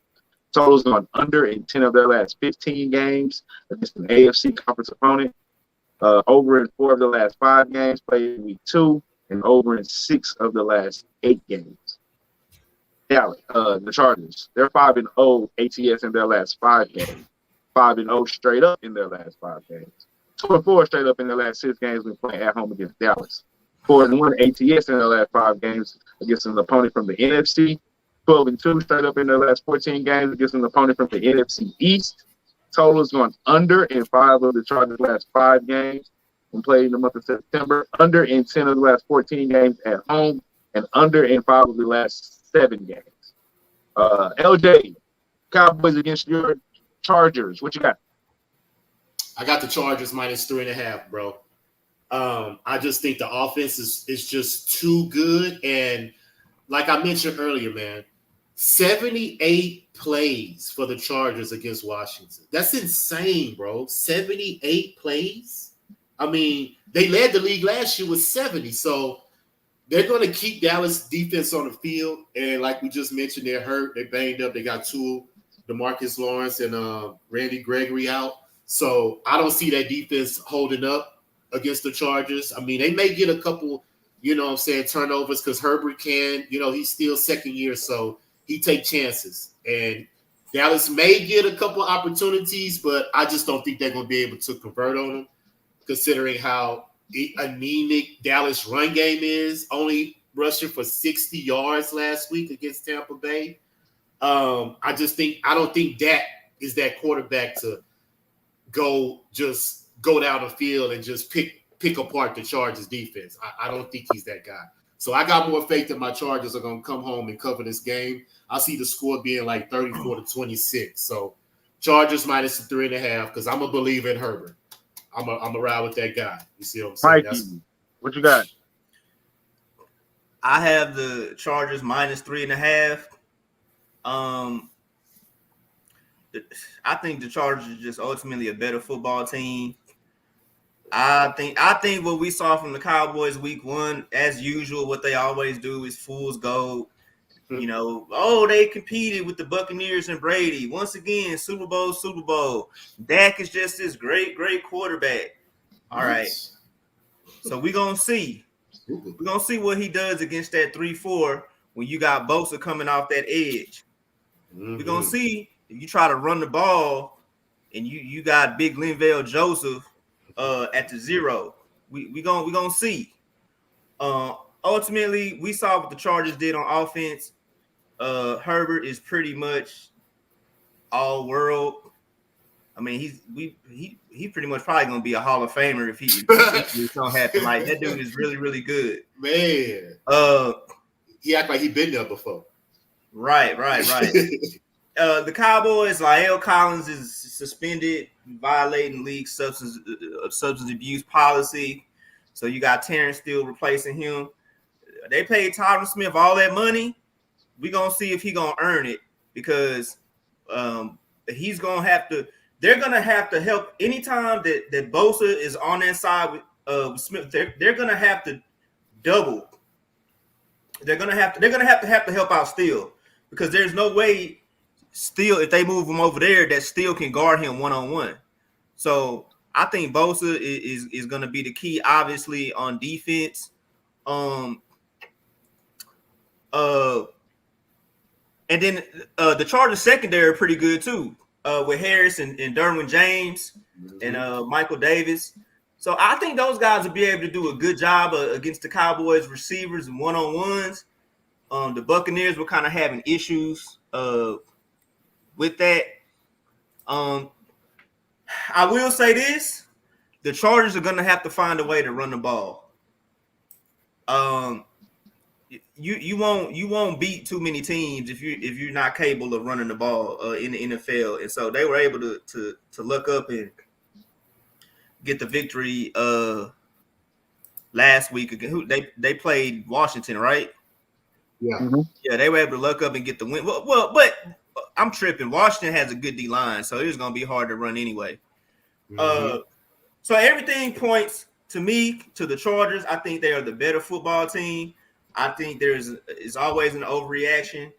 S5: Totals gone under in 10 of their last 15 games against an AFC conference opponent. Over in 4 of the last 5 games played in week 2, and over in 6 of the last 8 games. Dallas, the Chargers, they're 5-0 ATS in their last 5 games. 5-0 straight up in their last 5 games. 2-4 straight up in their last 6 games when playing at home against Dallas. 4-1 ATS in their last 5 games against an opponent from the NFC. 12-2 straight up in their last 14 games against an opponent from the NFC East. Totals gone under in 5 of the Chargers' last 5 games when played in the month of September. Under in 10 of the last 14 games at home, and under in 5 of the last 7 games. LJ, Cowboys against your Chargers. What you got?
S3: I got the Chargers minus 3.5, bro. I just think the offense is just too good. And like I mentioned earlier, man, 78 plays for the Chargers against Washington. That's insane, bro. 78 plays. I mean, they led the league last year with 70. So they're going to keep Dallas defense on the field. And like we just mentioned, they're hurt. They're banged up. They got 2, DeMarcus Lawrence and Randy Gregory out. So I don't see that defense holding up against the Chargers. I mean, they may get a couple, turnovers because Herbert can, he's still second year, so he take chances. And Dallas may get a couple opportunities, but I just don't think they're going to be able to convert on them, considering how anemic Dallas run game is, only rushing for 60 yards last week against Tampa Bay. I don't think Dak is that quarterback to go down the field and just pick apart the Chargers defense. I don't think he's that guy. So I got more faith that my Chargers are going to come home and cover this game. I see the score being like 34-26. So Chargers minus the 3.5 because I'm a believer in Herbert. I'm a ride with that guy. You see what I'm saying?
S5: What you got?
S4: I have the Chargers minus 3.5. I think the Chargers are just ultimately a better football team. I think what we saw from the Cowboys week 1, as usual, what they always do is fool's gold. They competed with the Buccaneers and Brady. Once again, Super Bowl. Dak is just this great quarterback. All right. So we're going to see. We're going to see what he does against that 3-4 when you got Bosa coming off that edge. We're going to see if you try to run the ball and you got big Linval Joseph at the 0. We're going to see. Ultimately, we saw what the Chargers did on offense. Herbert is pretty much all world. I mean, he's pretty much probably gonna be a Hall of Famer if he don't happen. Like that dude is really, really good.
S3: Man. He act like he been there before.
S4: Right. The Cowboys, La'el Collins is suspended, violating league substance abuse policy. So you got Terrence Steele replacing him. They paid Tyron Smith all that money. We're going to see if he's going to earn it because he's going to have to – they're going to have to help anytime that Bosa is on that side with Smith. They're going to have to double. They're going to have to help out Steele because there's no way Steele, if they move him over there, that Steele can guard him one-on-one. So I think Bosa is going to be the key, obviously, on defense. And then the Chargers secondary are pretty good too, with Harris and Derwin James and Michael Davis. So I think those guys will be able to do a good job against the Cowboys receivers and one-on-ones. The Buccaneers were kind of having issues with that. I will say this: the Chargers are going to have to find a way to run the ball. You won't beat too many teams if you're not capable of running the ball in the NFL, and so they were able to look up and get the victory last week again. They played Washington, right?
S3: Yeah,
S4: yeah, they were able to look up and get the win. Well, but I'm tripping. Washington has a good D line, so it was going to be hard to run anyway. So everything points to the Chargers. I think they are the better football team. I think there's always an overreaction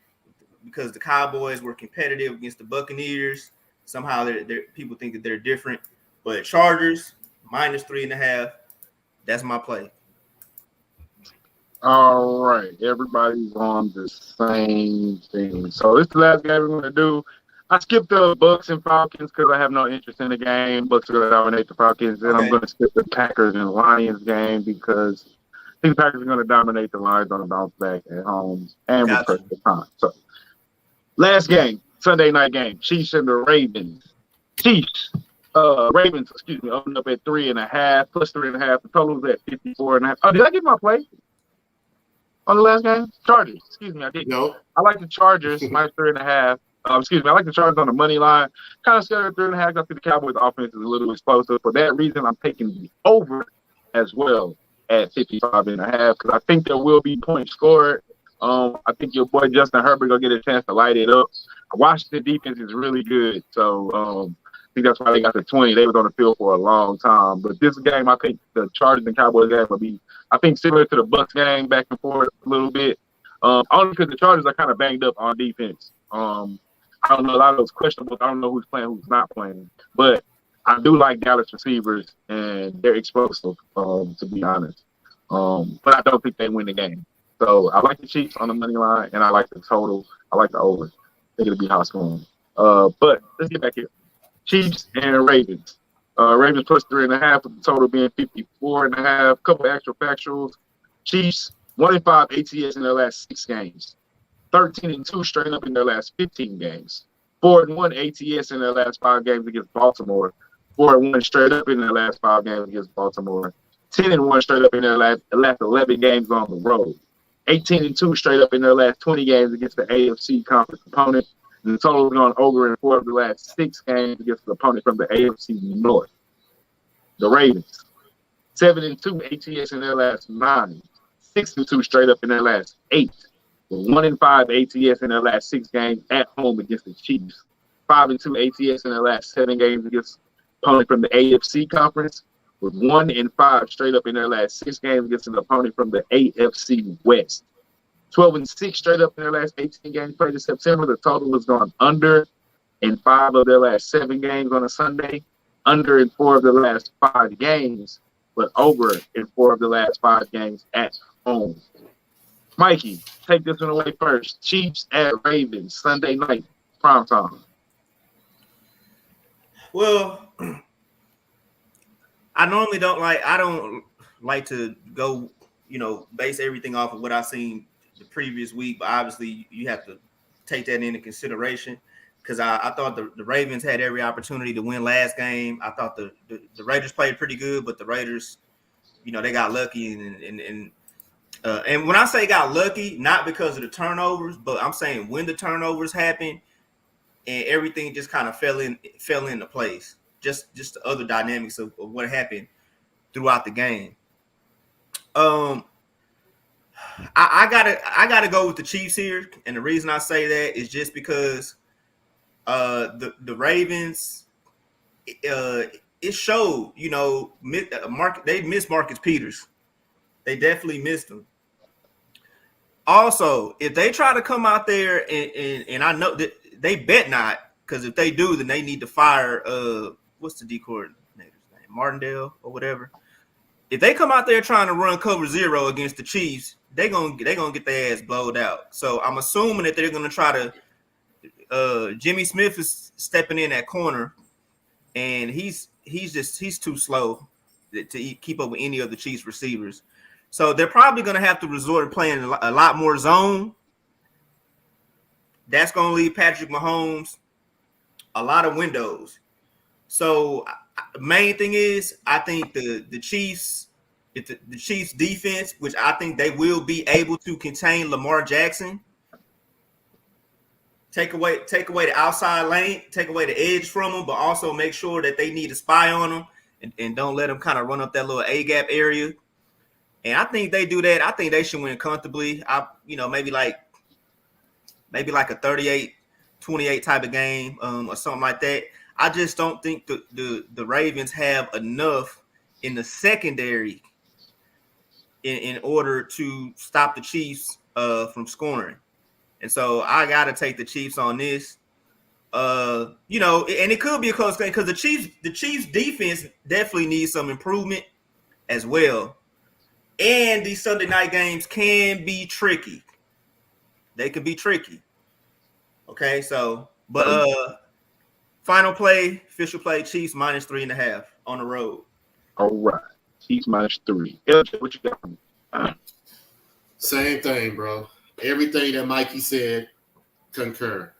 S4: because the Cowboys were competitive against the Buccaneers. Somehow people think that they're different. But Chargers, minus 3.5, that's my play.
S5: All right. Everybody's on the same thing. So this is the last game we're going to do. I skipped the Bucs and Falcons because I have no interest in the game. Bucs are going to dominate the Falcons. And I'm going to skip the Packers and Lions game because I think the Packers are going to dominate the Lions on a bounce back at home and with perfect time. So, last game, Sunday night game, Chiefs and the Ravens. Ravens, opened up at 3.5, plus 3.5. The total was at 54.5. Oh, did I get my play on the last game? Chargers, I did.
S3: No.
S5: I like the Chargers, minus 3.5. I like the Chargers on the money line. Kind of scared of 3.5. I think the Cowboys' offense is a little explosive. For that reason, I'm taking the over as well at 55.5 because I think there will be points scored. I think your boy Justin Herbert gonna get a chance to light it up. Washington defense is really good, so I think that's why they got the 20. They was on the field for a long time. But this game, I think the Chargers and Cowboys game will be, I think, similar to the Bucs game, back and forth a little bit. Only because the Chargers are kind of banged up on defense. I don't know, a lot of those questionable. I don't know who's playing, who's not playing. But I do like Dallas receivers, and they're explosive, to be honest. But I don't think they win the game. So I like the Chiefs on the money line, and I like the total. I like the over. I think it'll be high scoring. But let's get back here. Chiefs and Ravens. Ravens plus 3.5, with the total being 54.5. Couple extra factuals. Chiefs 1-5 ATS in their last 6 games. 13-2 straight up in their last 15 games. 4-1 ATS in their last 5 games against Baltimore. 4-1 straight up in their last 5 games against Baltimore. 10-1 straight up in their last 11 games on the road. 18-2 straight up in their last 20 games against the AFC conference opponent. And the total has gone over in 4 of the last 6 games against the opponent from the AFC North. The Ravens, 7-2 ATS in their last 9. 6-2 straight up in their last 8. 1-5 ATS in their last 6 games at home against the Chiefs. 5-2 ATS in their last 7 games against opponent from the AFC conference. With 1-5 straight up in their last 6 games against an opponent from the AFC West. 12-6 straight up in their last 18 games played in September. The total has gone under in 5 of their last 7 games on a Sunday, under in 4 of the last 5 games, but over in 4 of the last 5 games at home. Mikey, take this one away first. Chiefs at Ravens, Sunday night, primetime.
S4: Well, I don't like to go, base everything off of what I've seen the previous week, but obviously you have to take that into consideration because I thought the Ravens had every opportunity to win last game. I thought the Raiders played pretty good, but the Raiders, they got lucky and when I say got lucky, not because of the turnovers, but I'm saying when the turnovers happened and everything just kind of fell into place. Just the other dynamics of what happened throughout the game. I gotta go with the Chiefs here, and the reason I say that is just because the Ravens it showed, they missed Marcus Peters. They definitely missed him. Also, if they try to come out there and I know that they bet not, because if they do, then they need to fire what's the D coordinator's name? Martindale or whatever. If they come out there trying to run cover 0 against the Chiefs, they're gonna get their ass blowed out. So I'm assuming that they're gonna try to Jimmy Smith is stepping in that corner, and he's too slow to keep up with any of the Chiefs receivers. So they're probably going to have to resort to playing a lot more zone. That's going to leave Patrick Mahomes a lot of windows. So the main thing is, I think the Chiefs, the Chiefs defense, which I think they will be able to contain Lamar Jackson, take away the outside lane, take away the edge from them, but also make sure that they need a spy on them and don't let them kind of run up that little A-gap area. And I think they do that. I think they should win comfortably. Maybe like a 38-28 type of game or something like that. I just don't think the Ravens have enough in the secondary in order to stop the Chiefs from scoring. And so I got to take the Chiefs on this. And it could be a close game because the Chiefs defense definitely needs some improvement as well. And these Sunday night games can be tricky. They can be tricky. Okay, so final play, official play, Chiefs minus 3.5 on the road.
S5: All right, Chiefs minus 3. LJ, what you got?
S3: Same thing, bro. Everything that Mikey said, concur.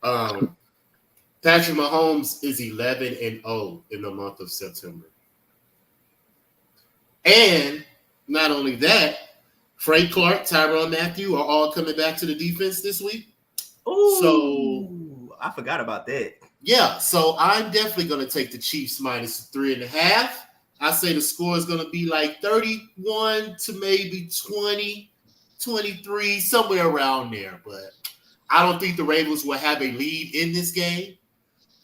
S3: Patrick Mahomes is 11-0 in the month of September. And not only that, Frank Clark, Tyrann Mathieu are all coming back to the defense this week.
S4: Ooh,
S3: so
S4: I forgot about that.
S3: Yeah, so I'm definitely going to take the Chiefs minus 3.5. I say the score is going to be like 31 to maybe 20, 23, somewhere around there. But I don't think the Ravens will have a lead in this game.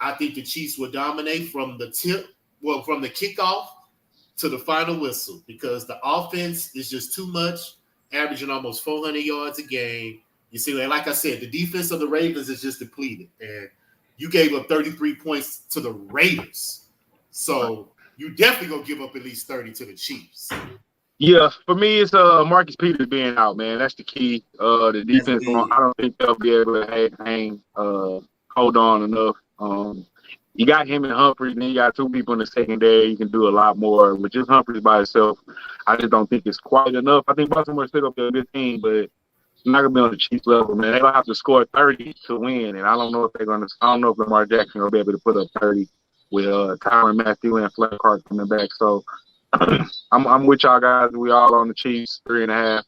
S3: I think the Chiefs will dominate from the kickoff to the final whistle because the offense is just too much, averaging almost 400 yards a game. You see, like I said, the defense of the Ravens is just depleted. And you gave up 33 points to the Raiders. So you definitely gonna give up at least 30 to the Chiefs.
S5: Yeah, for me, it's Marcus Peters being out, man. That's the key. The defense, I don't think they'll be able to hang, hold on enough. You got him and Humphries, and then you got two people in the secondary. You can do a lot more. With just Humphries by himself, I just don't think it's quite enough. I think Baltimore's still going to be a good team, but it's not going to be on the Chiefs level, man. They're going to have to score 30 to win, and I don't know if Lamar Jackson will be able to put up 30 with Tyrann Mathieu and Flacco coming back. So I'm with y'all guys. We all on the Chiefs, 3.5,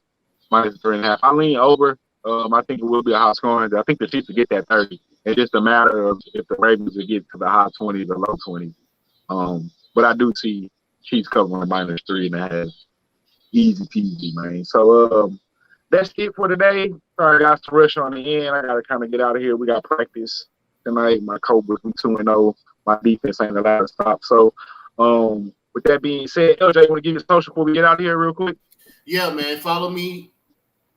S5: -3.5. I lean over. I think it will be a high scoring. I think the Chiefs will get that 30. It's just a matter of if the Ravens will get to the high 20s or low 20s. But I do see Chiefs covering -3.5. Easy peasy, man. So that's it for today. Sorry, guys, to rush on the end. I got to kind of get out of here. We got practice tonight. My Cobras, we 2-0. My defense ain't allowed to stop. So with that being said, LJ, want to give you a social before we get out of here real quick?
S3: Yeah, man. Follow me,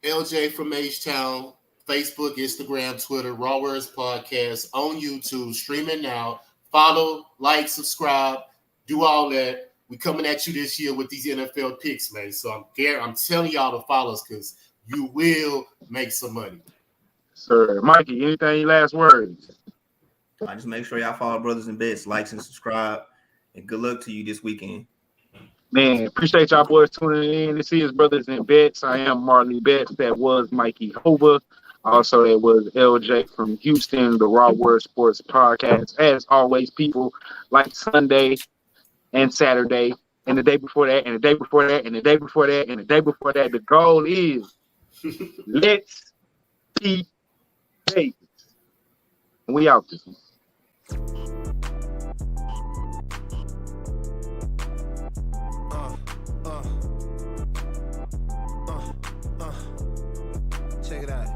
S3: LJ from H-Town. Facebook, Instagram, Twitter, Raw Words Podcast, on YouTube, streaming now. Follow, like, subscribe, do all that. We coming at you this year with these NFL picks, man. So I'm telling y'all to follow us because you will make some money.
S5: Sir, Mikey, anything last words?
S4: I just make sure y'all follow Brothers and Bets, likes and subscribe, and good luck to you this weekend.
S5: Man, appreciate y'all boys tuning in. This is Brothers and Bets. I am Marley Betts. That was Mikey Hova. Also, it was LJ from Houston, the Raw Word Sports Podcast. As always, people, like Sunday and Saturday, and the day before that, and the day before that, and the day before that, and the day before that, the goal is let's keep Vegas. And we out this one.
S1: Check it out.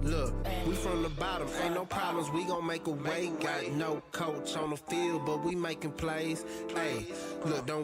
S1: Look, we from the bottom, ain't no problems, we gon' make a way. Got no coach on the field, but we making plays. Hey, look, don't